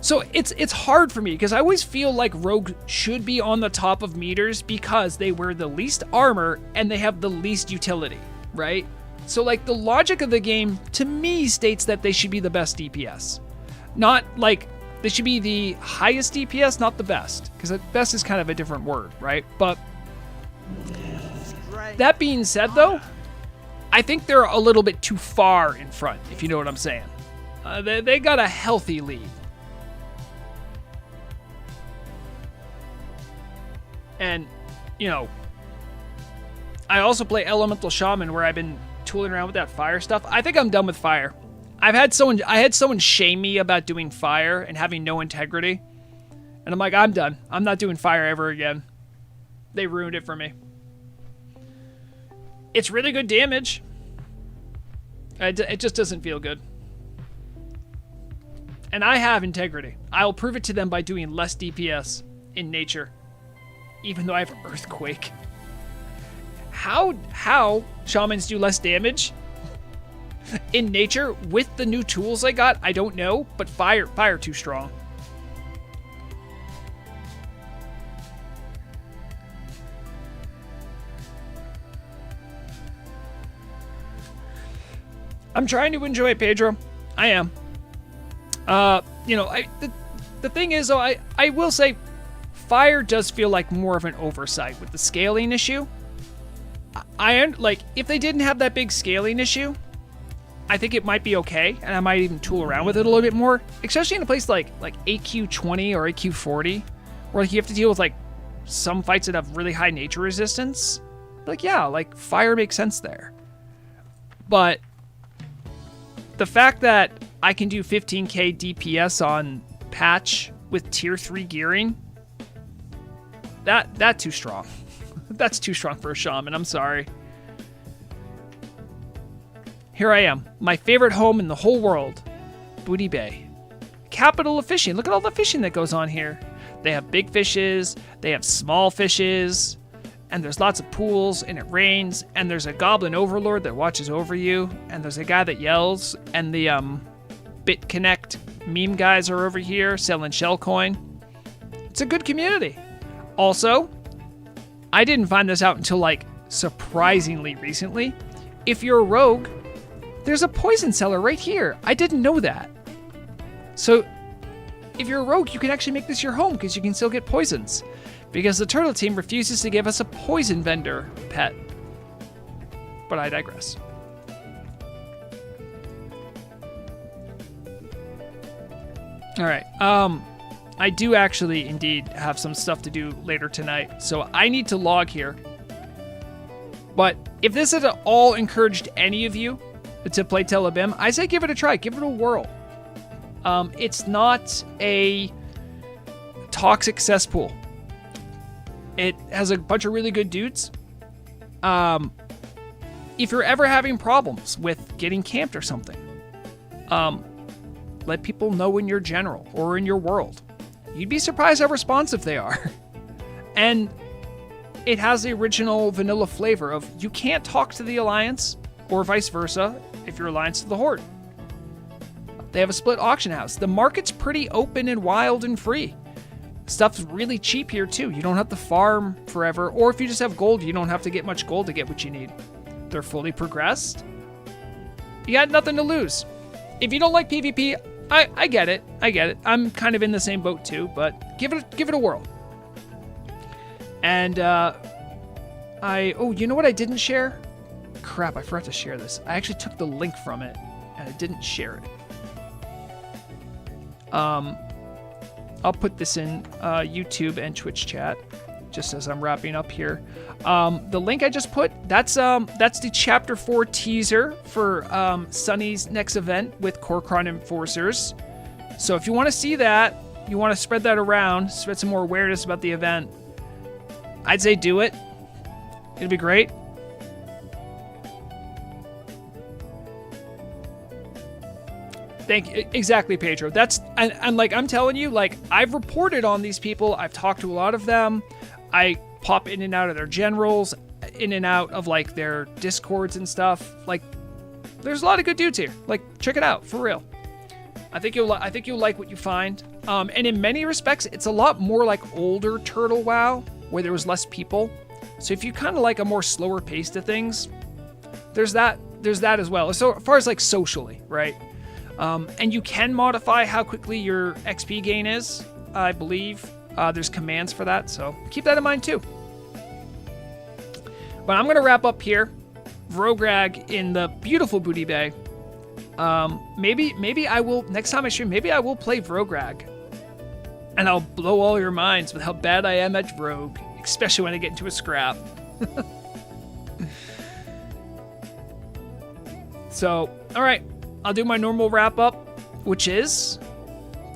So it's hard for me, because I always feel like rogues should be on the top of meters because they wear the least armor and they have the least utility, right? So, like, the logic of the game, to me, states that they should be the best DPS. Not, like, they should be the highest DPS, not the best. Because the best is kind of a different word, right? But... that being said, though, I think they're a little bit too far in front, if you know what I'm saying. They got a healthy lead. And, you know, I also play Elemental Shaman, where I've been tooling around with that fire stuff. I think I'm done with fire. I had someone shame me about doing fire and having no integrity. And I'm like, I'm done. I'm not doing fire ever again. They ruined it for me. It's really good damage. It just doesn't feel good. And I have integrity. I will prove it to them by doing less DPS in nature. Even though I have Earthquake. How shamans do less damage in nature with the new tools I got, I don't know, but fire too strong. I'm trying to enjoy it, Pedro. I am. You know, the thing is, though, I will say, fire does feel like more of an oversight with the scaling issue. Like, if they didn't have that big scaling issue, I think it might be okay, and I might even tool around with it a little bit more, especially in a place like AQ 20 or AQ 40, where like, you have to deal with like some fights that have really high nature resistance. Like, yeah, like fire makes sense there. But the fact that I can do 15k DPS on patch with tier 3 gearing, that's too strong. That's too strong for a shaman, I'm sorry. Here I am, my favorite home in the whole world, Booty Bay. Capital of fishing. Look at all the fishing that goes on here. They have big fishes, they have small fishes, and there's lots of pools, and it rains, and there's a goblin overlord that watches over you, and there's a guy that yells, and the BitConnect meme guys are over here selling shell coin. It's a good community. Also, I didn't find this out until like surprisingly recently. If you're a rogue, there's a poison cellar right here. I didn't know that. So if you're a rogue, you can actually make this your home because you can still get poisons. Because the turtle team refuses to give us a poison vendor pet. But I digress. All right. I do actually indeed have some stuff to do later tonight, so I need to log here. But if this had at all encouraged any of you to play Tel'abim, I say give it a try, give it a whirl. It's not a toxic cesspool. It has a bunch of really good dudes. If you're ever having problems with getting camped or something, let people know in your general or in your world. You'd be surprised how responsive they are. And it has the original vanilla flavor of you can't talk to the Alliance, or vice versa, if you're Alliance to the Horde. They have a split auction house. The market's pretty open and wild and free. Stuff's really cheap here too. You don't have to farm forever, or if you just have gold, you don't have to get much gold to get what you need. They're fully progressed. You got nothing to lose. If you don't like PvP, I get it. I get it. I'm kind of in the same boat too, but give it a whirl. And oh, you know what I didn't share? Crap, I forgot to share this. I actually took the link from it and I didn't share it. I'll put this in YouTube and Twitch chat just as I'm wrapping up here. The link I just put, that's the Chapter 4 teaser for Sunny's next event with Kor Kron Enforcers. So if you want to see that, you want to spread that around, spread some more awareness about the event, I'd say do it. It'd be great. Exactly, Pedro. That's and like I'm telling you, like I've reported on these people. I've talked to a lot of them. I pop in and out of their generals, in and out of like their discords and stuff. Like, there's a lot of good dudes here. Like, check it out for real. I think you'll like what you find. And in many respects, it's a lot more like older Turtle WoW, where there was less people. So if you kind of like a more slower pace to things, there's that as well. So as far as like socially, right? And you can modify how quickly your XP gain is, I believe. There's commands for that, so keep that in mind too. But I'm going to wrap up here. Vrograg in the beautiful Booty Bay. Maybe I will, next time I stream, maybe I will play Vrograg. And I'll blow all your minds with how bad I am at Rogue, especially when I get into a scrap. So, all right, I'll do my normal wrap up, which is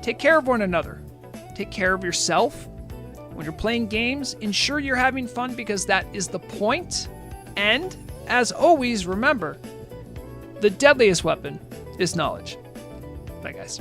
take care of one another. Take care of yourself. When you're playing games, ensure you're having fun because that is the point. And, as always, remember, the deadliest weapon is knowledge. Bye, guys.